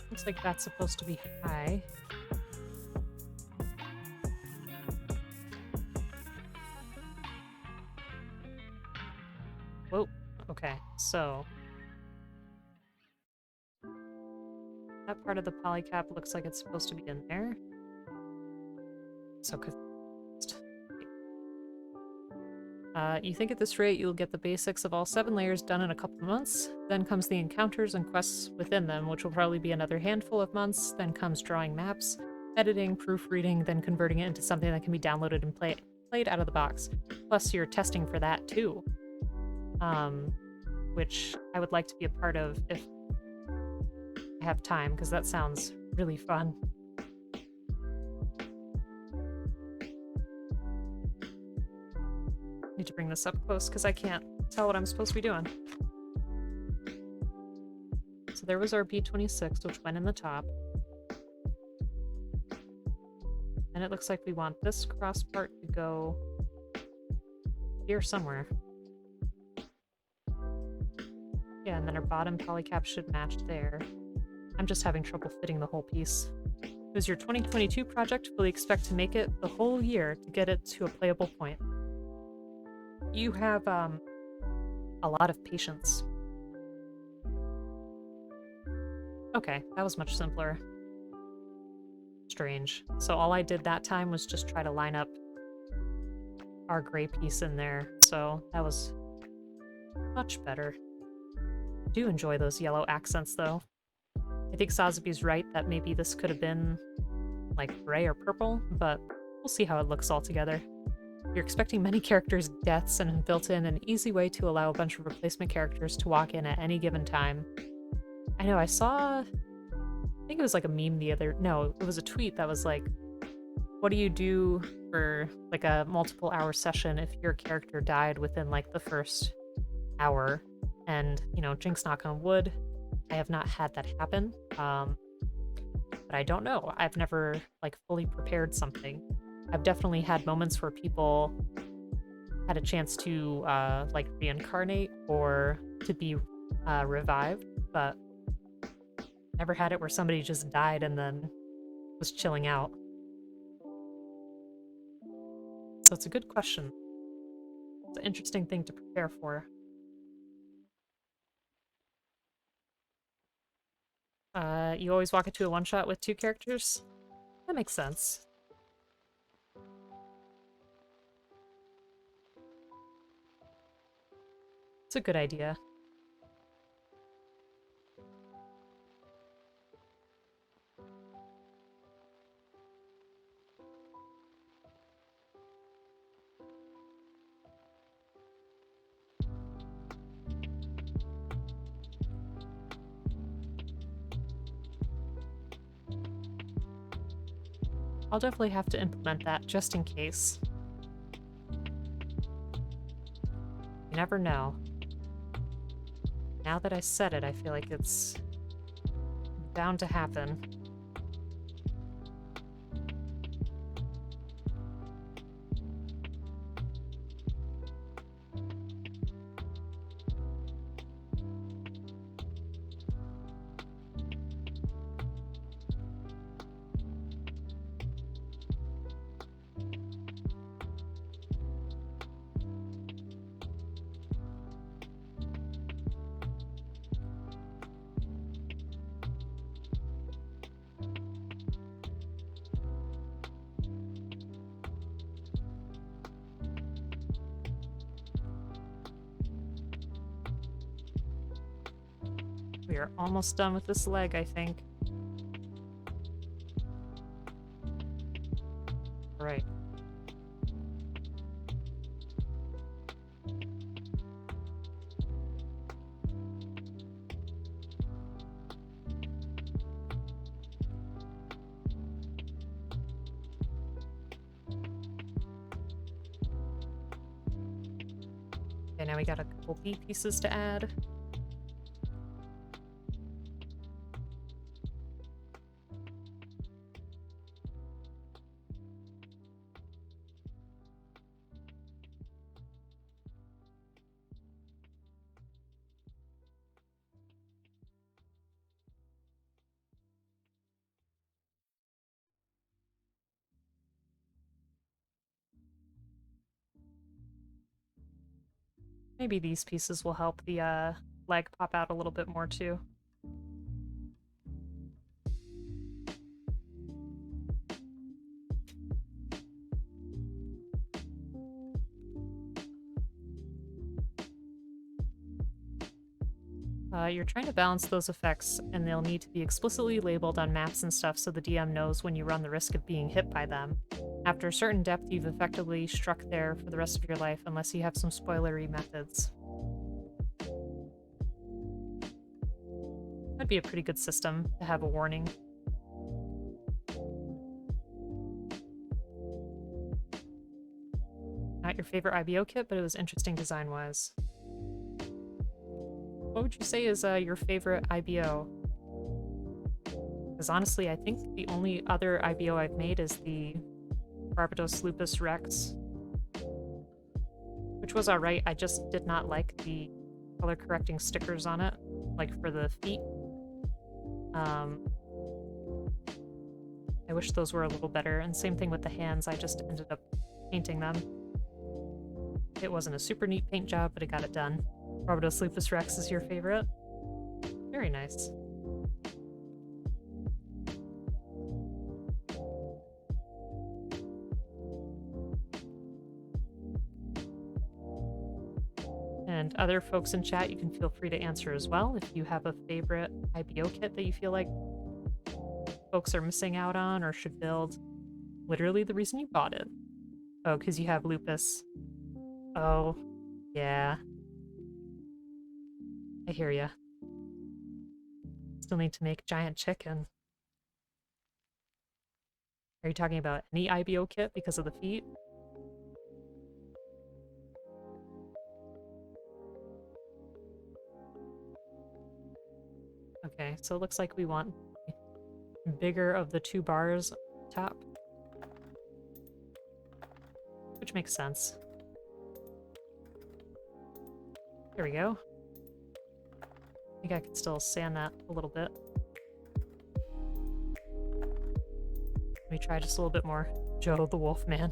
Looks like that's supposed to be high. Whoa, okay, so that part of the polycap looks like it's supposed to be in there. So you think at this rate you'll get the basics of all 7 layers done in a couple of months. Then comes the encounters and quests within them, which will probably be another handful of months. Then comes drawing maps, editing, proofreading, then converting it into something that can be downloaded and played out of the box. Plus you're testing for that too. Which I would like to be a part of if I have time, because that sounds really fun. need to bring this up close because I can't tell what I'm supposed to be doing. So there was our B26, which went in the top. And it looks like we want this cross part to go here somewhere. Yeah, and then our bottom polycap should match there. I'm just having trouble fitting the whole piece. It was your 2022 project. Fully expect to make it the whole year to get it to a playable point. You have a lot of patience. Okay, that was much simpler. Strange. So all I did that time was just try to line up our gray piece in there. So that was much better. I do enjoy those yellow accents though. I think Sazabi's right that maybe this could have been like gray or purple, but we'll see how it looks all together. You're expecting many characters' deaths and have built in an easy way to allow a bunch of replacement characters to walk in at any given time. I know, I saw... I think it was like a meme the other... No, it was a tweet that was like, what do you do for like a multiple hour session if your character died within like the first hour? And, you know, jinx knock on wood, I have not had that happen. But I don't know. I've never like fully prepared something. I've definitely had moments where people had a chance to like reincarnate or to be revived, but never had it where somebody just died and then was chilling out. So it's a good question. It's an interesting thing to prepare for. You always walk into a one-shot with 2 characters? That makes sense. It's a good idea. I'll definitely have to implement that just in case. You never know. Now that I said it, I feel like it's bound to happen. We are almost done with this leg, I think. Right. Okay, now we got a couple B pieces to add. Maybe these pieces will help the leg pop out a little bit more too. You're trying to balance those effects, and they'll need to be explicitly labeled on maps and stuff so the DM knows when you run the risk of being hit by them. After a certain depth, you've effectively struck there for the rest of your life, unless you have some spoilery methods. That'd be a pretty good system to have a warning. Not your favorite IBO kit, but it was interesting design-wise. What would you say is your favorite IBO? Because honestly, I think the only other IBO I've made is the Barbados Lupus Rex, which was alright. I just did not like the color-correcting stickers on it, like for the feet. I wish those were a little better, and same thing with the hands. I just ended up painting them. It wasn't a super neat paint job, but it got it done. Barbados Lupus Rex is your favorite? Very nice. And other folks in chat, you can feel free to answer as well if you have a favorite IBO kit that you feel like folks are missing out on or should build. Literally the reason you bought it. Oh, because you have lupus. Oh, yeah. I hear ya. Still need to make giant chicken. Are you talking about any IBO kit because of the feet? Okay, so it looks like we want bigger of the two bars top. Which makes sense. There we go. I think I can still sand that a little bit. Let me try just a little bit more. Joe the Wolfman.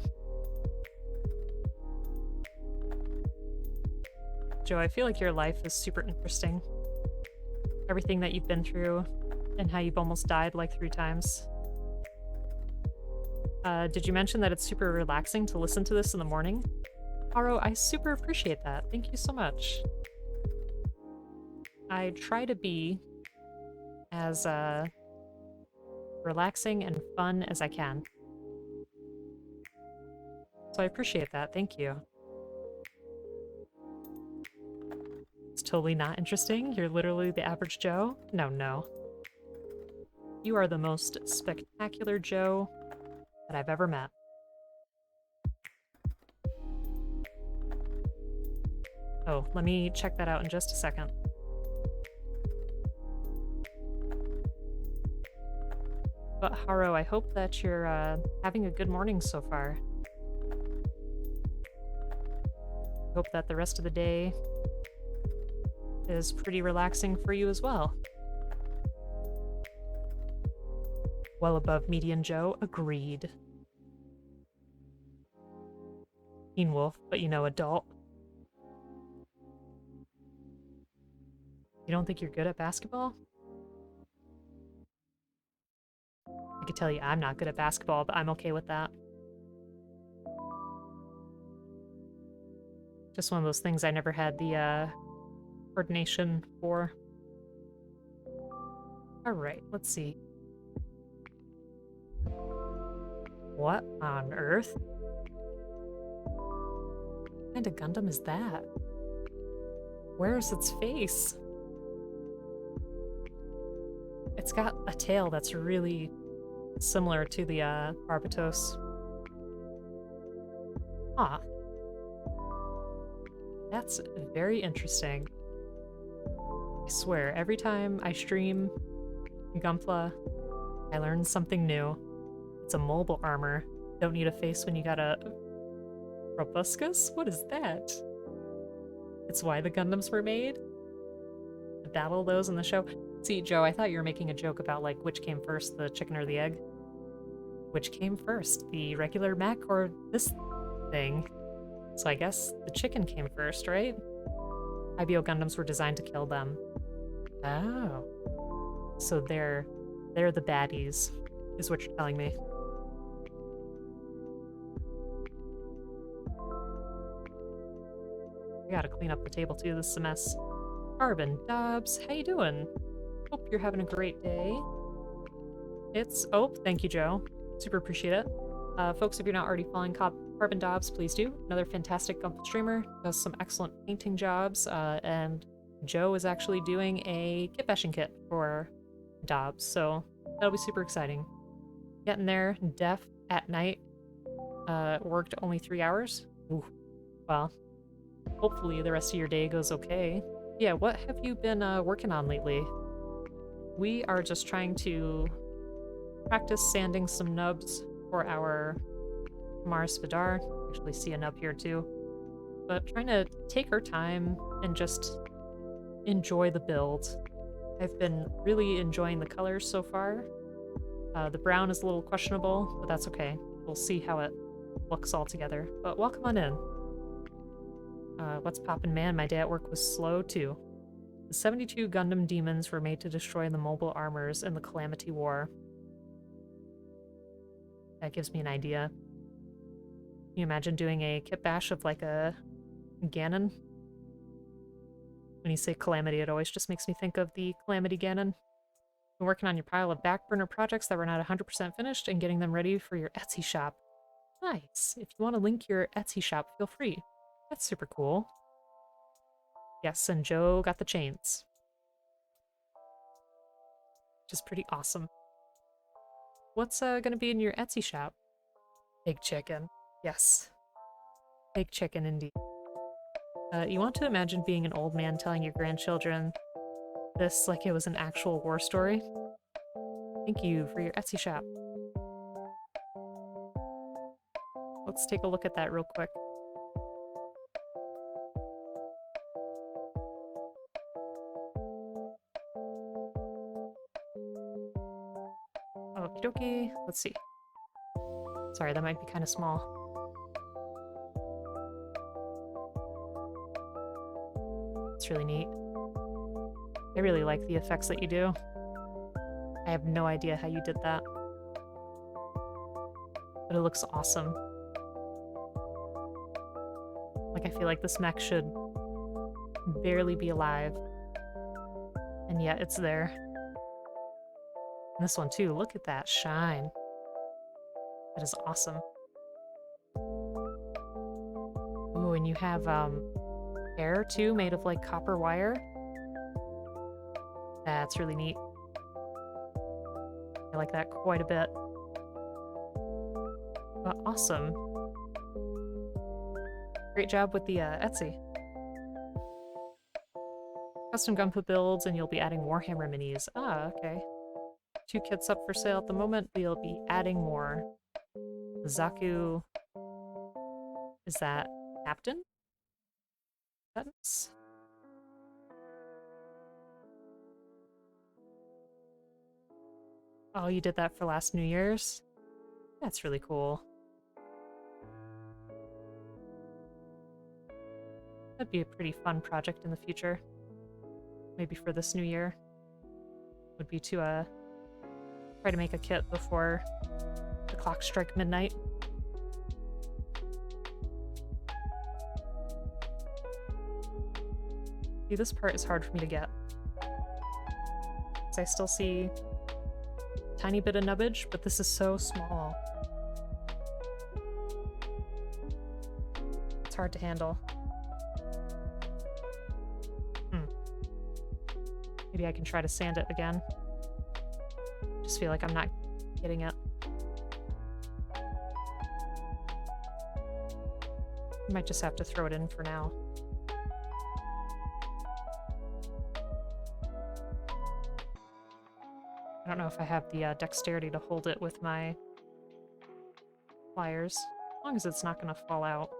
Joe, I feel like your life is super interesting. Everything that you've been through, and how you've almost died like 3 times. Did you mention that it's super relaxing to listen to this in the morning? Haro, I super appreciate that. Thank you so much. I try to be as relaxing and fun as I can. So I appreciate that. Thank you. It's totally not interesting. You're literally the average Joe? No. You are the most spectacular Joe that I've ever met. Oh, let me check that out in just a second. But Haro, I hope that you're having a good morning so far. I hope that the rest of the day is pretty relaxing for you as well. Well above median Joe, agreed. Teen Wolf, but you know, adult. You don't think you're good at basketball? I could tell you I'm not good at basketball, but I'm okay with that. Just one of those things I never had the coordination for. Alright, let's see. What on earth? What kind of Gundam is that? Where's its face? It's got a tail that's really similar to the Barbatos. Huh. That's very interesting. I swear, every time I stream Gunpla, I learn something new. It's a mobile armor. Don't need a face when you got a proboscis? What is that? It's why the Gundams were made? To battle those in the show? See, Joe, I thought you were making a joke about, like, which came first, the chicken or the egg? Which came first, the regular mech or this thing? So I guess the chicken came first, right? IBO Gundams were designed to kill them. Oh. So they're the baddies, is what you're telling me. I gotta clean up the table too, this is a mess. Carbon Dobbs, how you doing? Hope you're having a great day. Oh, thank you, Joe. Super appreciate it. Folks, if you're not already following Carbon Dobbs, please do. Another fantastic Gunpla streamer, does some excellent painting jobs, and Joe is actually doing a kit bashing kit for Dobbs, so that'll be super exciting. Getting there, def at night, worked only 3 hours. Ooh, Well, hopefully the rest of your day goes okay. Yeah, what have you been working on lately? We are just trying to practice sanding some nubs for our Kimaris Vidar. Actually see a nub here too. But trying to take our time and just enjoy the build. I've been really enjoying the colors so far. The brown is a little questionable, but that's okay. We'll see how it looks all together. But welcome on in. What's poppin', man? My day at work was slow too. The 72 Gundam demons were made to destroy the mobile armors in the Calamity War. That gives me an idea. Can you imagine doing a kit bash of like a Ganon? When you say Calamity, it always just makes me think of the Calamity Ganon. Been working on your pile of back burner projects that were not 100% finished and getting them ready for your Etsy shop. Nice. If you want to link your Etsy shop, feel free. That's super cool. Yes, and Joe got the chains. Which is pretty awesome. What's gonna be in your Etsy shop? Big chicken. Yes. Big chicken indeed. You want to imagine being an old man telling your grandchildren this like it was an actual war story? Thank you for your Etsy shop. Let's take a look at that real quick. Okie dokie. Let's see. Sorry, that might be kind of small. It's really neat. I really like the effects that you do. I have no idea how you did that. But it looks awesome. Like, I feel like this mech should barely be alive. And yet it's there. And this one too, look at that shine. That is awesome. Ooh, and you have hair too, made of like copper wire. That's really neat. I like that quite a bit. But awesome. Great job with the Etsy. Custom Gunpla builds, and you'll be adding Warhammer minis. Ah, okay. 2 kits up for sale at the moment. We'll be adding more. Zaku. Is that Captain? That's... Oh, you did that for last New Year's? That's really cool. That'd be a pretty fun project in the future. Maybe for this new year. Would be to try to make a kit before the clock strike midnight. See, this part is hard for me to get. I still see a tiny bit of nubbage, but this is so small. It's hard to handle. Maybe I can try to sand it again. Just feel like I'm not getting it. I might just have to throw it in for now. I don't know if I have the dexterity to hold it with my pliers, as long as it's not going to fall out.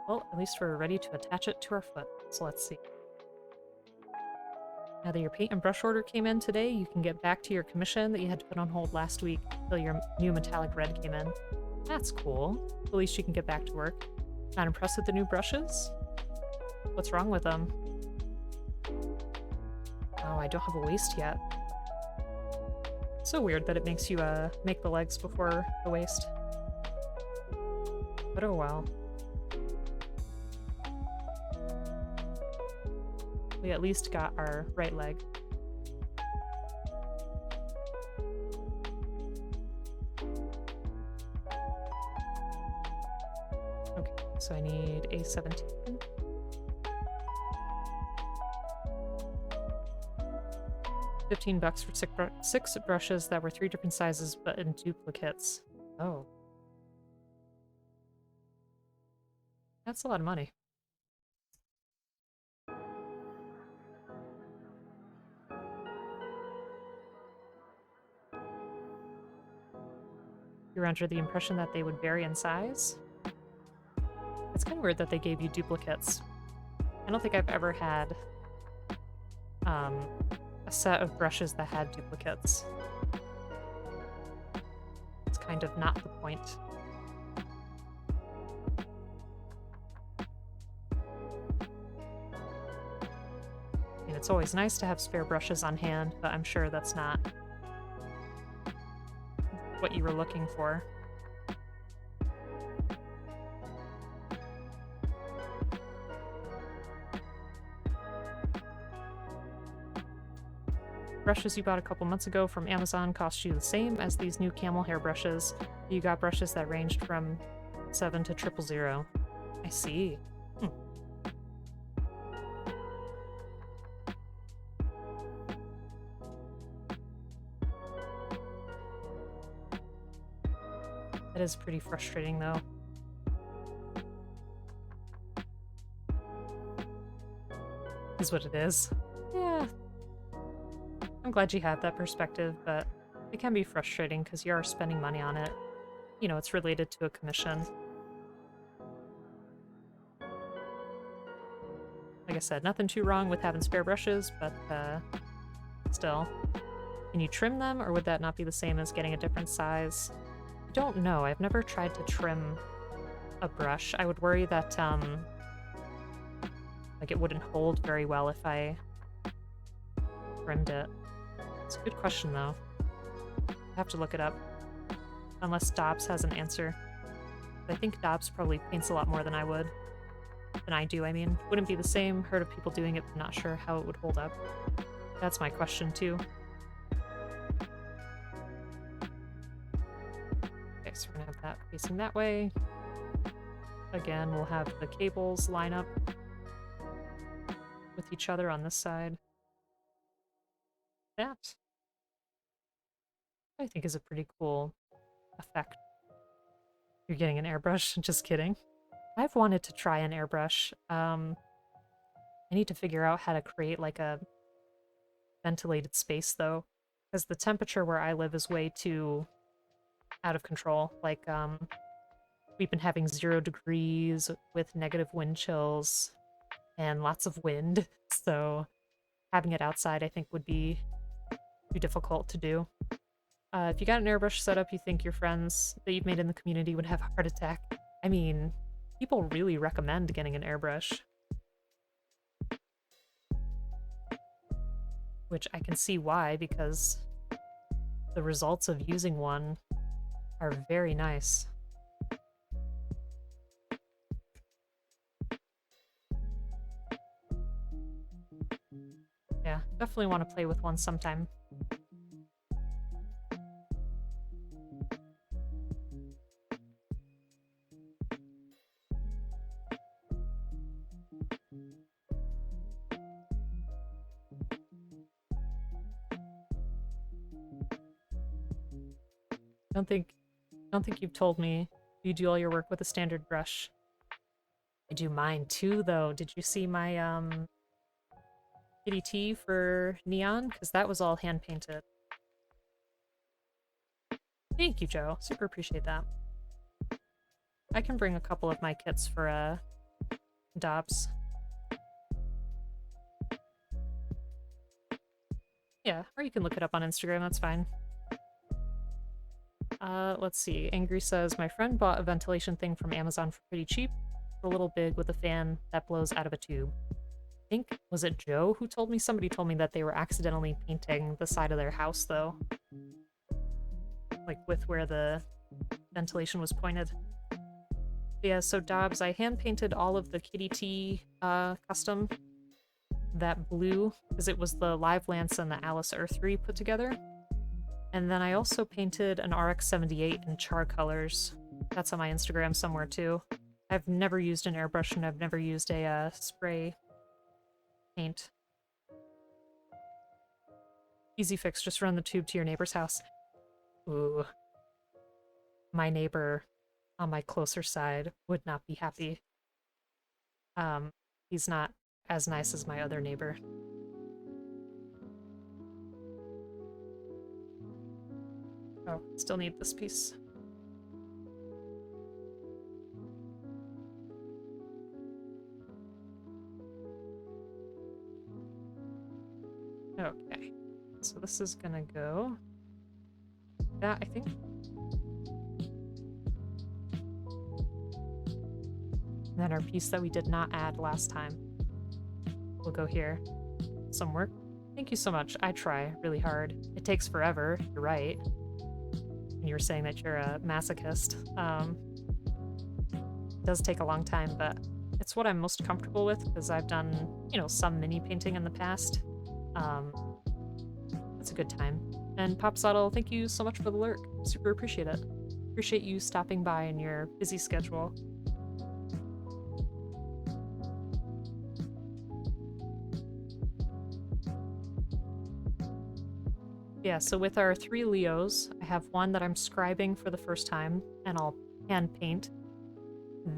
Well, at least we're ready to attach it to our foot, so let's see. Now that your paint and brush order came in today, you can get back to your commission that you had to put on hold last week until your new metallic red came in. That's cool. At least you can get back to work. Not impressed with the new brushes? What's wrong with them? Oh, I don't have a waist yet. So weird that it makes you make the legs before the waist. But oh well. We at least got our right leg. Okay, so I need A17. $15 for 6 brushes that were 3 different sizes but in duplicates. Oh, That's a lot of money. You're under the impression that they would vary in size? It's kind of weird that they gave you duplicates. I don't think I've ever had a set of brushes that had duplicates. It's kind of not the point. I mean, it's always nice to have spare brushes on hand, but I'm sure that's not what you were looking for. Brushes you bought a couple months ago from Amazon cost you the same as these new camel hair brushes. You got brushes that ranged from 7 to 000. I see. That is pretty frustrating, though. Is what it is. Yeah. I'm glad you have that perspective, but it can be frustrating because you are spending money on it. You know, it's related to a commission. Like I said, nothing too wrong with having spare brushes, but still. Can you trim them, or would that not be the same as getting a different size? I don't know. I've never tried to trim a brush. I would worry that, like, it wouldn't hold very well if I trimmed it. It's a good question, though. I have to look it up. Unless Dobbs has an answer. I think Dobbs probably paints a lot more than I would. Than I do, I mean. Wouldn't be the same. Heard of people doing it, but not sure how it would hold up. That's my question, too. Okay, so we're gonna have that facing that way. Again, we'll have the cables line up with each other on this side. That, I think, is a pretty cool effect. You're getting an airbrush? Just kidding. I've wanted to try an airbrush. I need to figure out how to create like a ventilated space though, because the temperature where I live is way too out of control. Like, we've been having 0 degrees with negative wind chills and lots of wind, so having it outside I think would be too difficult to do. If you got an airbrush setup you think your friends that you've made in the community would have a heart attack, I mean, people really recommend getting an airbrush. Which I can see why, because the results of using one are very nice. Yeah, definitely want to play with one sometime. Don't think you've told me you do all your work with a standard brush. I do mine too, though. Did you see my kitty T for Neon? Because that was all hand painted. Thank you, Joe. Super appreciate that. I can bring a couple of my kits for Dobbs. Yeah, or you can look it up on Instagram, that's fine. Let's see. Angry says, my friend bought a ventilation thing from Amazon for pretty cheap. It's a little big with a fan that blows out of a tube. I think, was it Joe who told me? Somebody told me that they were accidentally painting the side of their house, though. Like, with where the ventilation was pointed. Yeah, so Dobbs, I hand-painted all of the Kitty T custom. That blue, because it was the Live Lance and the Alice Earthry put together. And then I also painted an RX-78 in char colors. That's on my Instagram somewhere, too. I've never used an airbrush, and I've never used a spray paint. Easy fix, just run the tube to your neighbor's house. Ooh. My neighbor on my closer side would not be happy. He's not as nice as my other neighbor. Oh, still need this piece. Okay, so this is gonna go. That, I think. And then our piece that we did not add last time will go here. Some work. Thank you so much. I try really hard. It takes forever, you're right. And you were saying that you're a masochist. It does take a long time, but it's what I'm most comfortable with because I've done, you know, some mini painting in the past. It's a good time. And Popsottle, thank you so much for the lurk. Super appreciate it. Appreciate you stopping by in your busy schedule. Yeah, so with our 3 Leos, I have one that I'm scribing for the first time, and I'll hand paint.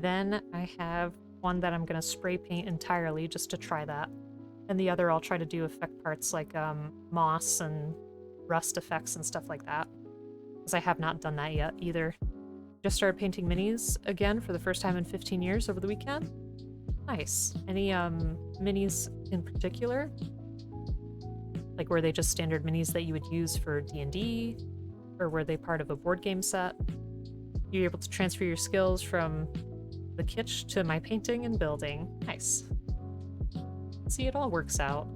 Then I have one that I'm going to spray paint entirely just to try that. And the other I'll try to do effect parts like moss and rust effects and stuff like that. Because I have not done that yet either. Just started painting minis again for the first time in 15 years over the weekend. Nice. Any minis in particular? Like, were they just standard minis that you would use for D&D? Or were they part of a board game set? You're able to transfer your skills from the kitsch to my painting and building. Nice. See, it all works out.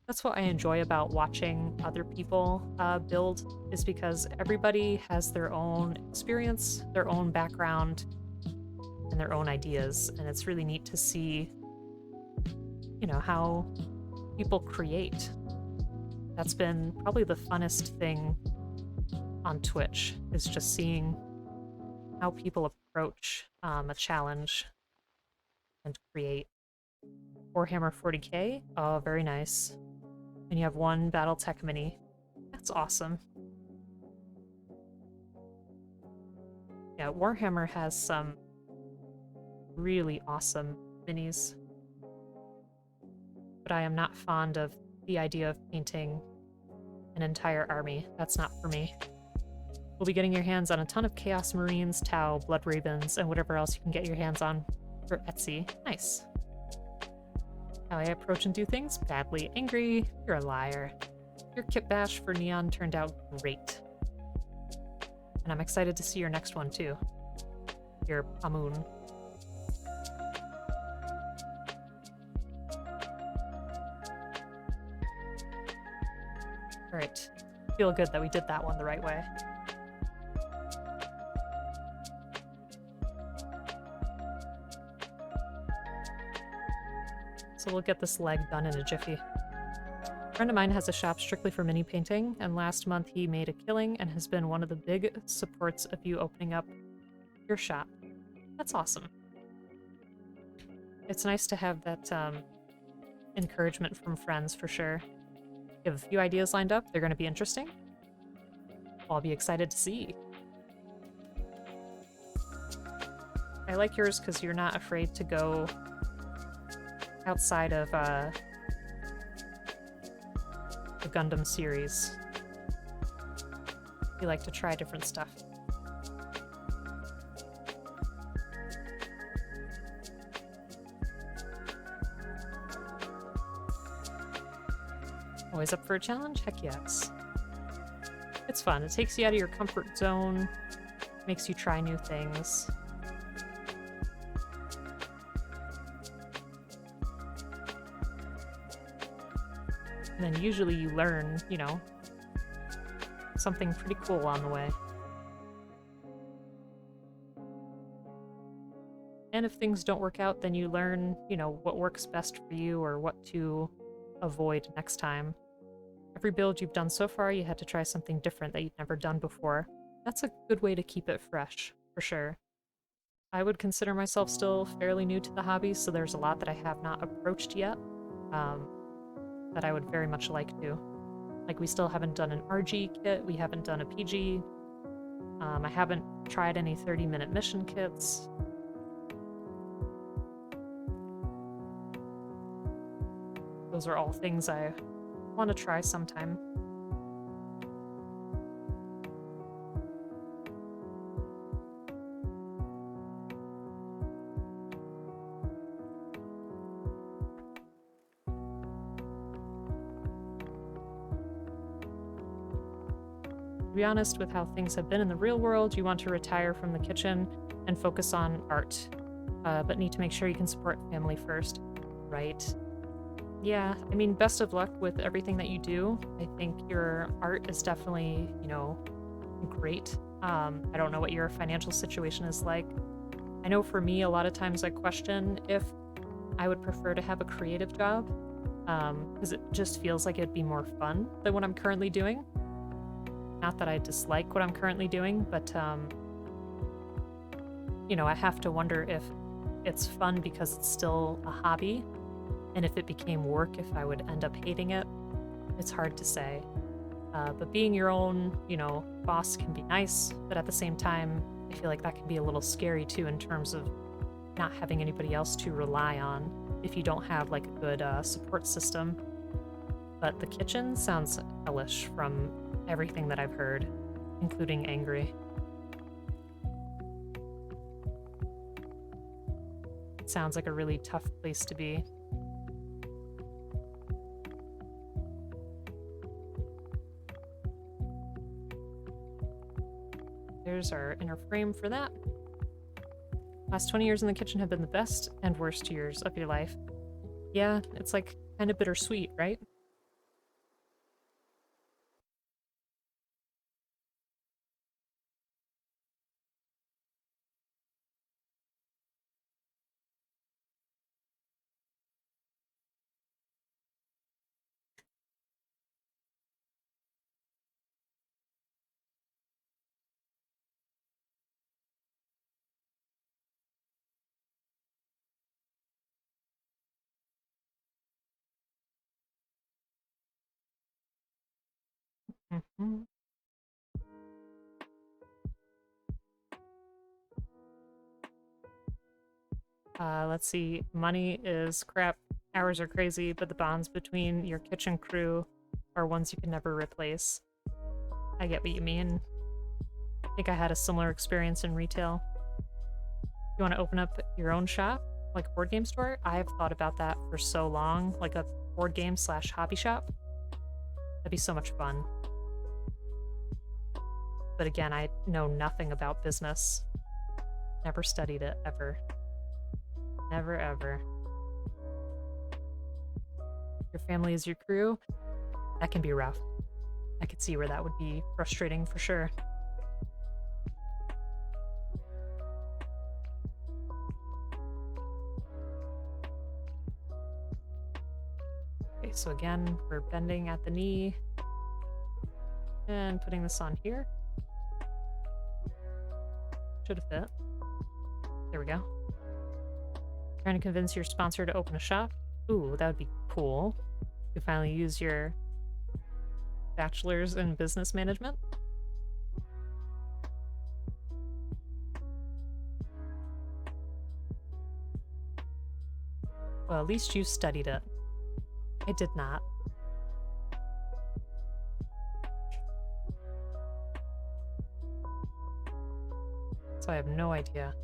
That's what I enjoy about watching other people build, is because everybody has their own experience, their own background, and their own ideas. And it's really neat to see, you know, how people create. That's been probably the funnest thing on Twitch, is just seeing how people approach a challenge and create. Warhammer 40k, oh, very nice. And you have 1 Battletech mini. That's awesome. Yeah, Warhammer has some really awesome minis. But I am not fond of the idea of painting an entire army. That's not for me. We'll be getting your hands on a ton of Chaos Marines, Tau, Blood Ravens, and whatever else you can get your hands on for Etsy. Nice. How I approach and do things? Badly. Angry. You're a liar. Your kit bash for Neon turned out great. And I'm excited to see your next one, too. Your Amun. Alright. Feel good that we did that one the right way. So we'll get this leg done in a jiffy. A friend of mine has a shop strictly for mini painting, and last month he made a killing and has been one of the big supports of you opening up your shop. That's awesome. It's nice to have that encouragement from friends, for sure. You have a few ideas lined up. They're going to be interesting. I'll be excited to see. I like yours because you're not afraid to go outside of the Gundam series. You like to try different stuff. Always up for a challenge? Heck yes. It's fun. It takes you out of your comfort zone, makes you try new things. And then usually you learn, you know, something pretty cool on the way. And if things don't work out, then you learn, you know, what works best for you or what to avoid next time. Every build you've done so far, you had to try something different that you'd never done before. That's a good way to keep it fresh, for sure. I would consider myself still fairly new to the hobby, so there's a lot that I have not approached yet. That I would very much like to. Like, we still haven't done an RG kit, we haven't done a PG. I haven't tried any 30-minute mission kits. those are all things I want to try sometime. To be honest, with how things have been in the real world, you want to retire from the kitchen and focus on art, but need to make sure you can support family first. Right. Yeah, I mean, best of luck with everything that you do. I think your art is definitely, you know, great. I don't know what your financial situation is like. I know for me, a lot of times I question if I would prefer to have a creative job, because it just feels like it'd be more fun than what I'm currently doing. Not that I dislike what I'm currently doing, but, you know, I have to wonder if it's fun because it's still a hobby, and if it became work, if I would end up hating it. It's hard to say. But being your own, you know, boss can be nice, but at the same time, I feel like that can be a little scary too in terms of not having anybody else to rely on if you don't have like a good support system. But the kitchen sounds hellish from everything that I've heard, including angry. It sounds like a really tough place to be. There's our inner frame for that. Last 20 years in the kitchen have been the best and worst years of your life. Yeah, it's like kind of bittersweet, right? Mhm. Let's see. Money is crap. Hours are crazy, but the bonds between your kitchen crew are ones you can never replace. I get what you mean. I think I had a similar experience in retail. You want to open up your own shop, like a board game store? I have thought about that for so long, like a board game / hobby shop. That'd be so much fun. But again, I know nothing about business. Never studied it, ever. Never, ever. Your family is your crew? That can be rough. I could see where that would be frustrating for sure. Okay, so again, we're bending at the knee and putting this on here. Should have fit. There we go. Trying to convince your sponsor to open a shop. Ooh, that would be cool. You finally use your bachelor's in business management. Well, at least you studied it. I did not. So I have no idea.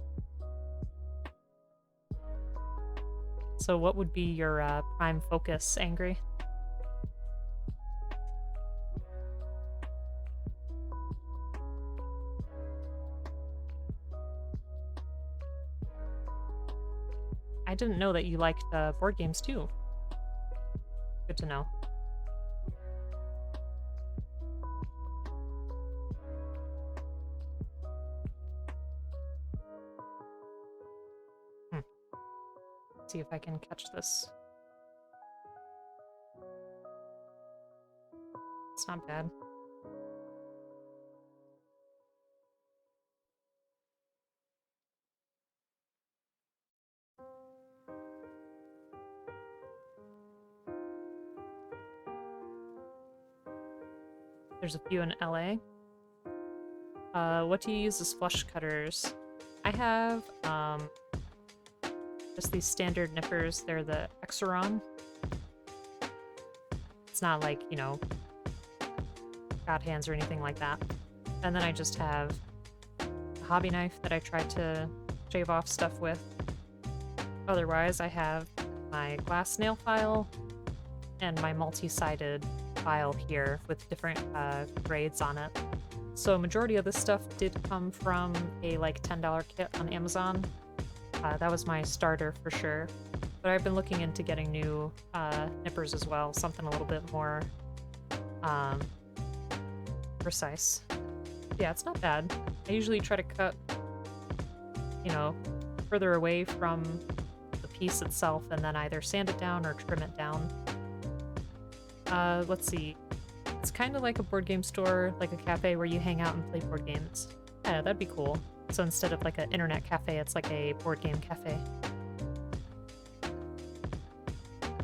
So what would be your prime focus, Angry? I didn't know that you liked board games too. Good to know. See if I can catch this. It's not bad. There's a few in LA. What do you use as flush cutters? I have just these standard nippers. They're the Exeron. not like, you know, God hands or anything like that. And then I just have a hobby knife that I tried to shave off stuff with. Otherwise, I have my glass nail file and my multi-sided file here with different grades on it. So majority of this stuff did come from a like $10 kit on Amazon. That was my starter for sure. But I've been looking into getting new nippers as well, something a little bit more precise. Yeah, it's not bad. I usually try to cut, you know, further away from the piece itself and then either sand it down or trim it down. Let's see. It's kind of like a board game store, like a cafe where you hang out and play board games. Yeah, that'd be cool. So instead of like an internet cafe, it's like a board game cafe.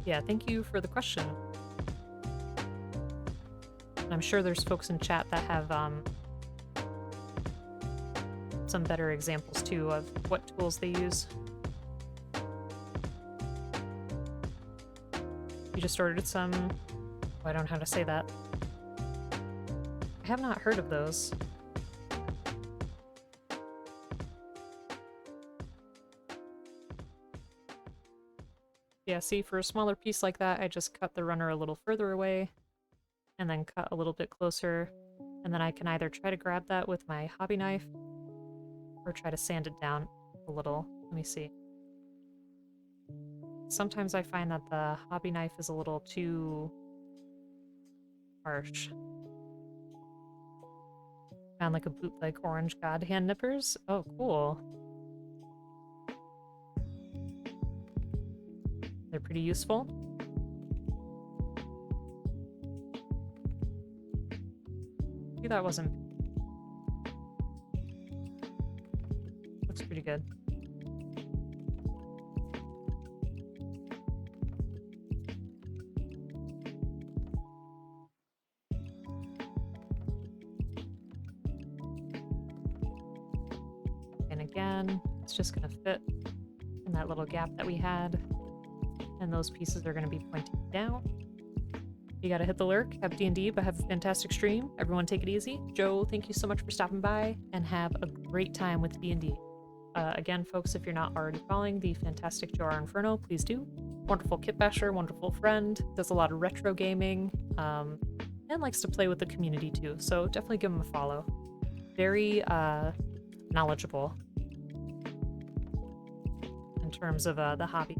Yeah, thank you for the question. I'm sure there's folks in chat that have some better examples too of what tools they use. You just ordered some... Oh, I don't know how to say that. I have not heard of those. Yeah, see, for a smaller piece like that, I just cut the runner a little further away and then cut a little bit closer, and then I can either try to grab that with my hobby knife or try to sand it down a little. Let me see. Sometimes I find that the hobby knife is a little too harsh. Found like a bootleg orange god hand nippers. Oh, cool. They're pretty useful. Maybe that wasn't... Looks pretty good. And again, it's just gonna fit in that little gap that we had. And those pieces are going to be pointing down. You gotta hit the lurk, have D&D, but have a fantastic stream. Everyone take it easy. Joe, thank you so much for stopping by, and have a great time with D&D. Again, folks, if you're not already following the fantastic Joe R. Inferno, please do. Wonderful kit basher, wonderful friend, does a lot of retro gaming, and likes to play with the community too, so definitely give him a follow. Very knowledgeable in terms of the hobby.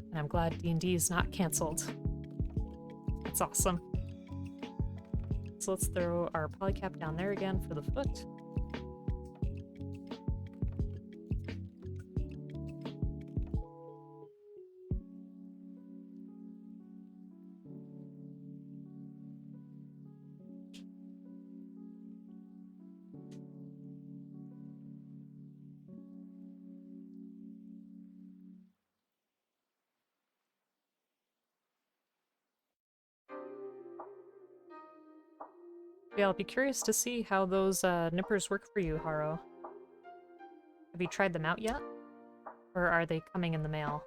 And I'm glad D&D is not canceled. That's awesome. So let's throw our polycap down there again for the foot. Yeah, I'll be curious to see how those nippers work for you, Haro. Have you tried them out yet? Or are they coming in the mail?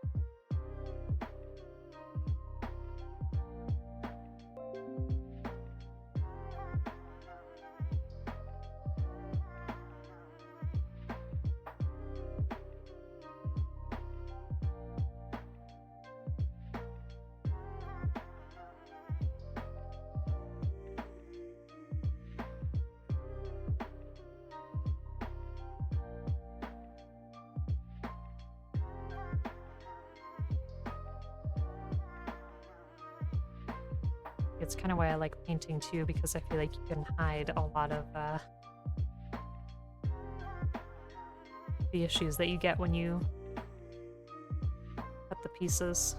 It's kind of why I like painting too, because I feel like you can hide a lot of the issues that you get when you cut the pieces.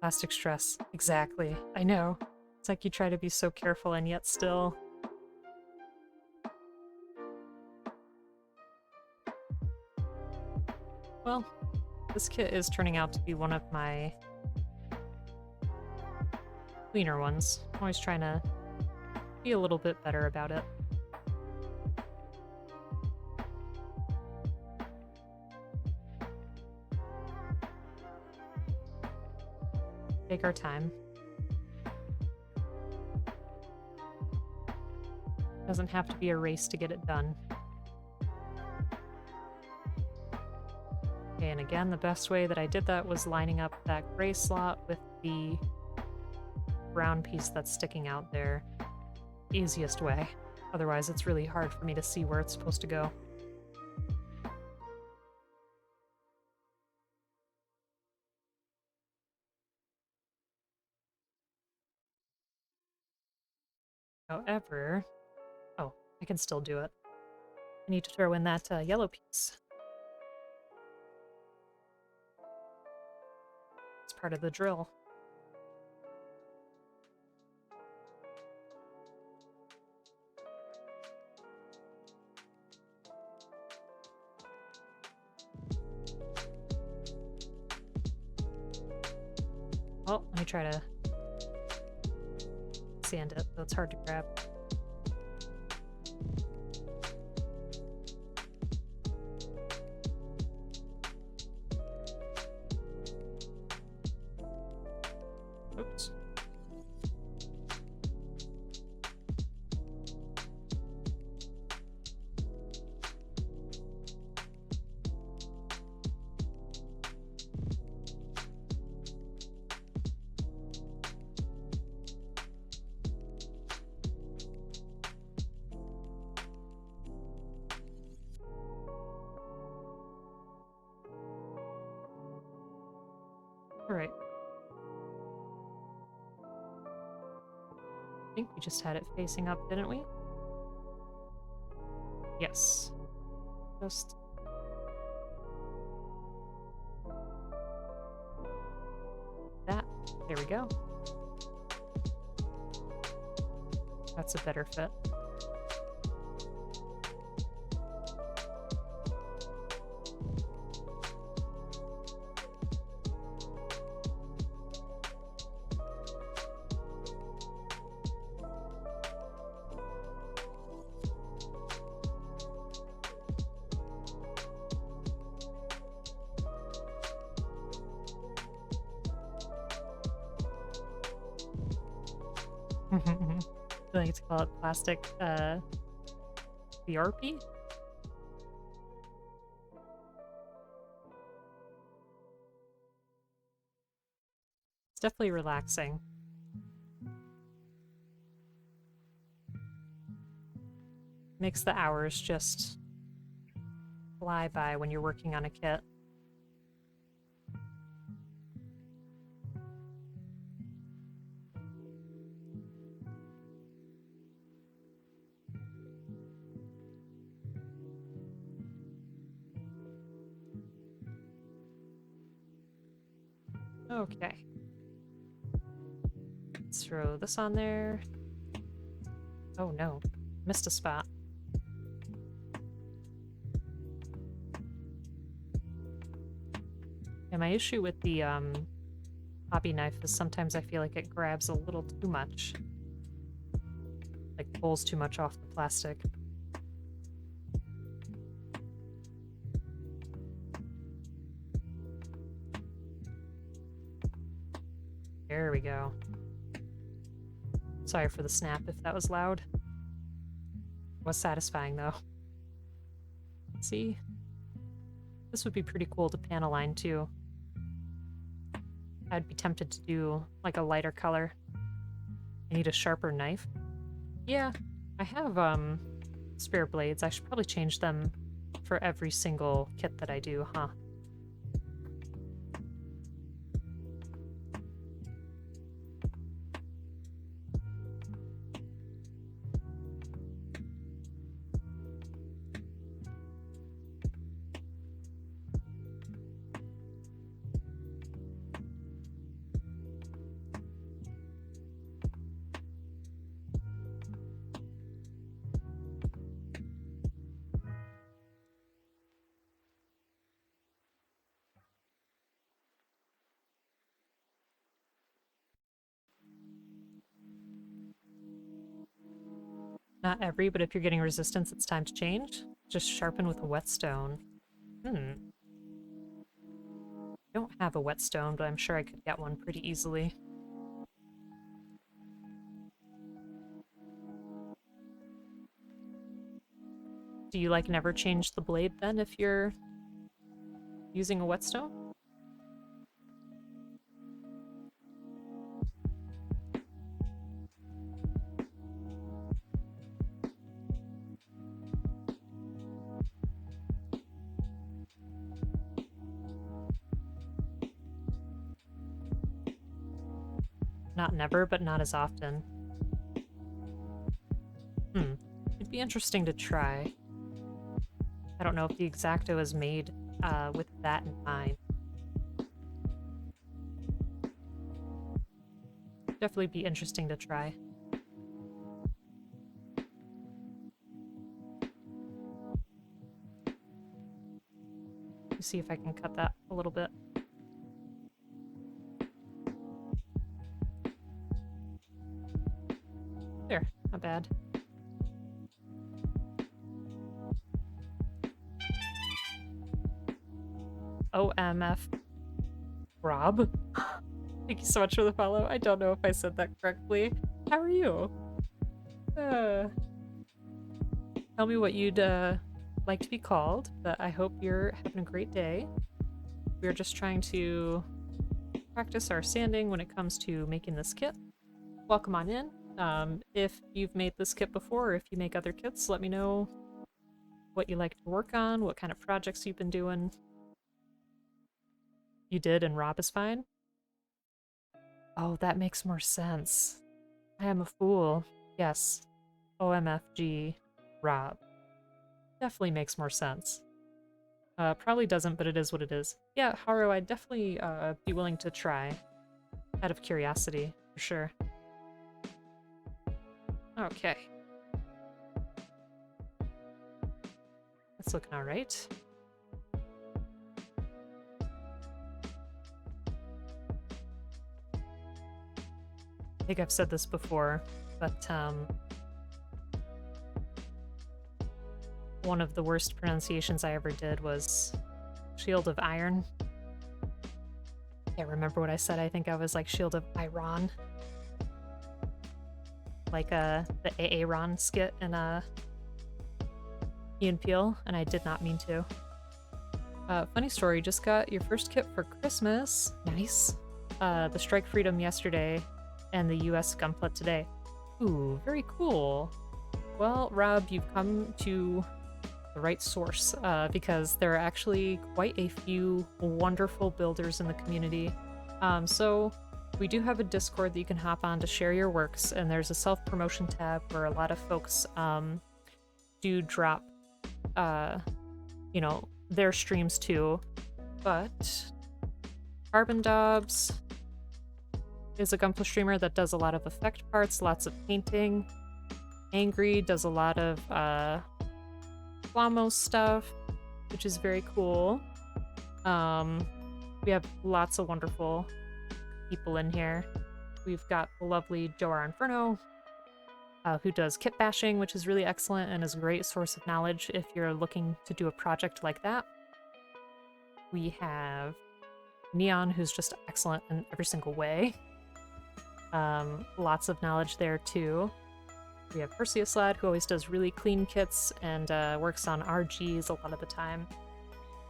Plastic stress. Exactly. I know. It's like you try to be so careful and yet still... Well, this kit is turning out to be one of my cleaner ones. I'm always trying to be a little bit better about it. Take our time. Doesn't have to be a race to get it done. Okay, and again, the best way that I did that was lining up that gray slot with the brown piece that's sticking out there. Easiest way. Otherwise, it's really hard for me to see where it's supposed to go. However... Oh, I can still do it. I need to throw in that yellow piece. It's part of the drill. Well, let me try to sand it, though it's hard to grab. Oops. All right. I think we just had it facing up, didn't we? Yes. Just... that. There we go. That's a better fit. I like to call it plastic, VRP? It's definitely relaxing. Makes the hours just fly by when you're working on a kit. Okay. Let's throw this on there. Oh no, missed a spot. And my issue with the hobby knife is sometimes I feel like it grabs a little too much. Like pulls too much off the plastic. There we go. Sorry for the snap if that was loud. It was satisfying though. See? This would be pretty cool to panel line too. I'd be tempted to do like a lighter color. I need a sharper knife. Yeah, I have spare blades. I should probably change them for every single kit that I do, huh? Not every, but if you're getting resistance, it's time to change. Just sharpen with a whetstone. Hmm. I don't have a whetstone, but I'm sure I could get one pretty easily. Do you, like, never change the blade, then, if you're using a whetstone? Not never, but not as often. It'd be interesting to try. I don't know if the X-Acto is made with that in mind. Definitely be interesting to try. Let's see if I can cut that a little bit. There, not bad. OMF. Rob? Thank you so much for the follow. I don't know if I said that correctly. How are you? Tell me what you'd like to be called, but I hope you're having a great day. We're just trying to practice our sanding when it comes to making this kit. Welcome on in. If you've made this kit before, or if you make other kits, let me know what you like to work on, what kind of projects you've been doing. You did, and Rob is fine? Oh, that makes more sense. I am a fool. Yes. OMFG. Rob. Definitely makes more sense. Probably doesn't, but it is what it is. Yeah, Haru, I'd definitely be willing to try. Out of curiosity, for sure. Okay. That's looking alright. I think I've said this before, but one of the worst pronunciations I ever did was Shield of Iron. Can't remember what I said. I think I was like Shield of Iron. Like the Aaron skit in Ian Peel, and I did not mean to. Funny story, just got your first kit for Christmas. Nice. The Strike Freedom yesterday, and the US Gunpla today. Ooh, very cool. Well, Rob, you've come to the right source, because there are actually quite a few wonderful builders in the community. So we do have a Discord that you can hop on to share your works, and there's a self-promotion tab where a lot of folks do drop, you know, their streams too. But Carbon Dobbs is a Gunpla streamer that does a lot of effect parts, lots of painting. Angry does a lot of Flamos stuff, which is very cool. We have lots of wonderful people in here. We've got the lovely Joar Inferno, who does kit bashing, which is really excellent and is a great source of knowledge if you're looking to do a project like that. We have Neon, who's just excellent in every single way. Lots of knowledge there too. We have Perseus Lad, who always does really clean kits and works on RGs a lot of the time.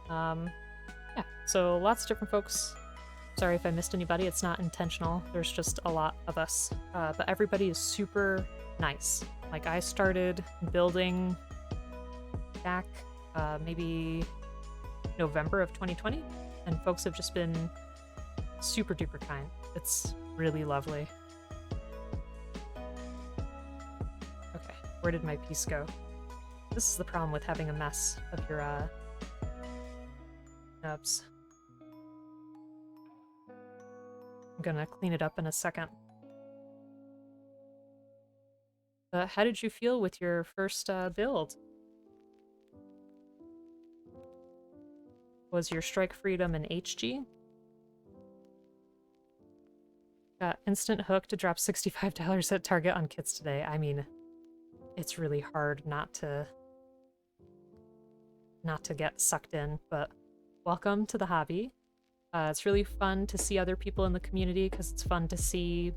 Yeah, so lots of different folks. Sorry if I missed anybody, it's not intentional. There's just a lot of us. But everybody is super nice. Like, I started building back maybe November of 2020, and folks have just been super duper kind. It's really lovely. Okay, where did my piece go? This is the problem with having a mess of your nubs. I'm gonna clean it up in a second. How did you feel with your first build? Was your Strike Freedom an HG? Got instant hook to drop $65 at Target on kits today. I mean, it's really hard not to get sucked in, but welcome to the hobby. It's really fun to see other people in the community because it's fun to see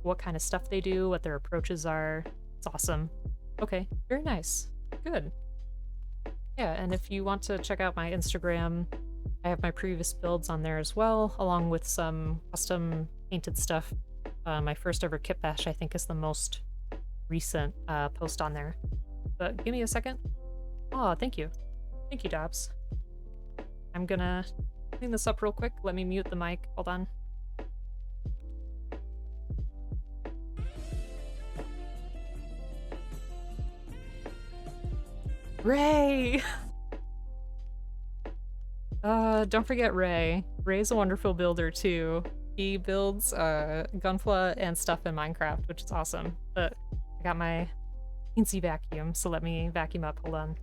what kind of stuff they do, what their approaches are. It's awesome. Okay, very nice. Good. Yeah, and if you want to check out my Instagram, I have my previous builds on there as well, along with some custom painted stuff. My first ever kit bash, I think, is the most recent post on there. But give me a second. Oh, thank you. Thank you, Dobbs. I'm gonna clean this up real quick. Let me mute the mic. Hold on. Ray! Don't forget Ray. Ray's a wonderful builder too. He builds Gunpla and stuff in Minecraft, which is awesome. But I got my teensy vacuum, so let me vacuum up. Hold on.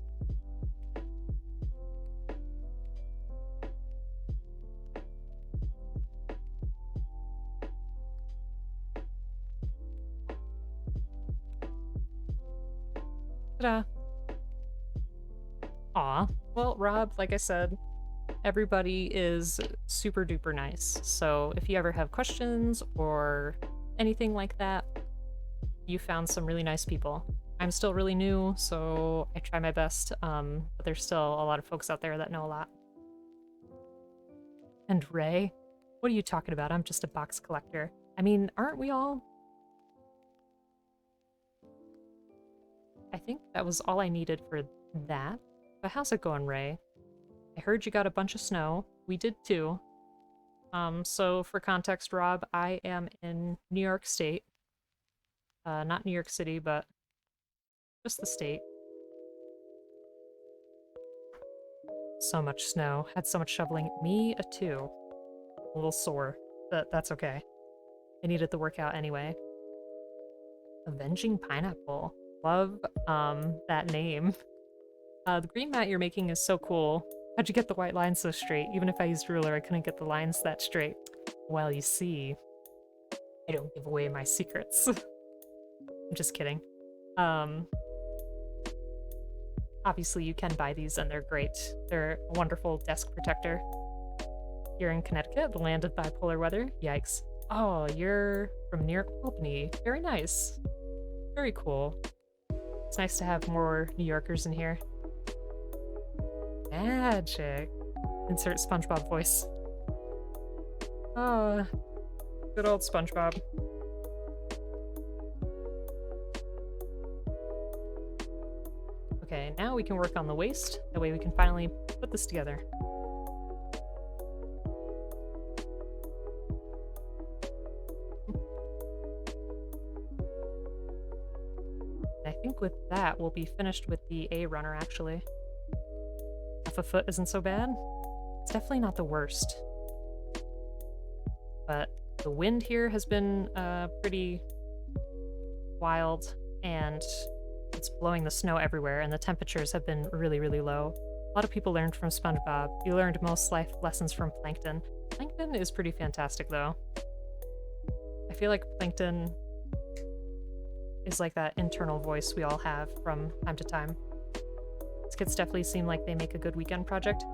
Ta-da! Aw. Well, Rob, like I said, everybody is super duper nice. So if you ever have questions or anything like that, you found some really nice people. I'm still really new, so I try my best, but there's still a lot of folks out there that know a lot. And Ray? What are you talking about? I'm just a box collector. I mean, aren't we all? I think that was all I needed for that. But how's it going, Ray? I heard you got a bunch of snow. We did too. So for context, Rob, I am in New York State. Not New York City, but just the state. So much snow. Had so much shoveling. Me too. A little sore, but that's okay. I needed the workout anyway. Avenging Pineapple. Love that name. The green mat you're making is so cool. How'd you get the white lines so straight? Even if I used ruler, I couldn't get the lines that straight. Well, you see, I don't give away my secrets. I'm just kidding. Obviously you can buy these and they're great. They're a wonderful desk protector. You're in Connecticut, the land of bipolar weather. Yikes. Oh, you're from New York, Albany. Very nice. Very cool. It's nice to have more New Yorkers in here. Magic. Insert SpongeBob voice. Oh, good old SpongeBob. Okay, now we can work on the waist. That way we can finally put this together. I think with that, we'll be finished with the A runner, actually. Half a foot isn't so bad. It's definitely not the worst. But the wind here has been pretty wild, and it's blowing the snow everywhere, and the temperatures have been really, really low. A lot of people learned from SpongeBob. You learned most life lessons from Plankton. Plankton is pretty fantastic, though. I feel like Plankton is like that internal voice we all have from time to time. These kids definitely seem like they make a good weekend project.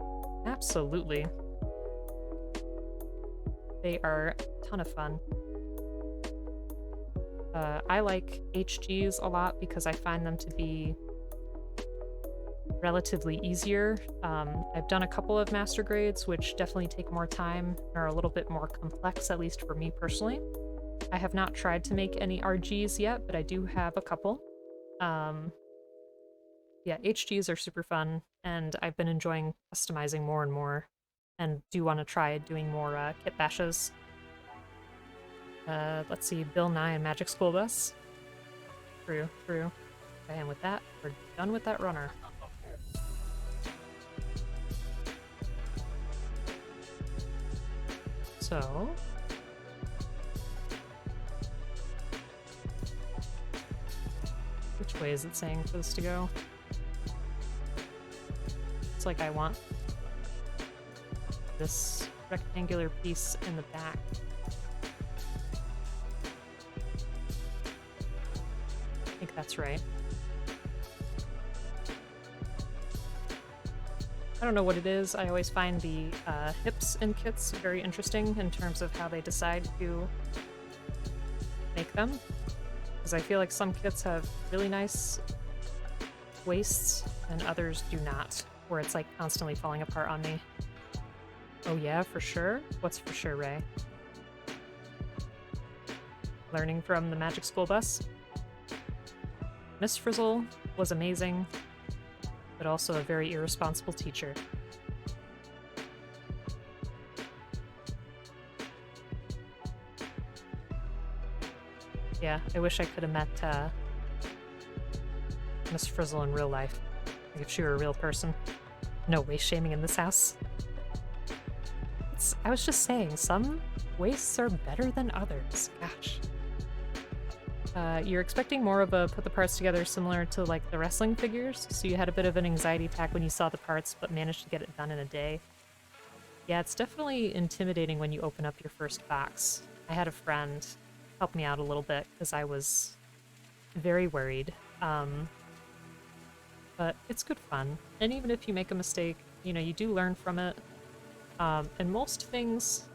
Absolutely. They are a ton of fun. I like HGs a lot because I find them to be relatively easier. I've done a couple of master grades, which definitely take more time and are a little bit more complex, at least for me personally. I have not tried to make any RGs yet, but I do have a couple. Yeah, HGs are super fun, and I've been enjoying customizing more and more, and do want to try doing more kit bashes. Let's see, Bill Nye and Magic School Bus. True. Okay, and with that, we're done with that runner. So... which way is it saying for this to go? It's like I want this rectangular piece in the back. I think that's right. I don't know what it is. I always find the hips in kits very interesting in terms of how they decide to make them. Because I feel like some kits have really nice waists and others do not, where it's like constantly falling apart on me. Oh yeah, for sure? What's for sure, Ray? Learning from the Magic School Bus? Miss Frizzle was amazing, but also a very irresponsible teacher. Yeah, I wish I could have met Miss Frizzle in real life. Like if she were a real person. No waist shaming in this house. I was just saying, some waists are better than others. Gosh. You're expecting more of a put the parts together similar to like the wrestling figures, so you had a bit of an anxiety attack when you saw the parts, but managed to get it done in a day. Yeah, it's definitely intimidating when you open up your first box. I had a friend help me out a little bit because I was very worried. But it's good fun. And even if you make a mistake, you know, you do learn from it. And most things,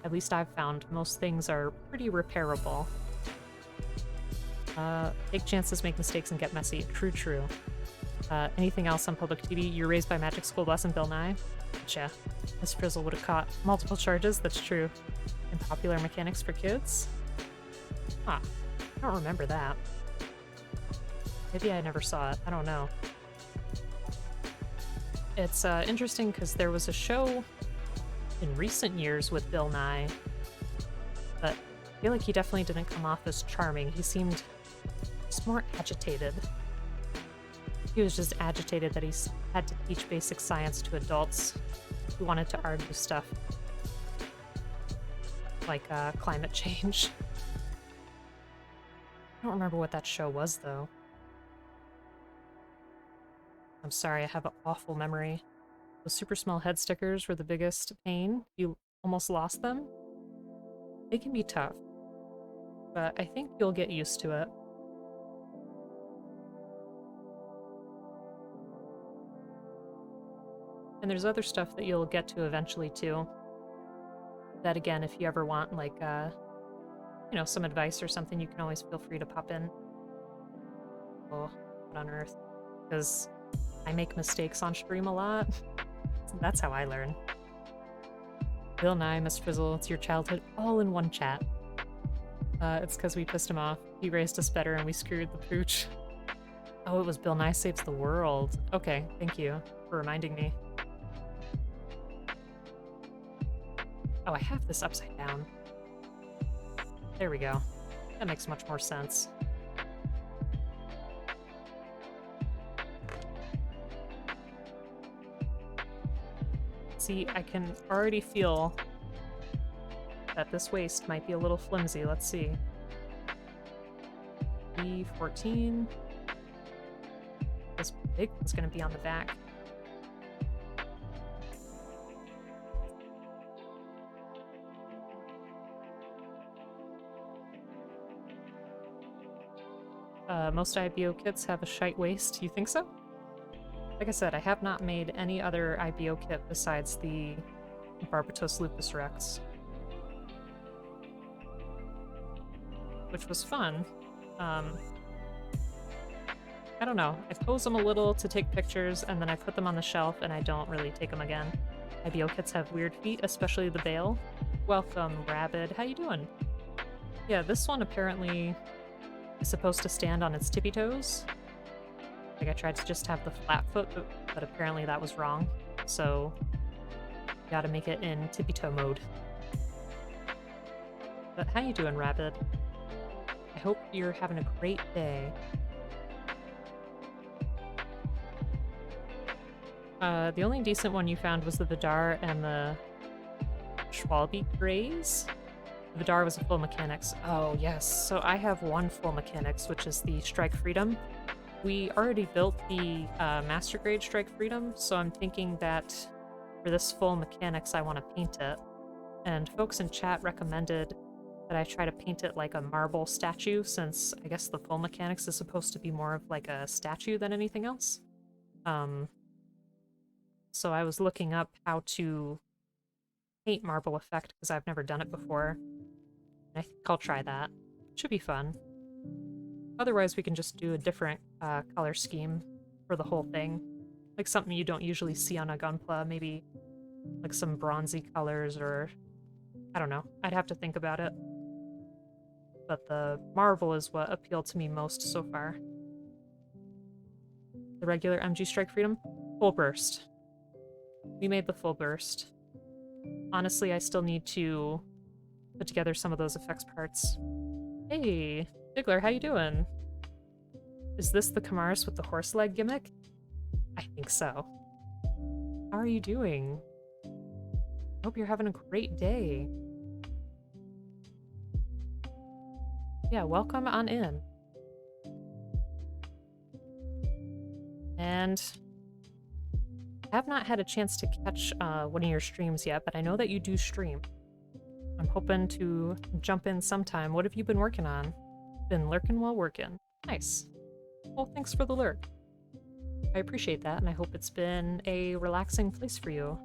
at least I've found, most things are pretty repairable. Take chances, make mistakes, and get messy. True, true. Anything else on public TV? You're raised by Magic School Bus and Bill Nye? Gotcha. Miss Frizzle would have caught multiple charges, that's true. And popular mechanics for kids? Huh. I don't remember that. Maybe I never saw it. I don't know. It's interesting because there was a show in recent years with Bill Nye, but I feel like he definitely didn't come off as charming. He seemed just more agitated. He was just agitated that he had to teach basic science to adults who wanted to argue stuff like climate change. I don't remember what that show was, though. I'm sorry, I have an awful memory. Those super small head stickers were the biggest pain. You almost lost them. They can be tough, but I think you'll get used to it. And there's other stuff that you'll get to eventually, too. That, again, if you ever want, like, you know, some advice or something, you can always feel free to pop in. Oh, what on earth? Because I make mistakes on stream a lot. That's how I learn. Bill Nye, Miss Frizzle, it's your childhood all in one chat. It's because we pissed him off. He raised us better and we screwed the pooch. Oh, it was Bill Nye Saves the World. Okay, thank you for reminding me. Oh, I have this upside down. There we go. That makes much more sense. See, I can already feel that this waist might be a little flimsy. Let's see. E14. This big one's gonna be on the back. Most IBO kits have a shite waist. You think so? Like I said, I have not made any other IBO kit besides the Barbatos Lupus Rex, which was fun. I don't know. I pose them a little to take pictures, and then I put them on the shelf, and I don't really take them again. IBO kits have weird feet, especially the Bale. Welcome, Rabid. How you doing? Yeah, this one apparently is supposed to stand on its tippy toes. Like, I tried to just have the flat foot, but apparently that was wrong. So, you gotta make it in tippy toe mode. But how you doing, Rabid? I hope you're having a great day. The only decent one you found was the Vidar and the Schwalbe Grays. The Vidar was a full mechanics. Oh, yes. So I have one full mechanics, which is the Strike Freedom. We already built the Master Grade Strike Freedom, so I'm thinking that for this full mechanics, I want to paint it. And folks in chat recommended that I try to paint it like a marble statue, since I guess the full mechanics is supposed to be more of like a statue than anything else. so I was looking up how to paint marble effect because I've never done it before. I think I'll try that. Should be fun. Otherwise, we can just do a different color scheme for the whole thing. Like something you don't usually see on a Gunpla, maybe like some bronzy colors or... I don't know. I'd have to think about it. But the marble is what appealed to me most so far. The regular MG Strike Freedom? Full burst. We made the full burst. Honestly, I still need to put together some of those effects parts. Hey, Diggler, how you doing? Is this the Kimaris with the horse leg gimmick? I think so. How are you doing? Hope you're having a great day. Yeah, welcome on in. And I have not had a chance to catch one of your streams yet, but I know that you do stream. I'm hoping to jump in sometime. What have you been working on? Been lurking while working. Nice. Well, thanks for the lurk. I appreciate that, and I hope it's been a relaxing place for you.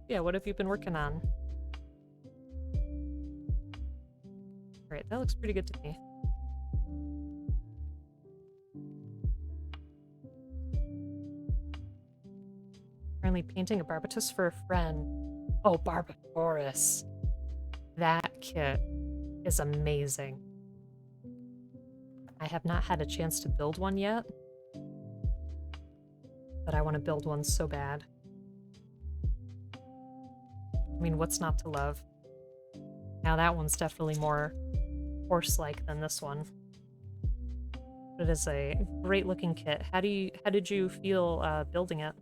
Yeah, what have you been working on? Alright, that looks pretty good to me. Currently painting a Barbatus for a friend. Oh, Barbatorus. That kit is amazing. I have not had a chance to build one yet, but I want to build one so bad. I mean, what's not to love? Now that one's definitely more horse-like than this one. But it is a great-looking kit. How did you feel building it?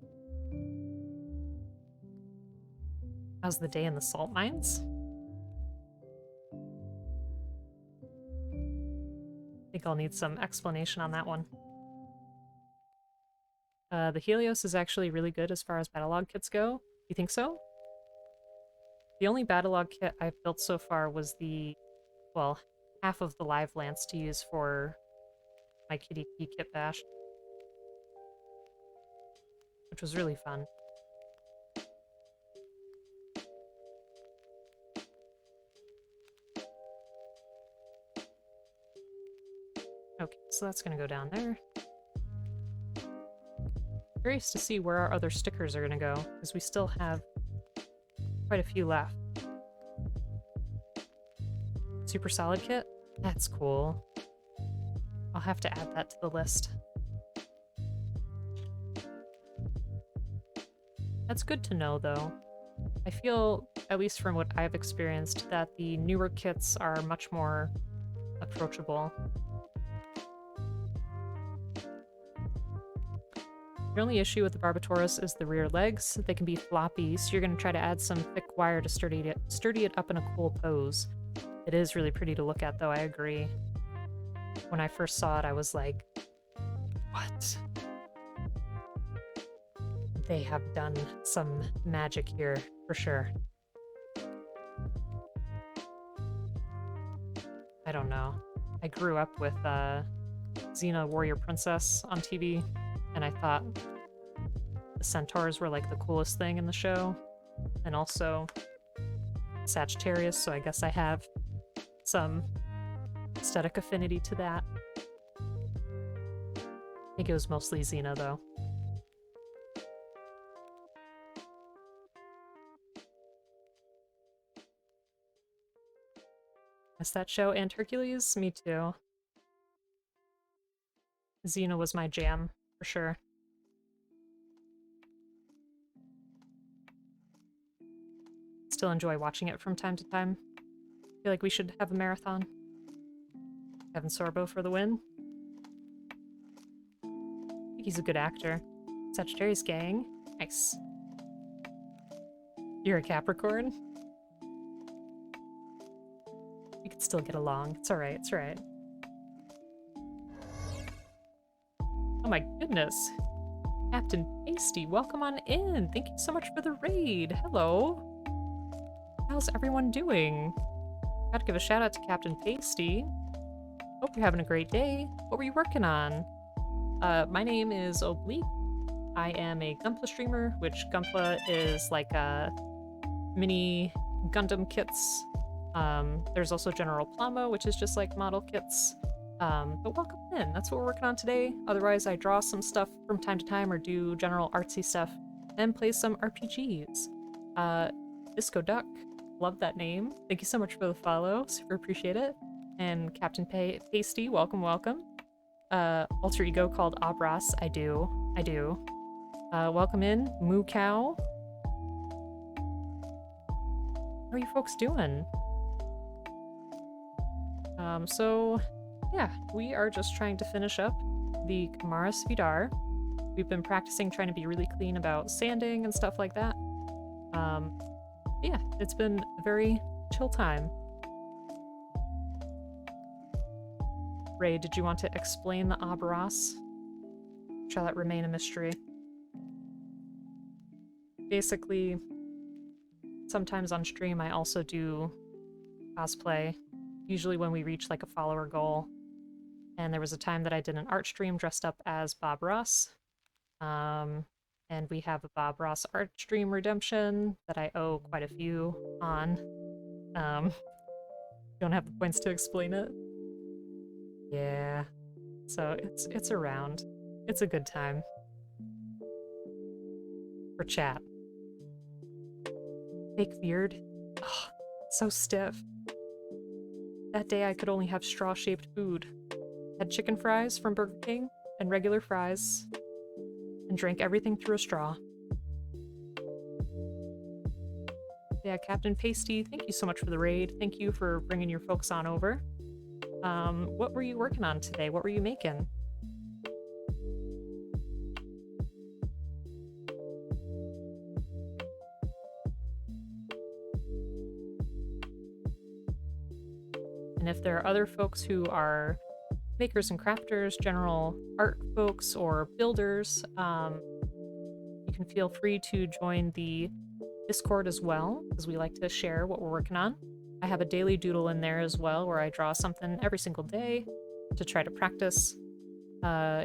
How's the day in the salt mines? I think I'll need some explanation on that one. The Helios is actually really good as far as Battlelog kits go. You think so? The only Battlelog kit I've built so far was the, well, half of the live lance to use for my Kitty Key kit bash, which was really fun. Okay, so that's gonna go down there. Curious to see where our other stickers are gonna go, because we still have quite a few left. Super solid kit? That's cool. I'll have to add that to the list. That's good to know, though. I feel, at least from what I've experienced, that the newer kits are much more approachable. The only issue with the Barbatorus is the rear legs. They can be floppy, so you're going to try to add some thick wire to sturdy it up in a cool pose. It is really pretty to look at, though, I agree. When I first saw it, I was like, what? They have done some magic here, for sure. I don't know. I grew up with Xena Warrior Princess on TV, and I thought the centaurs were like the coolest thing in the show. And also Sagittarius, so I guess I have some aesthetic affinity to that. I think it was mostly Xena, though. Miss that show, and Hercules? Me too. Xena was my jam, for sure. Still enjoy watching it from time to time. Feel like we should have a marathon. Kevin Sorbo for the win. I think he's a good actor. Sagittarius gang. Nice. You're a Capricorn? We could still get along. It's alright, it's alright. Oh my goodness. Captain Pasty, welcome on in. Thank you so much for the raid. Hello. How's everyone doing? Gotta give a shout out to Captain Pasty. Hope you're having a great day. What were you working on? My name is Oblique. I am a Gunpla streamer, which Gunpla is like a mini Gundam kits. There's also General Plamo, which is just like model kits. But welcome in. That's what we're working on today. Otherwise, I draw some stuff from time to time or do general artsy stuff and play some RPGs. Disco Duck, love that name. Thank you so much for the follow. Super appreciate it. And Captain Pasty, welcome, welcome. Alter ego called Abras. I do. Welcome in, Moo Cow. How are you folks doing? So, yeah, we are just trying to finish up the Kimaris Vidar. We've been practicing trying to be really clean about sanding and stuff like that. Yeah, it's been a very chill time. Ray, did you want to explain the Abras? Shall that remain a mystery? Basically, sometimes on stream I also do cosplay, usually when we reach like a follower goal. And there was a time that I did an art stream dressed up as Bob Ross. And we have a Bob Ross art stream redemption that I owe quite a few on. Don't have the points to explain it. Yeah. So it's around. It's a good time. For chat. Fake beard. Oh, so stiff. That day I could only have straw-shaped food. Had chicken fries from Burger King and regular fries, and drank everything through a straw. Yeah, Captain Pasty, thank you so much for the raid. Thank you for bringing your folks on over. What were you working on today? What were you making? And if there are other folks who are makers and crafters, general art folks, or builders, you can feel free to join the Discord as well, because we like to share what we're working on. I have a daily doodle in there as well, where I draw something every single day to try to practice.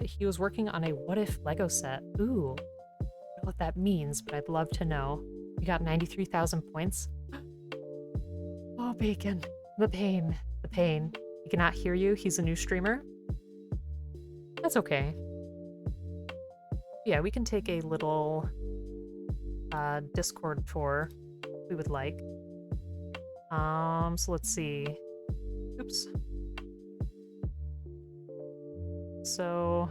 He was working on a what if Lego set. Ooh, I don't know what that means, but I'd love to know. You got 93,000 points. Oh, bacon. The pain. The pain. He cannot hear you. He's a new streamer. That's okay. Yeah, we can take a little Discord tour if we would like. So let's see. Oops. So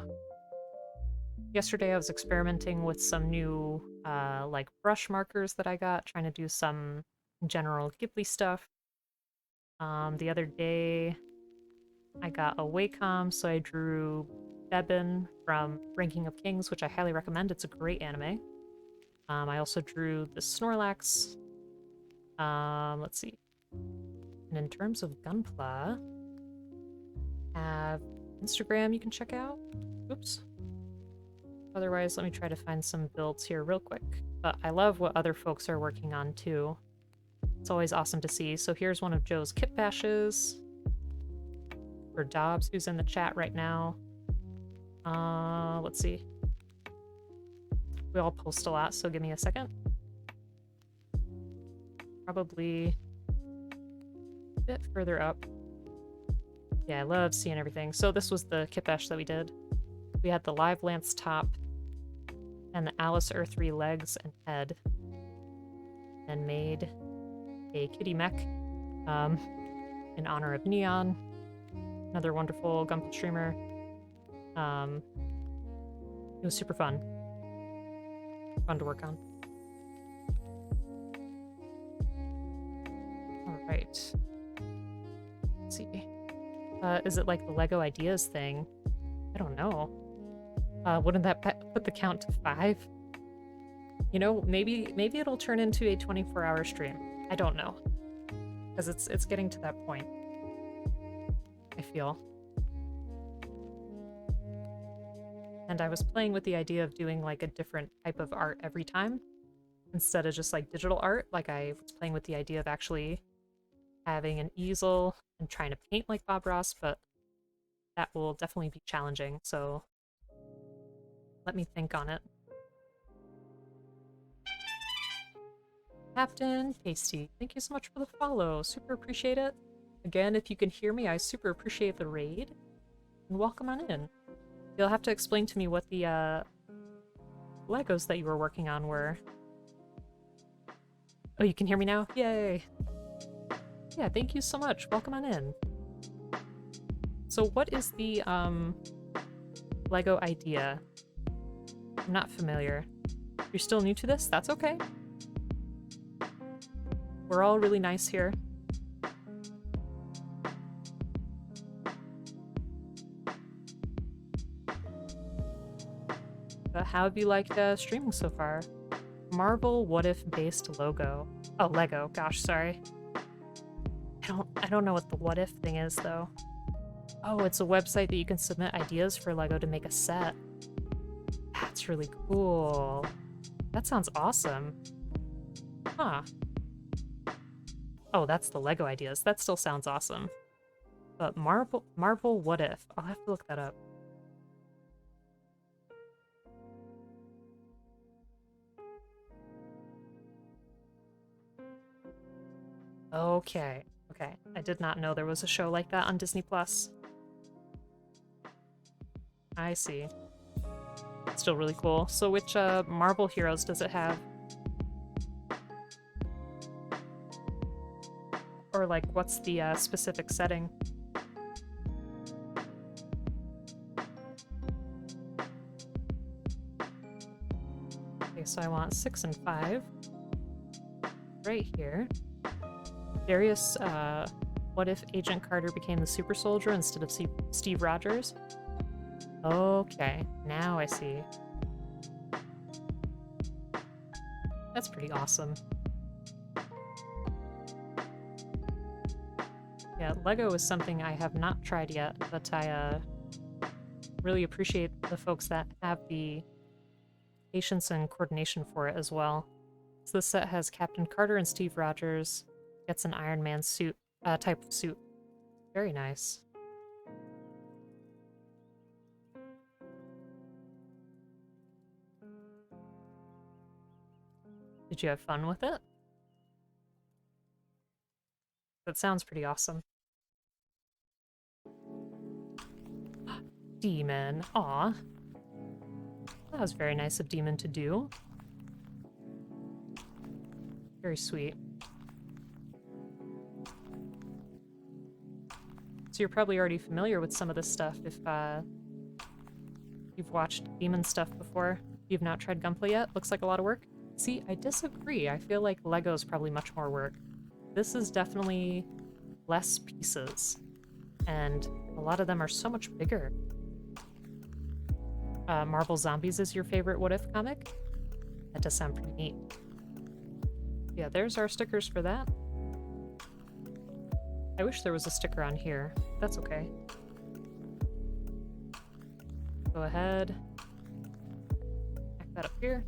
yesterday I was experimenting with some new like brush markers that I got, trying to do some general Ghibli stuff. The other day I got a Wacom, so I drew Bebin from Ranking of Kings, which I highly recommend. It's a great anime. I also drew the Snorlax. Let's see. And in terms of Gunpla, I have Instagram you can check out. Oops. Otherwise, let me try to find some builds here real quick. But I love what other folks are working on too. It's always awesome to see. So here's one of Joe's kit bashes for Dobbs, who's in the chat right now. Let's see. We all post a lot, so give me a second. Probably a bit further up. Yeah, I love seeing everything. So this was the kit bash that we did. We had the Live Lance top and the Alice Earthry legs and head, and made a kitty mech in honor of Neon, another wonderful Gunpla streamer. It was super fun. Fun to work on. Alright. Let's see. Is it like the Lego Ideas thing? I don't know. Wouldn't that put the count to 5? You know, maybe it'll turn into a 24-hour stream. I don't know. Because it's getting to that point, I feel. And I was playing with the idea of doing like a different type of art every time, instead of just like digital art. Like I was playing with the idea of actually having an easel and trying to paint like Bob Ross, but that will definitely be challenging, so let me think on it. Captain Tasty, thank you so much for the follow. Super appreciate it. Again, if you can hear me, I super appreciate the raid. And welcome on in. You'll have to explain to me what the Legos that you were working on were. Oh, you can hear me now? Yay! Yeah, thank you so much. Welcome on in. So what is the Lego idea? I'm not familiar. You're still new to this? That's okay. We're all really nice here. But how have you liked streaming so far? Marvel What If based logo. Oh, Lego. Gosh, sorry. I don't know what the what if thing is though. Oh, it's a website that you can submit ideas for Lego to make a set. That's really cool. That sounds awesome. Huh. Oh, that's the Lego ideas. That still sounds awesome. But Marvel What If? I'll have to look that up. Okay. Okay. I did not know there was a show like that on Disney Plus. I see. Still really cool. So which Marvel heroes does it have? Or like what's the specific setting? Okay, so I want 6 and 5. Right here. Various, what if Agent Carter became the super soldier instead of Steve Rogers? Okay, now I see. That's pretty awesome. Yeah, Lego is something I have not tried yet, but I really appreciate the folks that have the patience and coordination for it as well. So this set has Captain Carter and Steve Rogers. Gets an Iron Man suit, type of suit. Very nice. Did you have fun with it? That sounds pretty awesome. Demon. Aw. That was very nice of Demon to do. Very sweet. So you're probably already familiar with some of this stuff if you've watched Demon stuff before. You've not tried Gunpla yet? Looks like a lot of work. See, I disagree. I feel like Lego's probably much more work. This is definitely less pieces, and a lot of them are so much bigger. Marvel Zombies is your favorite What If comic? That does sound pretty neat. Yeah, there's our stickers for that. I wish there was a sticker on here. That's okay. Go ahead. Back that up here.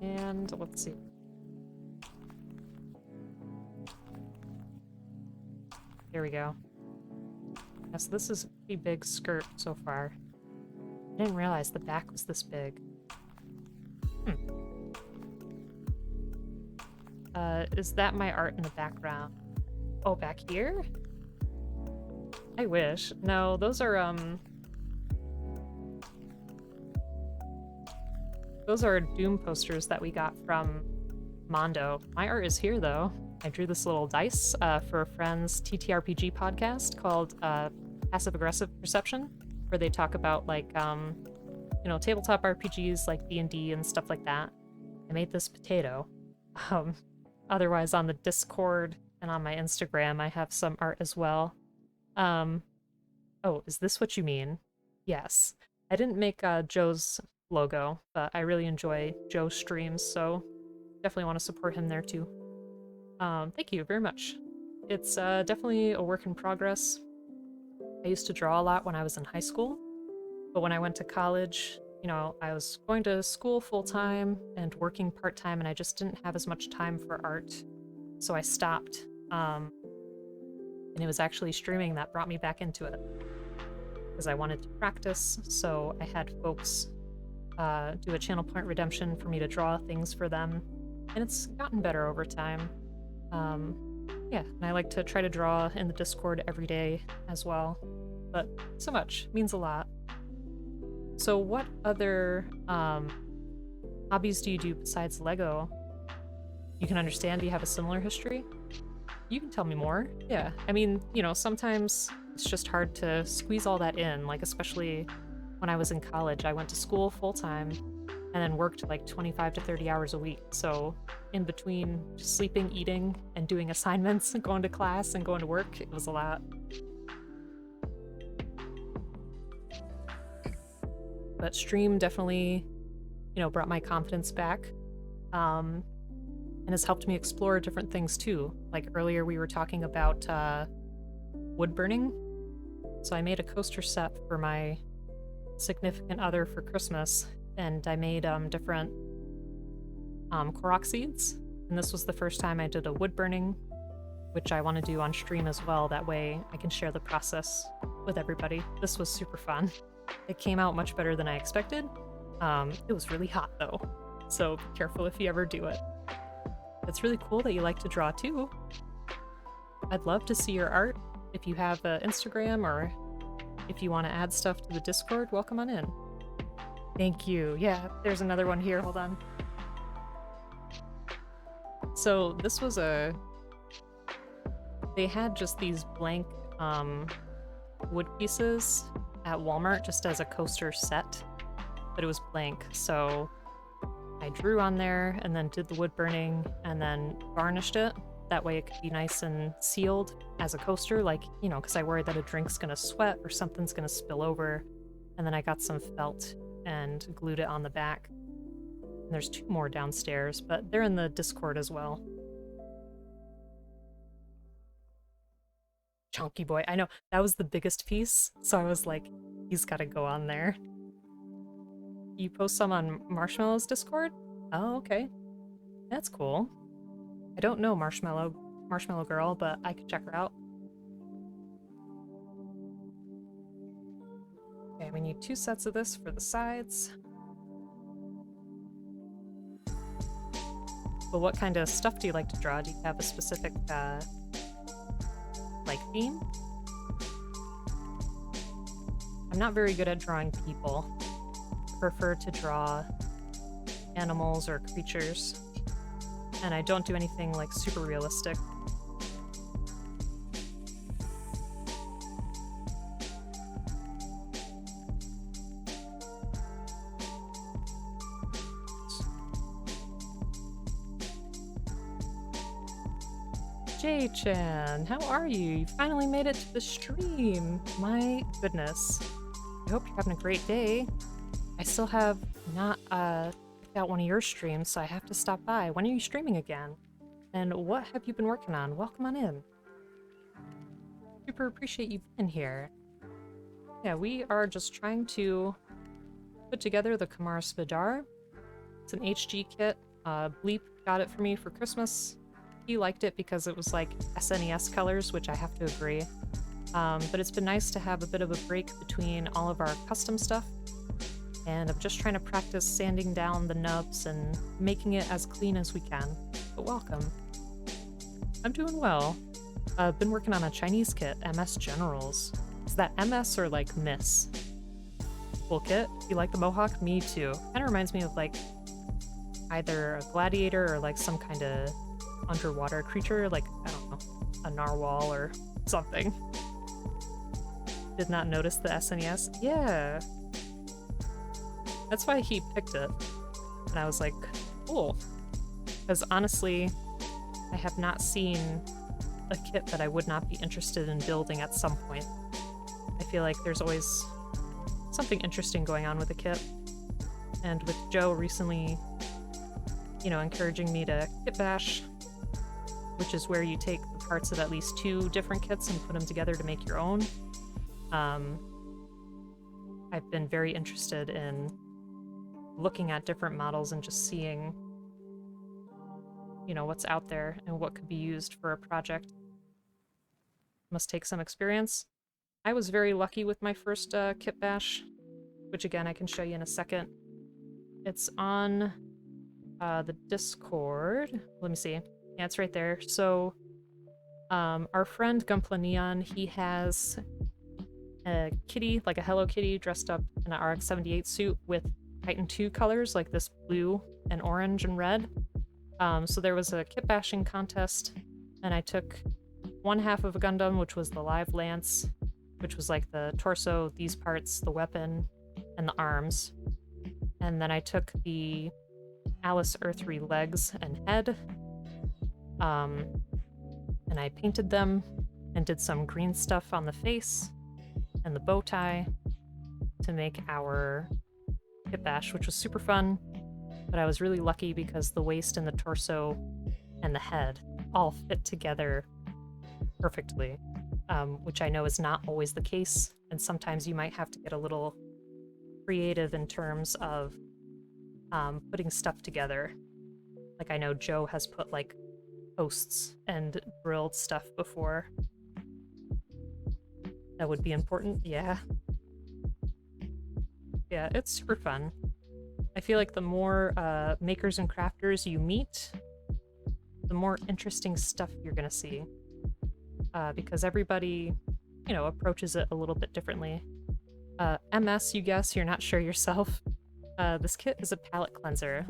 And let's see. There we go. Yes, this is a pretty big skirt so far. I didn't realize the back was this big. Is that my art in the background? Oh, back here? I wish. No, those are Doom posters that we got from Mondo. My art is here, though. I drew this little dice for a friend's TTRPG podcast called Passive Aggressive Perception, where they talk about, like, you know, tabletop RPGs like D&D and stuff like that. I made this potato. Otherwise, on the Discord and on my Instagram, I have some art as well. Oh, is this what you mean? Yes. I didn't make Joe's logo, but I really enjoy Joe's streams, so definitely want to support him there too. Thank you very much. It's definitely a work in progress. I used to draw a lot when I was in high school, but when I went to college, you know, I was going to school full-time and working part-time, and I just didn't have as much time for art, so I stopped. And it was actually streaming that brought me back into it. because I wanted to practice, so I had folks do a channel point redemption for me to draw things for them, and it's gotten better over time. Yeah, and I like to try to draw in the Discord every day as well, but so much means a lot. So what other hobbies do you do besides Lego? You can understand, do you have a similar history? You can tell me more. Yeah, I mean, you know, sometimes it's just hard to squeeze all that in, like especially when I was in college. I went to school full-time and then worked like 25 to 30 hours a week. So in between just sleeping, eating, and doing assignments and going to class and going to work, it was a lot. But stream definitely, you know, brought my confidence back. And has helped me explore different things too. Like earlier we were talking about wood burning. So I made a coaster set for my significant other for Christmas, and I made different Korok seeds. And this was the first time I did a wood burning, which I want to do on stream as well. That way I can share the process with everybody. This was super fun. It came out much better than I expected. It was really hot though, so be careful if you ever do it. It's really cool that you like to draw too. I'd love to see your art. If you have an Instagram or if you want to add stuff to the Discord, welcome on in. Thank you. Yeah, there's another one here. Hold on. So this was they had just these blank wood pieces at Walmart just as a coaster set, but it was blank. So I drew on there and then did the wood burning and then varnished it. That way it could be nice and sealed as a coaster, like, you know, because I worry that a drink's gonna sweat or something's gonna spill over. And then I got some felt and glued it on the back. And there's 2 more downstairs, but they're in the Discord as well. Chunky boy. I know, that was the biggest piece, so I was like, he's gotta go on there. You post some on Marshmallow's Discord? Oh, okay. That's cool. I don't know Marshmallow Girl, but I could check her out. Okay, we need 2 sets of this for the sides. But what kind of stuff do you like to draw? Do you have a specific, like, theme? I'm not very good at drawing people. Prefer to draw animals or creatures, and I don't do anything like super realistic. Jay-chan, how are you? You finally made it to the stream. My goodness. I hope you're having a great day. I still have not picked out one of your streams, so I have to stop by. When are you streaming again? And what have you been working on? Welcome on in. Super appreciate you being here. Yeah, we are just trying to put together the Kimaris Vidar. It's an HG kit. Bleep got it for me for Christmas. He liked it because it was like SNES colors, which I have to agree. But it's been nice to have a bit of a break between all of our custom stuff. And I'm just trying to practice sanding down the nubs and making it as clean as we can. But welcome. I'm doing well. I've been working on a Chinese kit, MS Generals. Is that MS or like Miss? Cool kit. You like the mohawk? Me too. Kind of reminds me of like either a gladiator or like some kind of underwater creature, like, I don't know, a narwhal or something. Did not notice the SNES. Yeah. That's why he picked it. And I was like, cool. Because honestly, I have not seen a kit that I would not be interested in building at some point. I feel like there's always something interesting going on with a kit. And with Joe recently, you know, encouraging me to kit bash, which is where you take the parts of at least 2 different kits and put them together to make your own. I've been very interested in looking at different models and just seeing, you know, what's out there and what could be used for a project. Must take some experience. I was very lucky with my first kit bash, which again I can show you in a second. It's on the Discord. Let me see. Yeah, it's right there. So our friend Gunpla Neon, he has a kitty, like a Hello Kitty, dressed up in an RX-78 suit with Titan 2 colors, like this blue and orange and red. So there was a kit bashing contest, and I took one half of a Gundam, which was the live lance, which was like the torso, these parts, the weapon, and the arms. And then I took the Alice Earthery legs and head, and I painted them and did some green stuff on the face and the bow tie to make our kit bash, which was super fun. But I was really lucky because the waist and the torso and the head all fit together perfectly, which I know is not always the case, and sometimes you might have to get a little creative in terms of putting stuff together. Like I know Joe has put like posts and drilled stuff before. That would be important, yeah. Yeah, it's super fun. I feel like the more makers and crafters you meet, the more interesting stuff you're gonna see. Because everybody, you know, approaches it a little bit differently. MS, you guess, you're not sure yourself. This kit is a palette cleanser.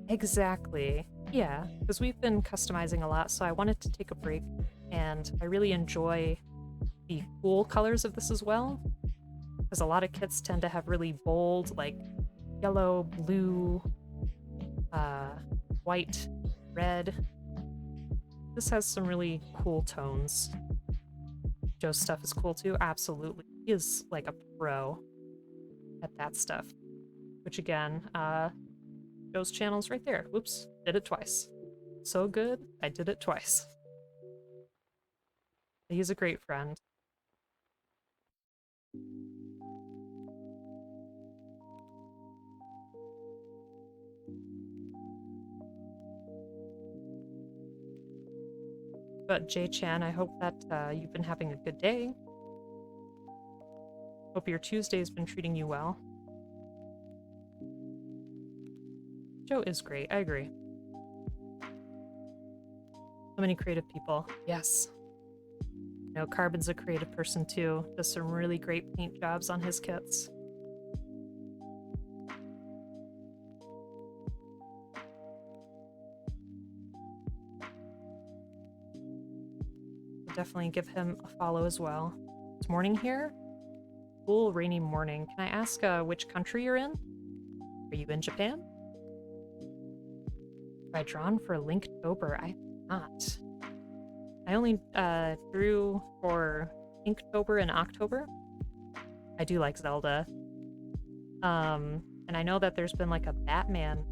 Exactly. Yeah, because we've been customizing a lot, so I wanted to take a break, and I really enjoy the cool colors of this as well, because a lot of kits tend to have really bold, like yellow, blue, white, red. This has some really cool tones. Joe's stuff is cool too, absolutely. He is like a pro at that stuff. Which again, Joe's channel's right there. Whoops, did it twice. So good, I did it twice. He's a great friend. But Jay-chan, I hope that you've been having a good day. Hope your Tuesday's been treating you well. Joe is great, I agree. So many creative people, yes. You know, Carbon's a creative person too. Does some really great paint jobs on his kits. Definitely give him a follow as well. It's morning here. Cool rainy morning. Can I ask which country you're in? Are you in Japan? Have I drawn for Linktober? I have not. I only drew for Inktober and October. I do like Zelda. And I know that there's been like a Batman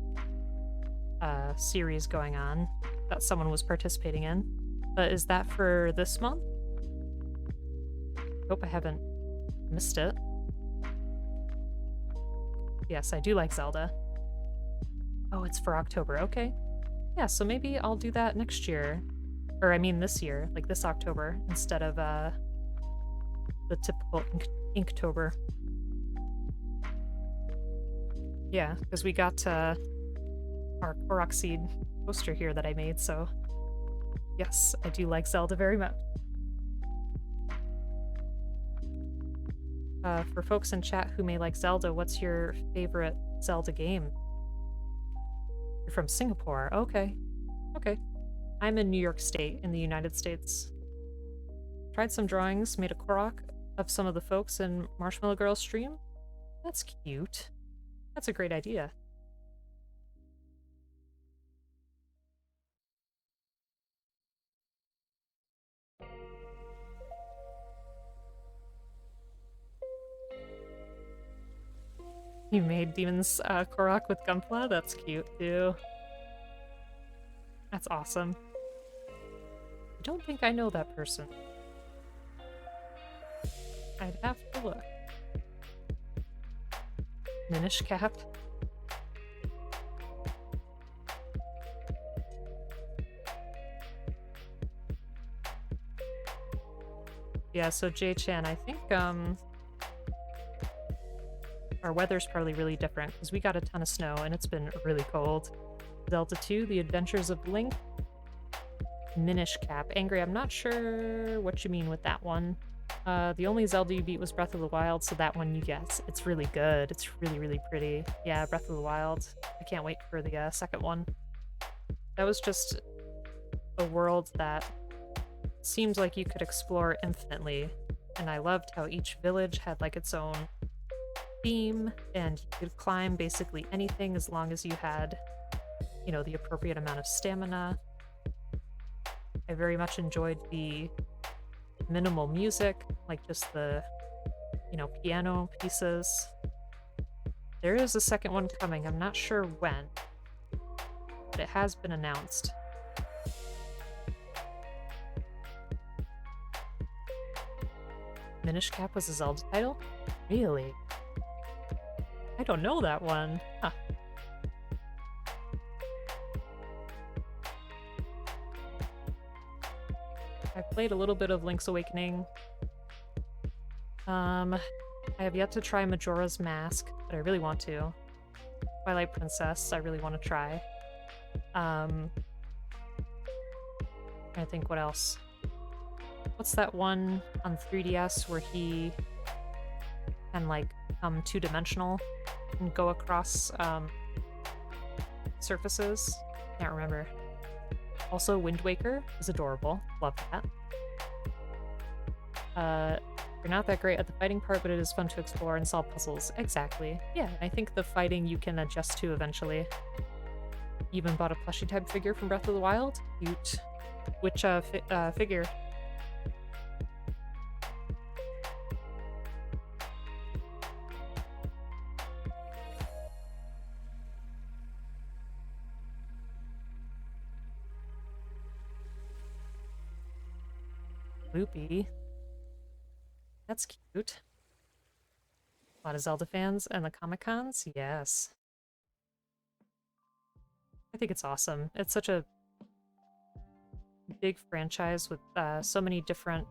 series going on that someone was participating in. But is that for this month? Hope I haven't missed it. Yes, I do like Zelda. Oh, it's for October, okay. Yeah, so maybe I'll do that next year. Or I mean this year, like this October, instead of the typical Inktober. Yeah, because we got our Korok Seed poster here that I made, so yes, I do like Zelda very much. For folks in chat who may like Zelda, what's your favorite Zelda game? You're from Singapore, okay. Okay. I'm in New York State, in the United States. Tried some drawings, made a Korok of some of the folks in Marshmallow Girl's stream. That's cute. That's a great idea. You made Demon's Korok with Gunpla? That's cute, too. That's awesome. I don't think I know that person. I'd have to look. Minish Cap? Yeah, so Jay-chan, I think, our weather's probably really different, because we got a ton of snow, and it's been really cold. Delta 2, The Adventures of Link. Minish Cap. Angry, I'm not sure what you mean with that one. The only Zelda you beat was Breath of the Wild, so that one you guess. It's really good. It's really, really pretty. Yeah, Breath of the Wild. I can't wait for the second one. That was just a world that seemed like you could explore infinitely, and I loved how each village had like its own theme, and you could climb basically anything as long as you had, you know, the appropriate amount of stamina. I very much enjoyed the minimal music, like just the, you know, piano pieces. There is a second one coming. I'm not sure when, but it has been announced. Minish Cap was a Zelda title? Really? I don't know that one. Huh. I played a little bit of Link's Awakening. I have yet to try Majora's Mask, but I really want to. Twilight Princess, I really want to try. I think what else? What's that one on 3DS where he can like become two-dimensional and go across surfaces? Can't remember. Also, Wind Waker is adorable. Love that. You're not that great at the fighting part, but it is fun to explore and solve puzzles. Exactly. Yeah, I think the fighting you can adjust to eventually. Even bought a plushie type figure from Breath of the Wild. Cute. Which figure? Loopy. That's cute. A lot of Zelda fans and the Comic-Cons? Yes. I think it's awesome. It's such a big franchise with so many different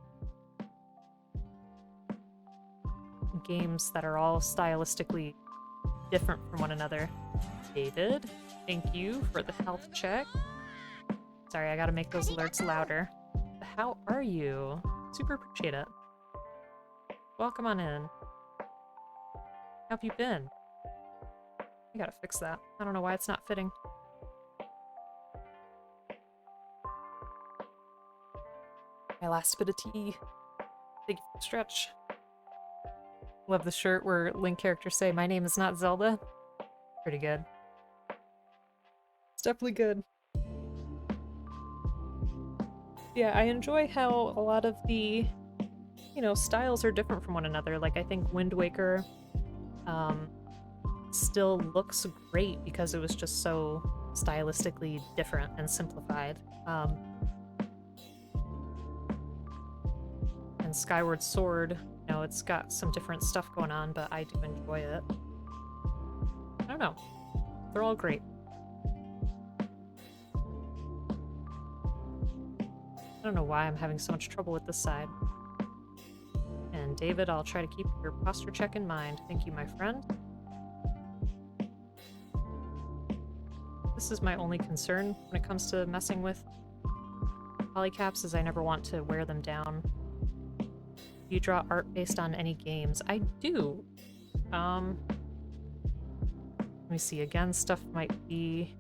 games that are all stylistically different from one another. David, thank you for the health check. Sorry, I gotta make those alerts louder. How are you? Super appreciate it. Welcome on in. How have you been? I gotta fix that. I don't know why it's not fitting. My last bit of tea. Thank you for the stretch. Love the shirt where Link characters say, "My name is not Zelda." Pretty good. It's definitely good. Yeah, I enjoy how a lot of the, you know, styles are different from one another. Like, I think Wind Waker still looks great because it was just so stylistically different and simplified. And Skyward Sword, you know, it's got some different stuff going on, but I do enjoy it. I don't know. They're all great. I don't know why I'm having so much trouble with this side. And David, I'll try to keep your posture check in mind. Thank you, my friend. This is my only concern when it comes to messing with polycaps, is I never want to wear them down. Do you draw art based on any games? I do. Let me see. Again, stuff might be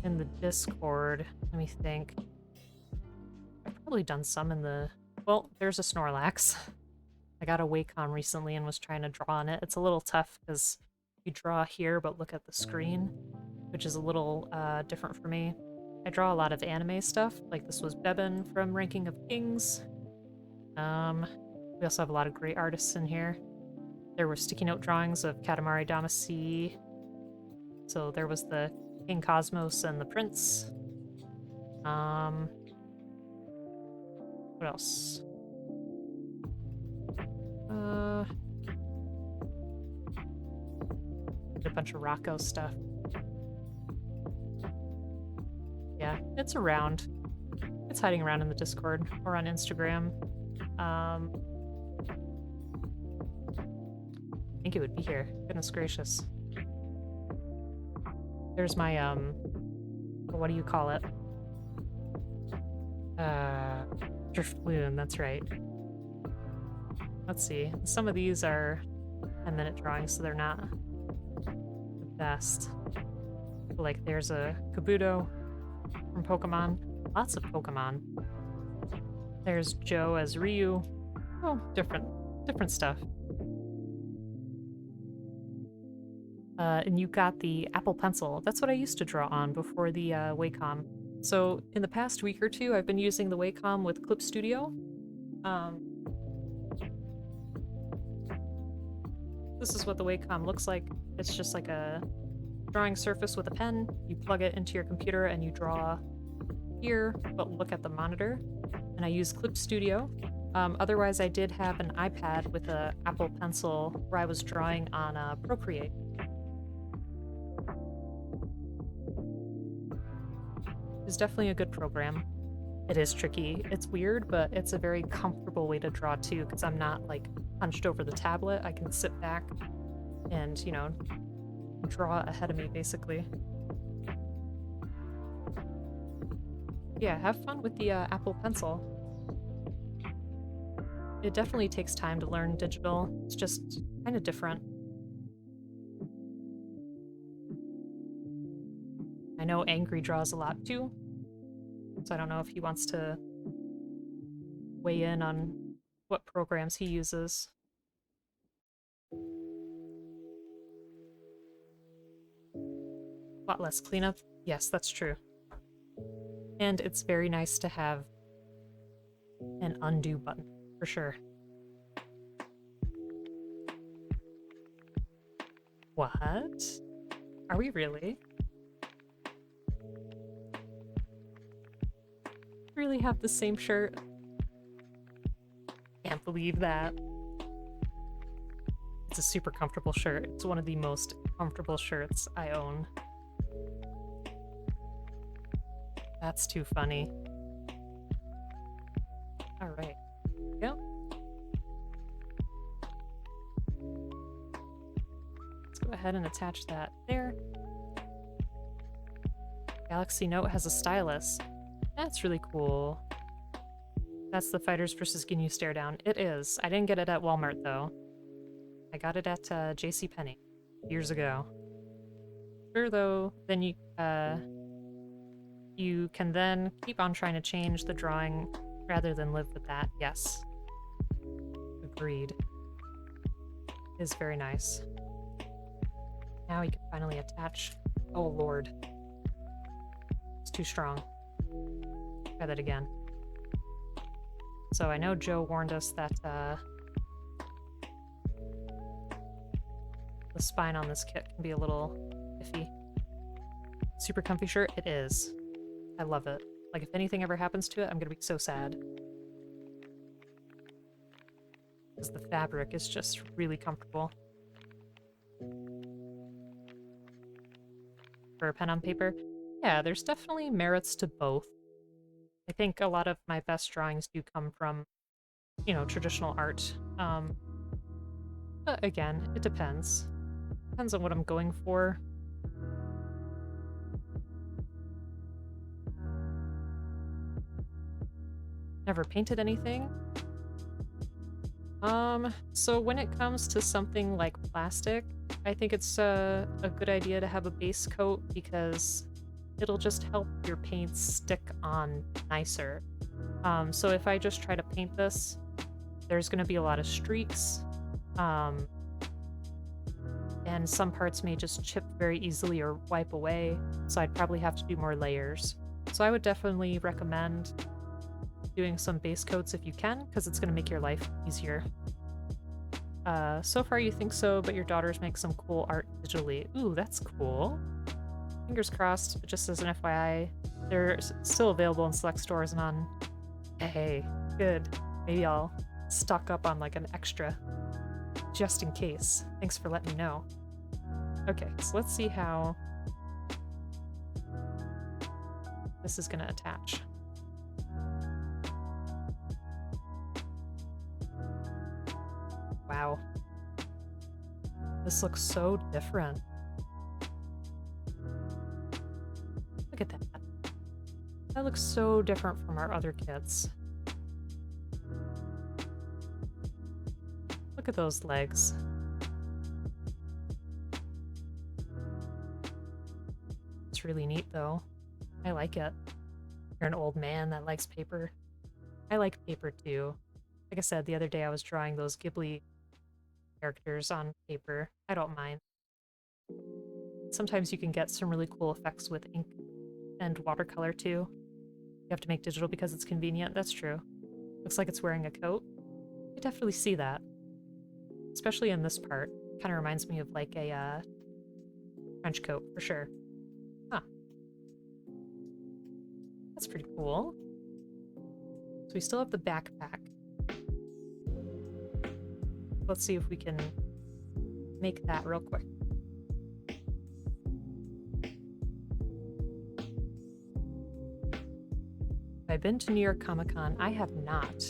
in the Discord. Let me think. I've probably done some in the... Well, there's a Snorlax. I got a Wacom recently and was trying to draw on it. It's a little tough because you draw here but look at the screen, which is a little different for me. I draw a lot of anime stuff, like this was Bebin from Ranking of Kings. We also have a lot of great artists in here. There were sticky note drawings of Katamari Damacy. So there was the King Cosmos and the Prince. What else? A bunch of Rocco stuff. Yeah, it's around. It's hiding around in the Discord or on Instagram. I think it would be here. Goodness gracious. There's my, what do you call it? Drift balloon, that's right. Let's see. Some of these are 10-minute drawings, so they're not the best. Like, there's a Kabuto from Pokemon. Lots of Pokemon. There's Joe as Ryu. Oh, different stuff. And you got the Apple Pencil. That's what I used to draw on before the Wacom. So in the past week or two, I've been using the Wacom with Clip Studio. This is what the Wacom looks like. It's just like a drawing surface with a pen. You plug it into your computer and you draw here, but look at the monitor. And I use Clip Studio. Otherwise, I did have an iPad with an Apple Pencil where I was drawing on Procreate. It's definitely a good program. It is tricky. It's weird, but it's a very comfortable way to draw too, because I'm not like hunched over the tablet. I can sit back and, you know, draw ahead of me basically. Yeah, have fun with the Apple Pencil. It definitely takes time to learn digital. It's just kind of different. I know Angry draws a lot too, so I don't know if he wants to weigh in on what programs he uses. A lot less cleanup. Yes, that's true. And it's very nice to have an undo button, for sure. What? Are we really? Really have the same shirt? Can't believe that. It's a super comfortable shirt. It's one of the most comfortable shirts I own. That's too funny. Alright. Yep. Let's go ahead and attach that there. Galaxy Note has a stylus. That's really cool. That's the Fighters vs. Ginyu stare down. It is. I didn't get it at Walmart though. I got it at JCPenney years ago. Sure though, then you can then keep on trying to change the drawing rather than live with that. Yes. Agreed. It is very nice. Now we can finally attach. Oh lord. It's too strong. Try that again. So I know Joe warned us that the spine on this kit can be a little iffy. Super comfy shirt? It is. I love it. Like, if anything ever happens to it, I'm gonna be so sad. Because the fabric is just really comfortable. For a pen on paper? Yeah, there's definitely merits to both. I think a lot of my best drawings do come from, you know, traditional art. But again, it depends. Depends on what I'm going for. Never painted anything. So when it comes to something like plastic, I think it's a good idea to have a base coat because it'll just help your paints stick on nicer. So if I just try to paint this, there's going to be a lot of streaks, and some parts may just chip very easily or wipe away, so I'd probably have to do more layers. So I would definitely recommend doing some base coats if you can, because it's going to make your life easier. So far you think so, but your daughters make some cool art digitally. Ooh, that's cool. Fingers crossed, but just as an FYI, they're still available in select stores and on... Hey, good. Maybe I'll stock up on like an extra, just in case. Thanks for letting me know. Okay, so let's see how this is gonna attach. This looks so different. Look at that. That looks so different from our other kits. Look at those legs. It's really neat though. I like it. You're an old man that likes paper. I like paper too. Like I said, the other day I was drawing those Ghibli characters on paper. I don't mind. Sometimes you can get some really cool effects with ink and watercolor too. You have to make digital because it's convenient. That's true. Looks like it's wearing a coat. I definitely see that. Especially in this part. Kind of reminds me of like a trench coat for sure. Huh. That's pretty cool. So we still have the backpack. Let's see if we can make that real quick. I've been to New York Comic Con. I have not.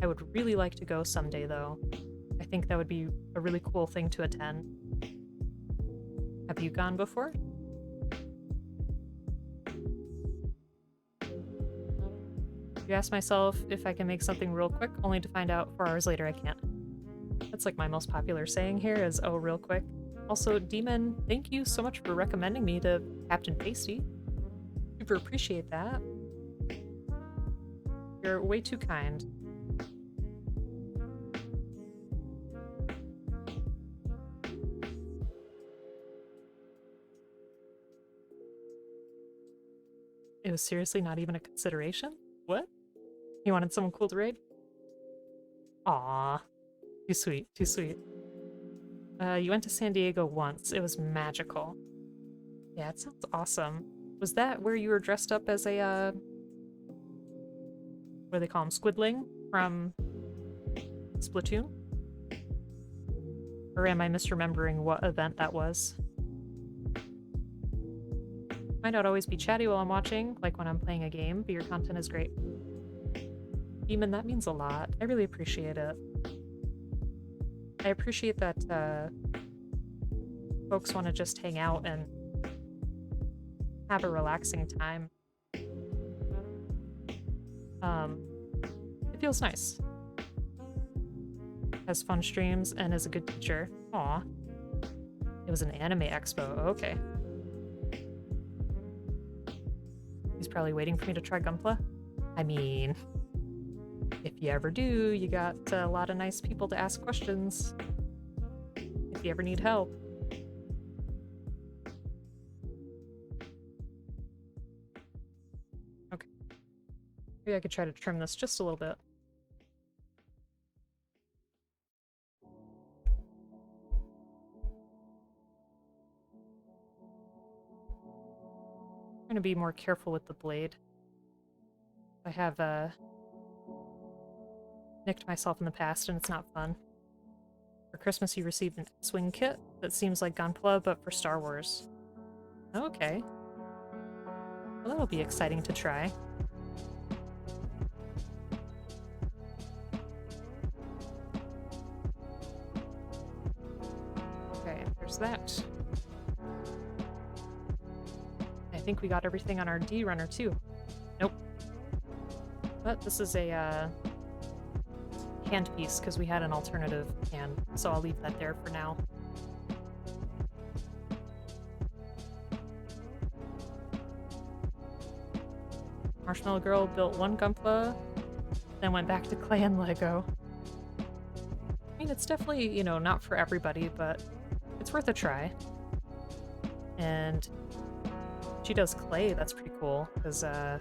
I would really like to go someday, though. I think that would be a really cool thing to attend. Have you gone before? You ask myself if I can make something real quick, only to find out 4 hours later I can't. That's like my most popular saying here is, oh, real quick. Also, Demon, thank you so much for recommending me to Captain Pasty. Super appreciate that. You're way too kind. It was seriously not even a consideration? What? You wanted someone cool to raid? Aww. Too sweet, too sweet. You went to San Diego once. It was magical. Yeah, it sounds awesome. Was that where you were dressed up as a, what do they call him? Squidling from Splatoon? Or am I misremembering what event that was? Might not always be chatty while I'm watching, like when I'm playing a game, but your content is great. Demon, that means a lot. I really appreciate it. I appreciate that folks want to just hang out and have a relaxing time. It feels nice. Has fun streams and is a good teacher. Aw. It was an anime expo. Okay. He's probably waiting for me to try Gunpla. I mean, if you ever do, you got a lot of nice people to ask questions. If you ever need help. Okay. Maybe I could try to trim this just a little bit. I'm gonna be more careful with the blade. I have nicked myself in the past and it's not fun. For Christmas you received an X-Wing kit that seems like Gunpla but for Star Wars. Okay. Well, that'll be exciting to try. Okay, there's that. I think we got everything on our D runner too. Nope. But this is a hand piece because we had an alternative hand, so I'll leave that there for now. Marshmallow Girl built one Gunpla, then went back to clay and Lego. I mean, it's definitely, you know, not for everybody, but it's worth a try. And she does clay, that's pretty cool, because I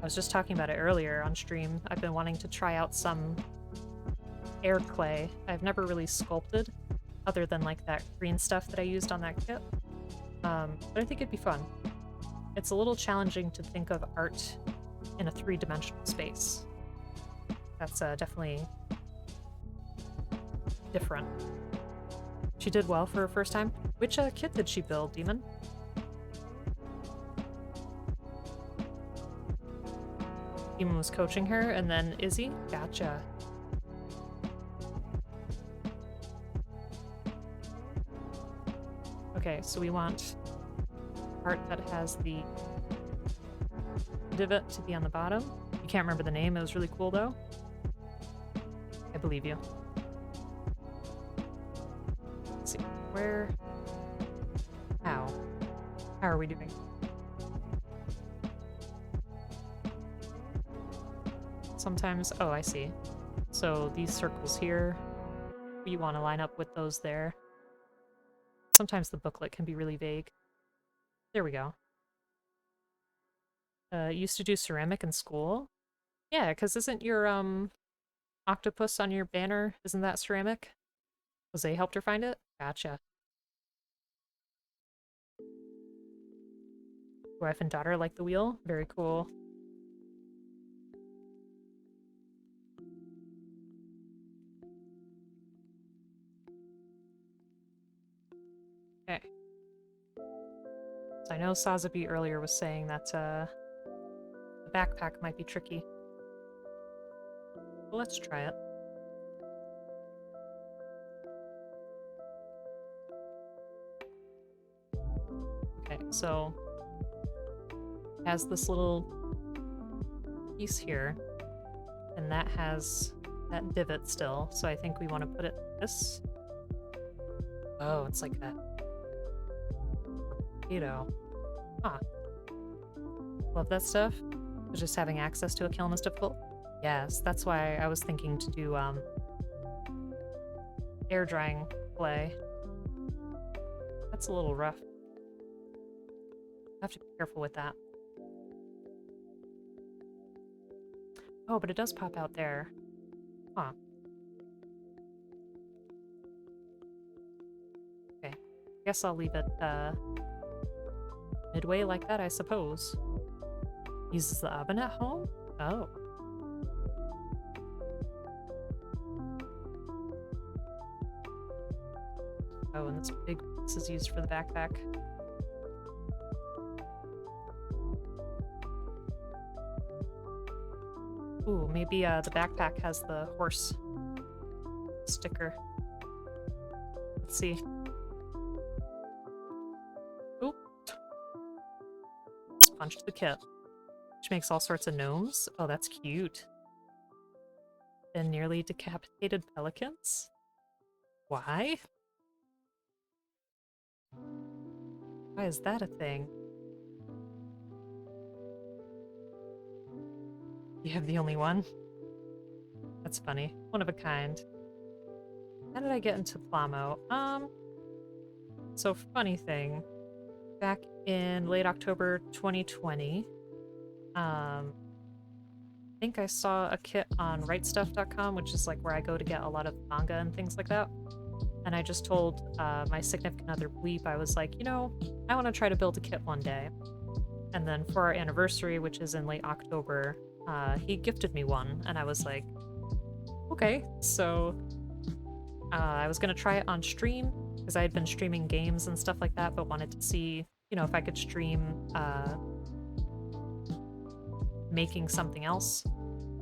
was just talking about it earlier on stream. I've been wanting to try out some air clay. I've never really sculpted, other than like that green stuff that I used on that kit. But I think it'd be fun. It's a little challenging to think of art in a 3-dimensional space. That's definitely different. She did well for her first time. Which kit did she build, Demon? Demon was coaching her, and then Izzy? Gotcha. Okay, so we want part that has the divot to be on the bottom. You can't remember the name. It was really cool, though. I believe you. Let's see. Where? How? How are we doing? Sometimes... Oh, I see. So these circles here, you want to line up with those there. Sometimes the booklet can be really vague. There we go. Used to do ceramic in school? Yeah, because isn't your, octopus on your banner, isn't that ceramic? Jose helped her find it? Gotcha. Wife and daughter like the wheel? Very cool. Okay. So I know Sazabi earlier was saying that, the backpack might be tricky. Well, let's try it. Okay, so it has this little piece here, and that has that divot still, so I think we want to put it this. Oh, it's like that potato. Huh. Love that stuff. But just having access to a kiln is difficult. Yes, that's why I was thinking to do air drying clay. That's a little rough. I have to be careful with that. Oh, but it does pop out there. Huh. Okay. Guess I'll leave it midway like that, I suppose. Uses the oven at home? Oh. Oh, and this big piece is used for the backpack. Ooh, maybe the backpack has the horse sticker. Let's see. Oop. Just punched the kit. Which makes all sorts of gnomes. Oh, that's cute. And nearly decapitated pelicans? Why? Why is that a thing? You have the only one? That's funny. One of a kind. How did I get into Plamo? So funny thing. Back in late October 2020, I think I saw a kit on writestuff.com, which is like where I go to get a lot of manga and things like that. And I just told my significant other Bleep, I was like, you know, I want to try to build a kit one day. And then for our anniversary, which is in late October, he gifted me one, and I was like, okay. So I was gonna try it on stream, because I had been streaming games and stuff like that, but wanted to see, you know, if I could stream making something else.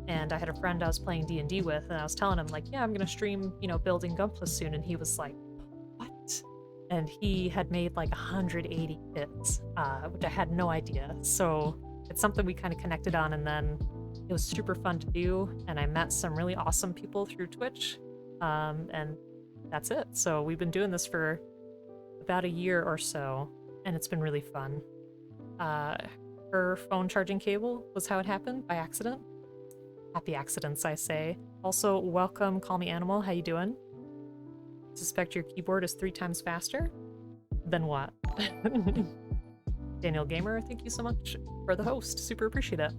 And I had a friend I was playing D&D with, and I was telling him, like, yeah, I'm gonna stream, you know, building Gunpla soon, and he was like, what? And he had made like 180 kits, which I had no idea. So it's something we kind of connected on, and then it was super fun to do, and I met some really awesome people through Twitch, and that's it. So we've been doing this for about a year or so, and it's been really fun. Her phone charging cable was how it happened, by accident. Happy accidents, I say. Also, welcome, Call Me Animal, how you doing? Suspect your keyboard is 3 times faster? Then what? Daniel Gamer, thank you so much for the host. Super appreciate it.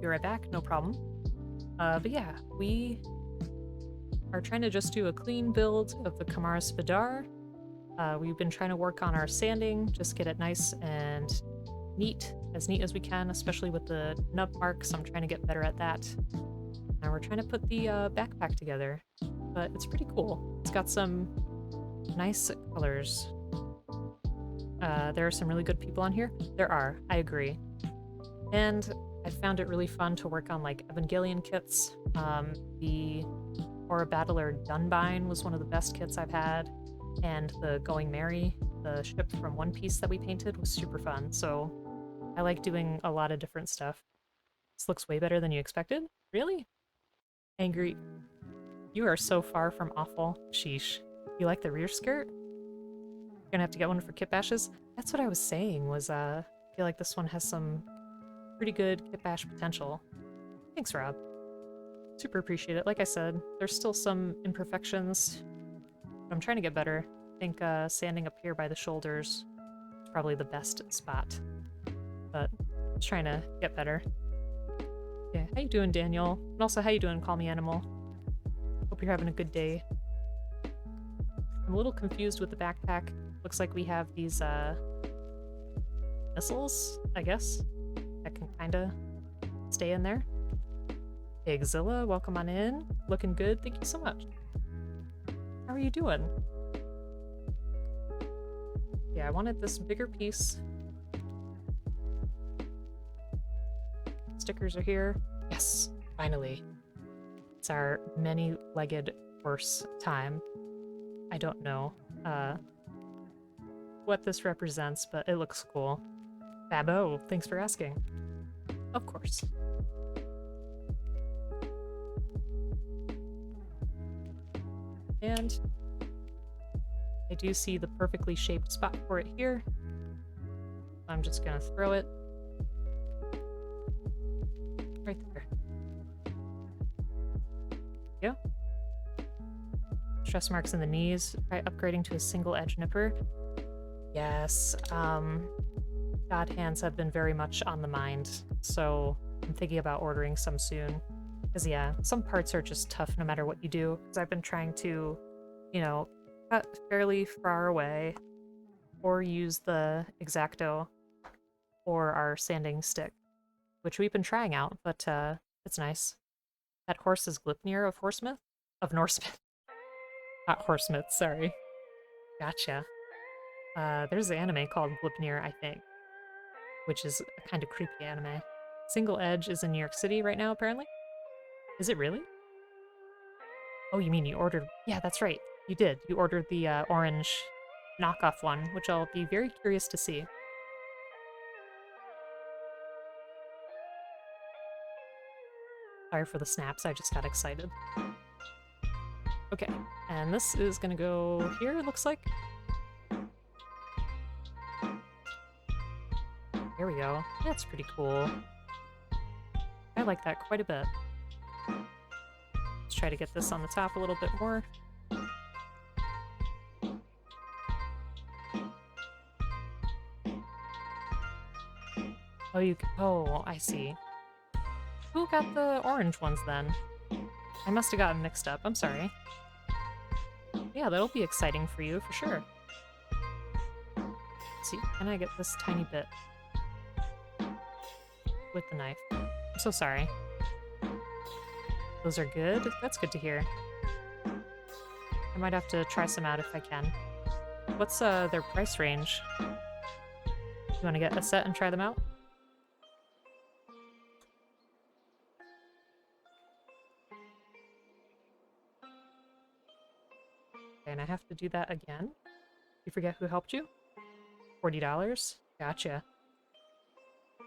Be right back, no problem. But yeah, we are trying to just do a clean build of the Kimaris Vidar. We've been trying to work on our sanding, just get it nice and neat as we can, especially with the nub marks. I'm trying to get better at that. Now we're trying to put the backpack together, but it's pretty cool. It's got some nice colors. There are some really good people on here. There are, I agree. And I found it really fun to work on like Evangelion kits. The Aura Battler Dunbine was one of the best kits I've had, and the Going Merry the ship from One Piece that we painted was super fun, so I like doing a lot of different stuff. This looks way better than you expected? Really? Angry. You are so far from awful. Sheesh. You like the rear skirt? You're gonna have to get one for kit bashes? That's what I was saying, was I feel like this one has some pretty good kit bash potential. Thanks, Rob. Super appreciate it. Like I said, there's still some imperfections. I'm trying to get better. I think sanding up here by the shoulders is probably the best spot. But just trying to get better. Yeah, how you doing, Daniel? And also, how you doing, Call Me Animal? Hope you're having a good day. I'm a little confused with the backpack. Looks like we have these missiles, I guess, that can kinda stay in there. Exilla, welcome on in. Looking good, thank you so much. How are you doing? Yeah, I wanted this bigger piece. Stickers are here. Yes, finally. It's our many-legged horse time. I don't know what this represents, but it looks cool. Babo, thanks for asking. Of course. And I do see the perfectly shaped spot for it here. I'm just gonna throw it right there. Yeah. Stress marks in the knees. Try upgrading to a single edge nipper. Yes. God hands have been very much on the mind, so I'm thinking about ordering some soon. Because, yeah, some parts are just tough no matter what you do. Because I've been trying to, you know, cut fairly far away, or use the X-Acto, or our sanding stick, which we've been trying out, but it's nice. That horse is Glipnir of Horsemith? Of Norsemith. Not Horsemith, sorry. Gotcha. There's an anime called Glipnir, I think, which is a kind of creepy anime. Single Edge is in New York City right now, apparently. Is it really? Oh, you mean you ordered... Yeah, that's right. You did. You ordered the orange knockoff one, which I'll be very curious to see. Sorry for the snaps, I just got excited. Okay, and this is gonna go here, it looks like. There we go. That's pretty cool. I like that quite a bit. Let's try to get this on the top a little bit more. Oh, oh, I see. Who got the orange ones then? I must have gotten mixed up. I'm sorry. Yeah, that'll be exciting for you, for sure. Let's see, can I get this tiny bit with the knife? I'm so sorry. Those are good? That's good to hear. I might have to try some out if I can. What's their price range? You want to get a set and try them out? And I have to do that again. You forget who helped you? $40? Gotcha.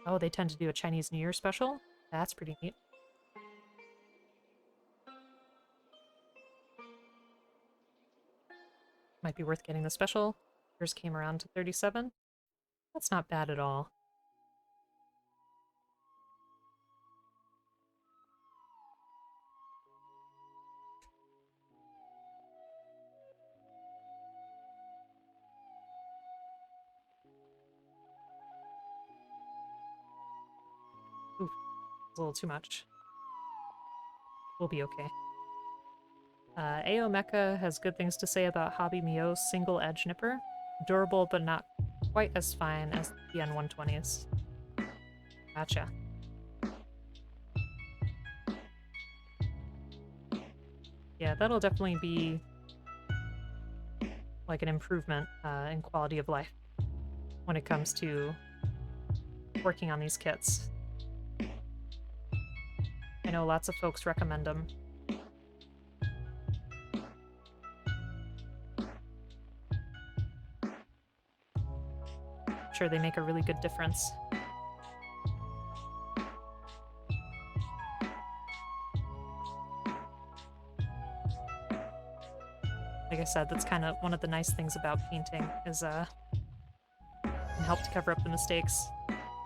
Oh, they tend to do a Chinese New Year special? That's pretty neat. Might be worth getting the special. Yours came around to 37. That's not bad at all. Oof, it's a little too much. We'll be okay. AO Mecha has good things to say about Hobby Mio's single edge nipper. Durable, but not quite as fine as the PN120s. Gotcha. Yeah, that'll definitely be like an improvement in quality of life when it comes to working on these kits. I know lots of folks recommend them. sure they make a really good difference. Like I said, that's kind of one of the nice things about painting is can help to cover up the mistakes.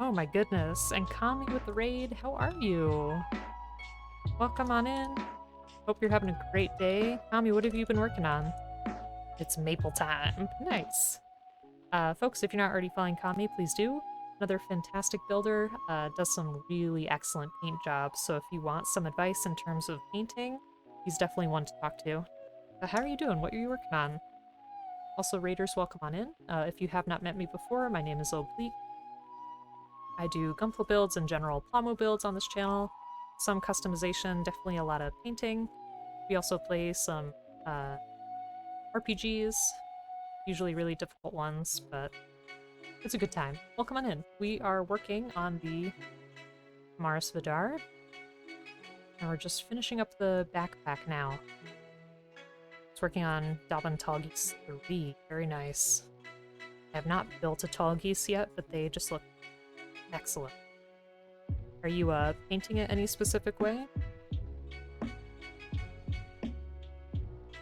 Oh my goodness, and Kami with the raid, how are you? Welcome on in. Hope you're having a great day. Kami, what have you been working on? It's maple time. Nice. Folks, if you're not already following Kami, please do. Another fantastic builder, does some really excellent paint jobs, so if you want some advice in terms of painting, he's definitely one to talk to. How are you doing? What are you working on? Also, raiders, welcome on in. If you have not met me before, my name is Oblique. I do Gunpla builds and general Plomo builds on this channel. Some customization, definitely a lot of painting. We also play some RPGs, usually really difficult ones, but it's a good time. Welcome on in. We are working on the Kimaris Vidar, and we're just finishing up the backpack now. It's working on Daban Tall Geese 3. Very nice. I have not built a Tall Geese yet, but they just look excellent. Are you painting it any specific way?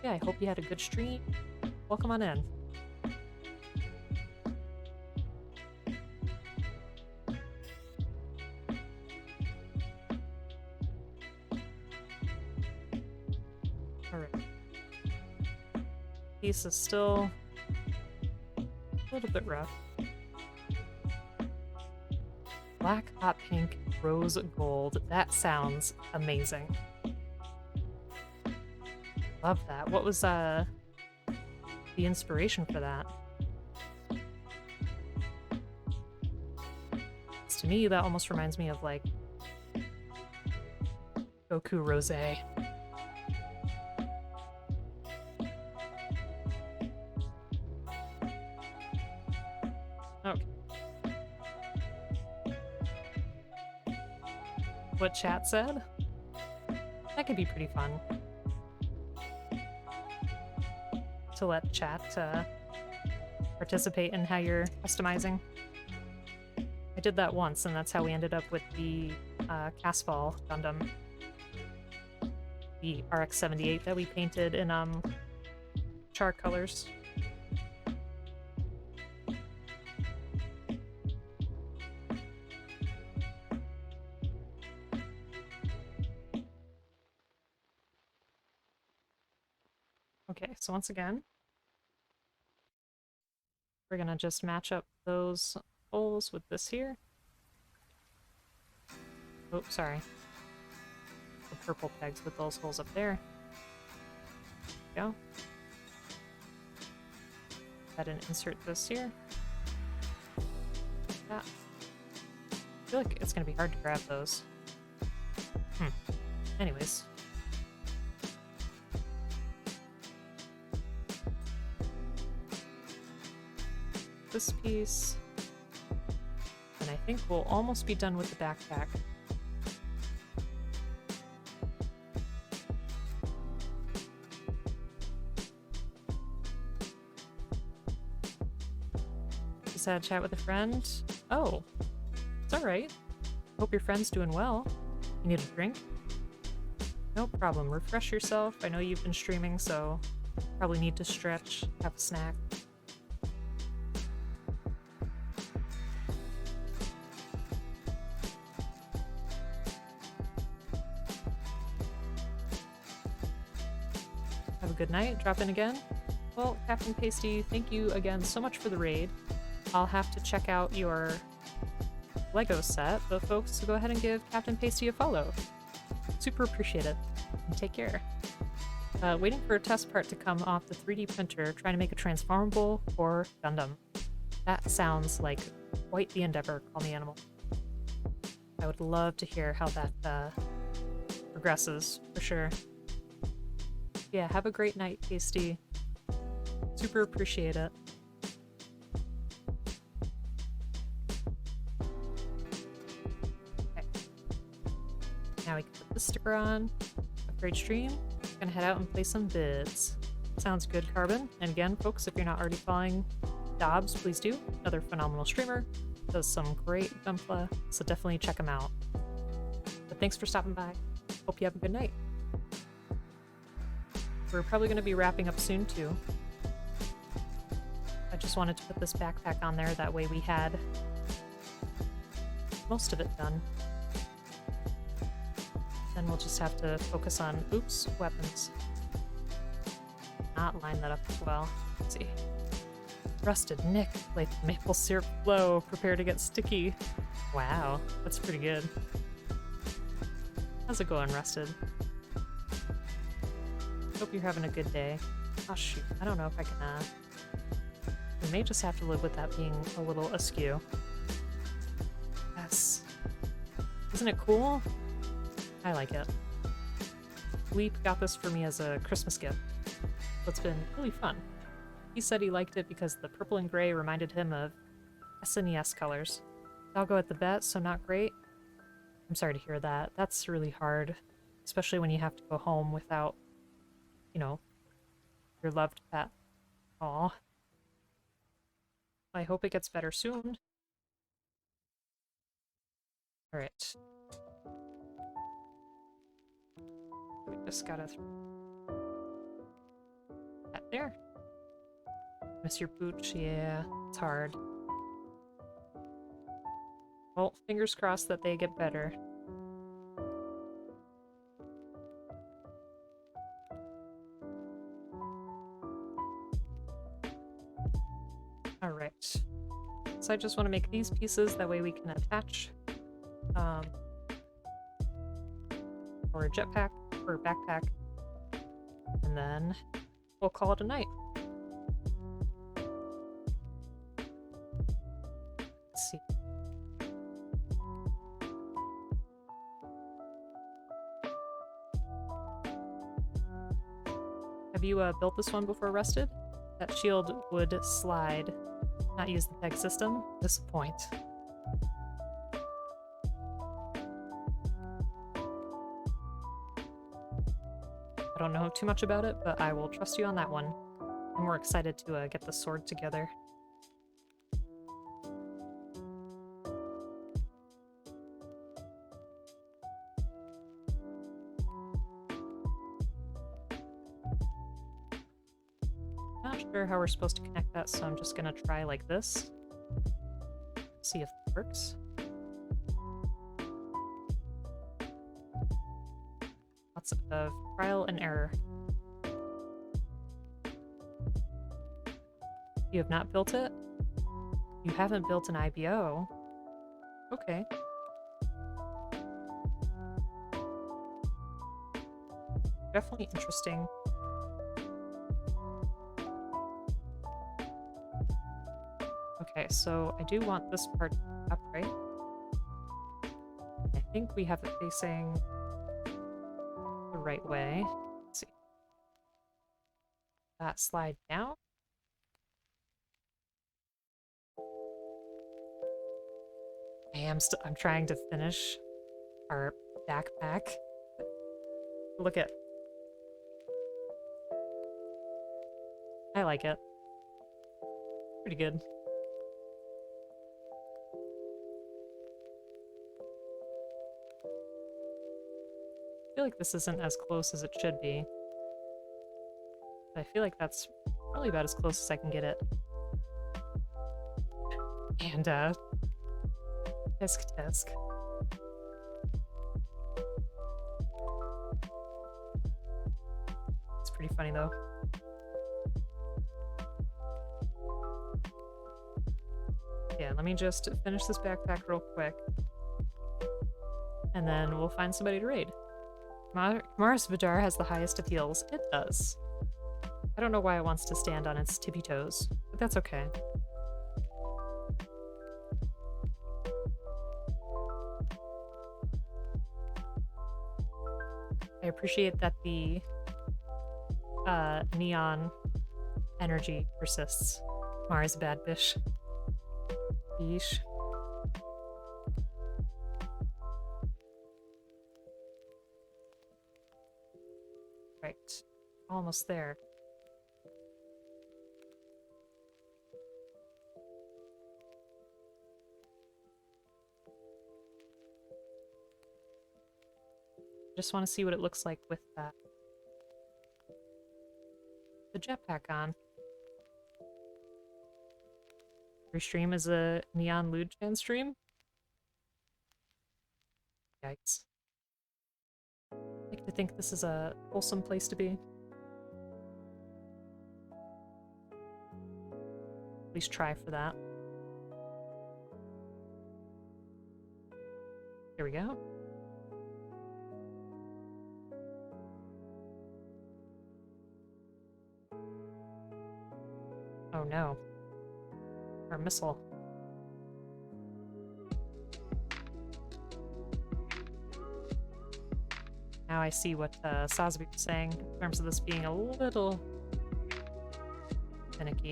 Yeah, I hope you had a good stream. Welcome on in. Alright. Piece is still a little bit rough. Black, hot pink, rose gold. That sounds amazing. Love that. What was the inspiration for that? To me, that almost reminds me of like Goku Rose. Okay. What chat said? That could be pretty fun. To let chat participate in how you're customizing. I did that once, and that's how we ended up with the Casball Gundam. The RX-78 that we painted in char colors. Okay, so once again, we're gonna just match up those holes with this here. Oh, sorry. The purple pegs with those holes up there. There we go. Go ahead and insert this here. Like that. I feel like it's gonna be hard to grab those. Anyways. This piece, and I think we'll almost be done with the backpack. Just had a chat with a friend. Oh, it's alright. Hope your friend's doing well. You need a drink? No problem. Refresh yourself. I know you've been streaming, so probably need to stretch, have a snack. Good night. Drop in again. Well, Captain Pasty, thank you again so much for the raid. I'll have to check out your Lego set, but folks, go ahead and give Captain Pasty a follow. Super appreciate it. And take care. Waiting for a test part to come off the 3D printer, trying to make a transformable for Gundam. That sounds like quite the endeavor, Call Me Animal. I would love to hear how that progresses, for sure. Yeah, have a great night, Tasty. Super appreciate it. Okay. Now we can put the sticker on. Upgrade stream. Gonna head out and play some bids. Sounds good, Carbon. And again, folks, if you're not already following Dobbs, please do. Another phenomenal streamer. Does some great Gunpla, so definitely check him out. But thanks for stopping by. Hope you have a good night. We're probably going to be wrapping up soon, too. I just wanted to put this backpack on there, that way we had most of it done. Then we'll just have to focus on, oops, weapons. Not line that up as well. Let's see. Rusted Nick, like maple syrup flow, prepare to get sticky. Wow, that's pretty good. How's it going, Rusted? Hope you're having a good day. Oh shoot, I don't know if I can, we may just have to live with that being a little askew. Yes. Isn't it cool? I like it. Leap got this for me as a Christmas gift. So it's been really fun. He said he liked it because the purple and gray reminded him of SNES colors. I'll go at the bet, so not great. I'm sorry to hear that. That's really hard, especially when you have to go home without, you know, your loved pet. Aw. I hope it gets better soon. Alright. We just gotta that there. Miss your pooch, yeah, it's hard. Well, fingers crossed that they get better. Alright. So I just want to make these pieces, that way we can attach or a jetpack or a backpack. And then we'll call it a night. Let's see. Have you built this one before, Rusted? That shield would slide. Not use the peg system? Disappoint. I don't know too much about it, but I will trust you on that one. I'm more excited to get the sword together. Not sure how we're supposed to connect that, so I'm just gonna try like this. See if it works. Lots of trial and error. You have not built it? You haven't built an IBO? Okay. Definitely interesting. Okay, so I do want this part up, right? I think we have it facing the right way. Let's see. That slide down. I'm trying to finish our backpack. Look at. I like it. Pretty good. I feel like this isn't as close as it should be. But I feel like that's probably about as close as I can get it. And, tisk. It's pretty funny, though. Yeah, let me just finish this backpack real quick. And then we'll find somebody to raid. Kimaris Vidar has the highest appeals. It does. I don't know why it wants to stand on its tippy toes, but that's okay. I appreciate that the neon energy persists. Mars bad bish. Yeesh. Right. Almost there. just want to see what it looks like with the jetpack on. Every stream is a Neon Lude-chan stream? Yikes. I like to think this is a wholesome place to be. At least try for that. Here we go. Oh no. Our missile. Now I see what Sazbi was saying in terms of this being a little finicky.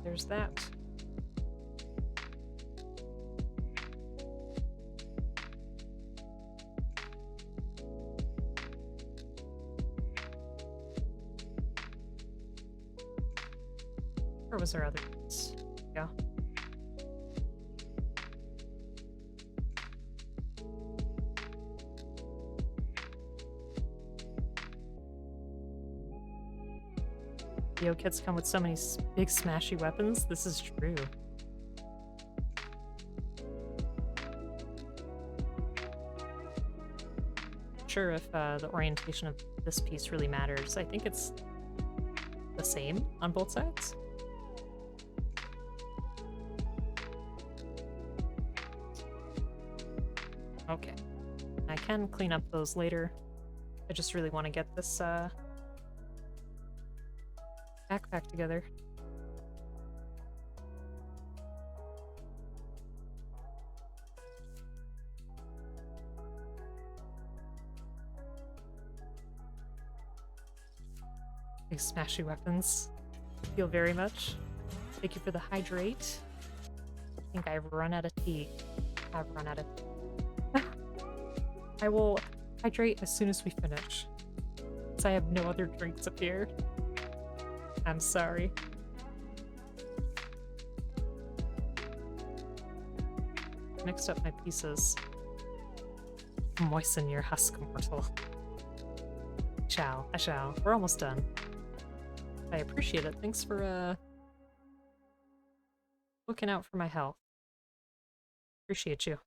There's that. Or was there other ones? Yeah. Yo, kits come with so many big smashy weapons. This is true. Not sure if the orientation of this piece really matters. I think it's the same on both sides. Okay. I can clean up those later. I just really want to get this backpack together. Big smashy weapons. Thank you very much. Thank you for the hydrate. I think I've run out of tea. I've run out of tea. I will hydrate as soon as we finish, since I have no other drinks up here. I'm sorry. Mixed up my pieces. Moisten your husk, mortal. I shall. We're almost done. I appreciate it. Thanks for looking out for my health. Appreciate you.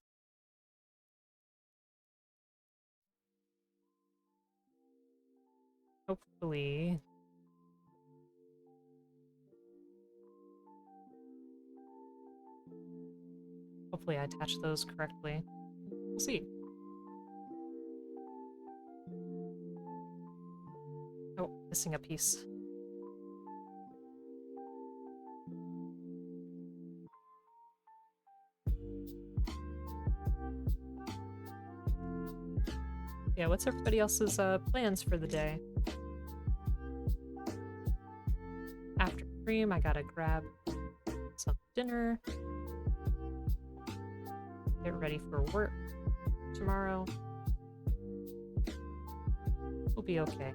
Hopefully I attach those correctly. We'll see. Oh, missing a piece. Yeah, what's everybody else's plans for the day? After stream, I gotta grab some dinner. Get ready for work tomorrow. We'll be okay.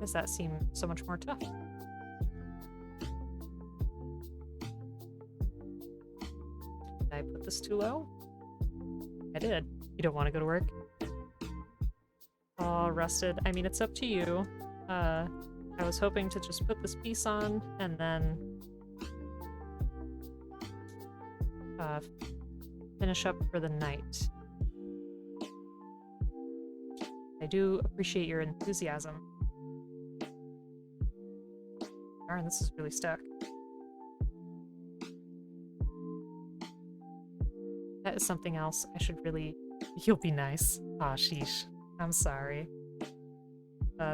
Does that seem so much more tough? Did I put this too low? I did. You don't want to go to work? Oh, rusted. I mean, it's up to you. I was hoping to just put this piece on and then finish up for the night. I do appreciate your enthusiasm. Darn, this is really stuck. That is something else I should really... You'll be nice. Aw, sheesh. I'm sorry.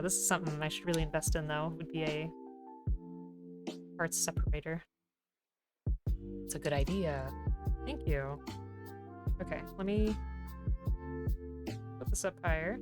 This is something I should really invest in, though, would be a parts separator. It's a good idea. Thank you. Okay, let me put this up higher.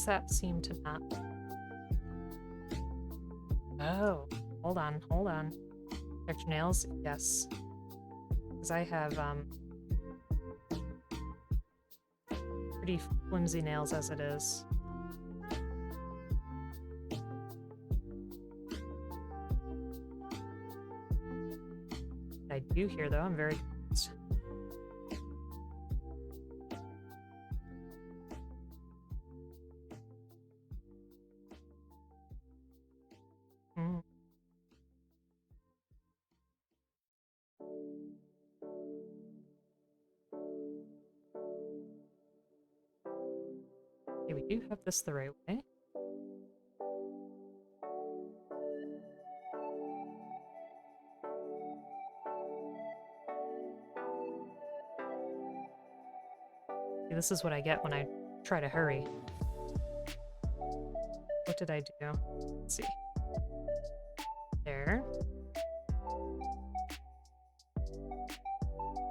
does that seem to not... Oh, hold on, hold on. Extra nails? Yes. Because I have, pretty flimsy nails as it is. I do hear, though. I'm very confused. Okay, we do have this the right way. See, this is what I get when I try to hurry. What did I do? Let's see. There.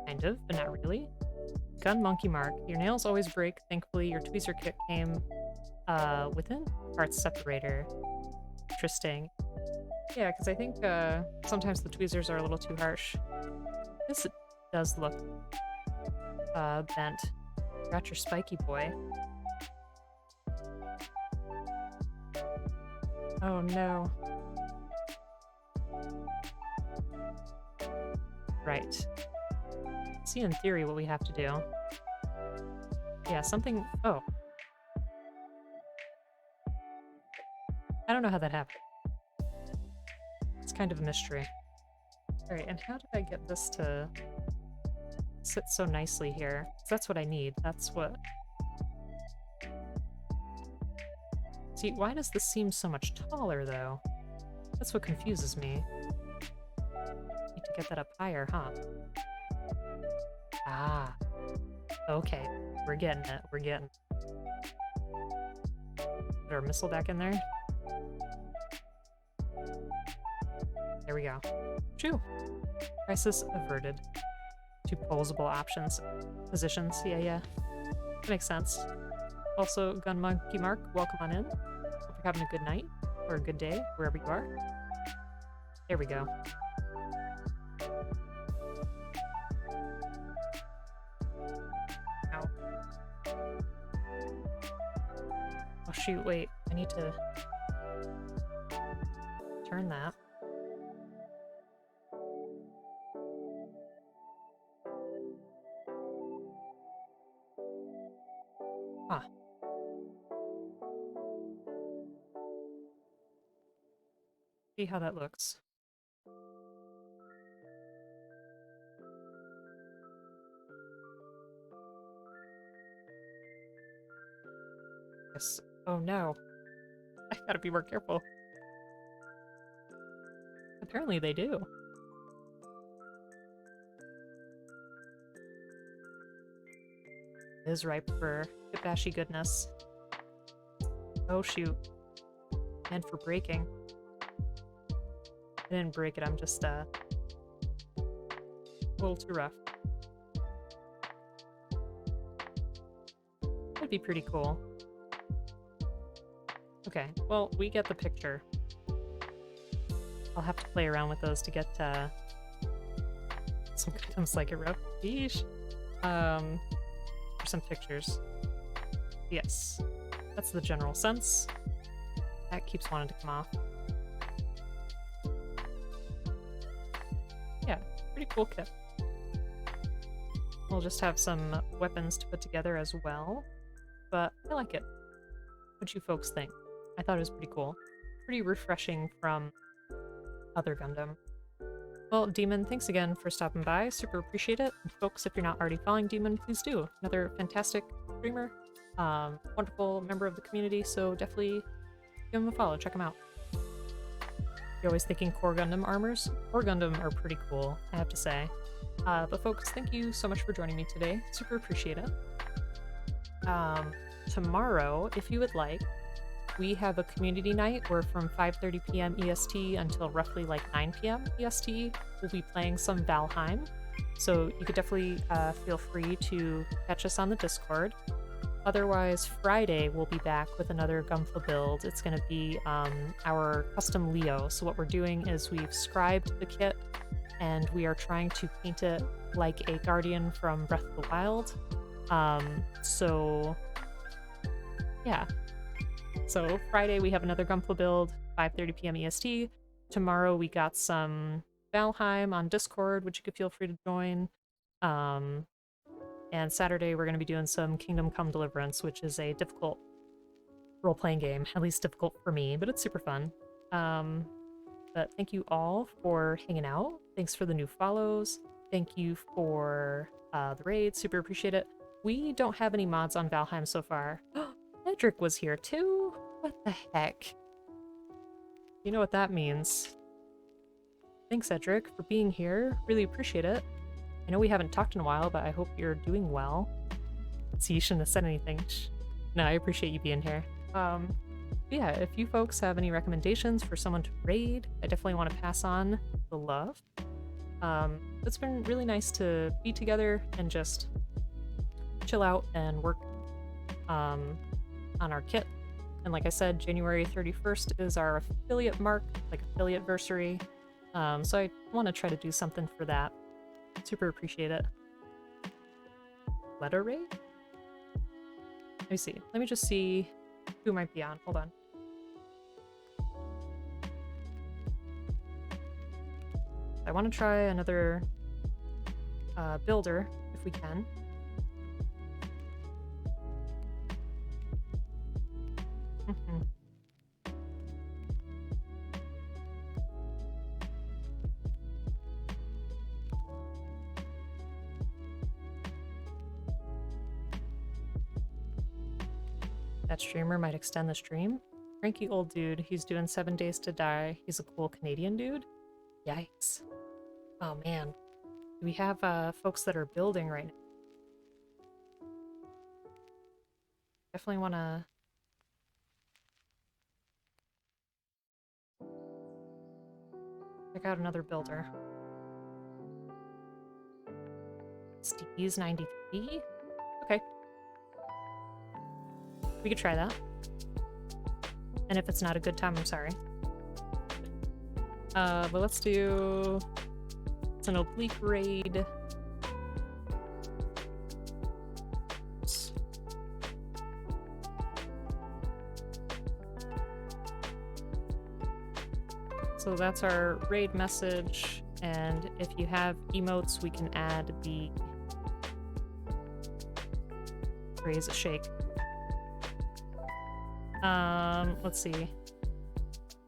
Kind of, but not really. Gun monkey mark. Your nails always break. Thankfully, your tweezer kit came within parts separator. Interesting. Yeah, because I think sometimes the tweezers are a little too harsh. This does look bent. Got your spiky boy. Oh no. Right. See in theory what we have to do. Yeah, something... Oh. I don't know how that happened. It's kind of a mystery. Alright, and how did I get this to sit so nicely here? 'Cause that's what I need. That's what... See, why does this seem so much taller, though? That's what confuses me. Need to get that up higher, huh? Ah. Okay. We're getting it. We're getting it. Put our missile back in there. There we go. Phew. Crisis averted. Two posable options. Positions. Yeah. That makes sense. Also, Gun Monkey Mark, welcome on in. Hope you're having a good night or a good day, wherever you are. There we go. Ow. Oh shoot, wait. I need to turn that. Huh. See how that looks. Yes. Oh no. I gotta be more careful. Apparently they do. It is ripe for Kibashi goodness. Oh shoot. And for breaking. I didn't break it, I'm just a little too rough. That'd be pretty cool. Okay, well, we get the picture. I'll have to play around with those to get some Gundams like it rough. Yeesh. For some pictures. Yes, that's the general sense. That keeps wanting to come off. Yeah, pretty cool kit. We'll just have some weapons to put together as well, but I like it. What'd you folks think? I thought it was pretty cool. Pretty refreshing from other Gundam. Well, Demon, thanks again for stopping by. Super appreciate it. And folks, if you're not already following Demon, please do. Another fantastic streamer. Wonderful member of the community, so definitely give him a follow. Check him out. You're always thinking Core Gundam armors? Core Gundam are pretty cool, I have to say. But folks, thank you so much for joining me today. Super appreciate it. Tomorrow, if you would like, we have a community night where from 5:30 p.m. EST until roughly like 9 p.m. EST, we'll be playing some Valheim. So you could definitely feel free to catch us on the Discord. Otherwise, Friday we'll be back with another Gunpla build. It's going to be our custom Leo. So what we're doing is we've scribed the kit, and we are trying to paint it like a Guardian from Breath of the Wild. So yeah. So Friday we have another Gunpla build, 5:30 p.m. EST. Tomorrow we got some Valheim on Discord, which you could feel free to join. And Saturday we're going to be doing some Kingdom Come Deliverance, which is a difficult role-playing game, at least difficult for me, but it's super fun. But thank you all for hanging out. Thanks for the new follows. Thank you for the raid. Super appreciate it. We don't have any mods on Valheim so far. Edric was here too? What the heck? You know what that means. Thanks, Edric, for being here. Really appreciate it. I know we haven't talked in a while, but I hope you're doing well. See, you shouldn't have said anything. No, I appreciate you being here. Yeah, if you folks have any recommendations for someone to raid, I definitely want to pass on the love. It's been really nice to be together and just chill out and work on our kit. And like I said, January 31st is our affiliate mark, like affiliate-versary. So I want to try to do something for that. Super appreciate it. Letter raid? Let me see. Let me just see who might be on. Hold on. I want to try another builder if we can. That streamer might extend the stream. Cranky old dude, he's doing 7 days to die. He's a cool Canadian dude. Yikes. Oh man. We have folks that are building right now. Definitely want to... check out another builder. Steve's 93? Okay. We could try that. And if it's not a good time, I'm sorry. But let's do... it's an oblique raid. So that's our raid message, and if you have emotes, we can add the raise a shake. Let's see.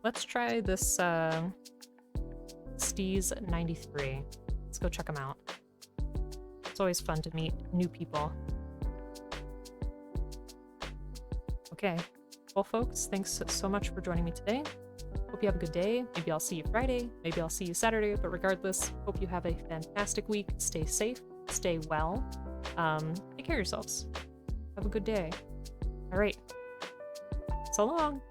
Let's try this Steez 93. Let's go check them out. It's always fun to meet new people. Okay. Well, folks, thanks so much for joining me today. Hope you have a good day. Maybe I'll see you Friday. Maybe I'll see you Saturday. But regardless, hope you have a fantastic week. Stay safe. Stay well. Take care of yourselves. Have a good day. All right. So long.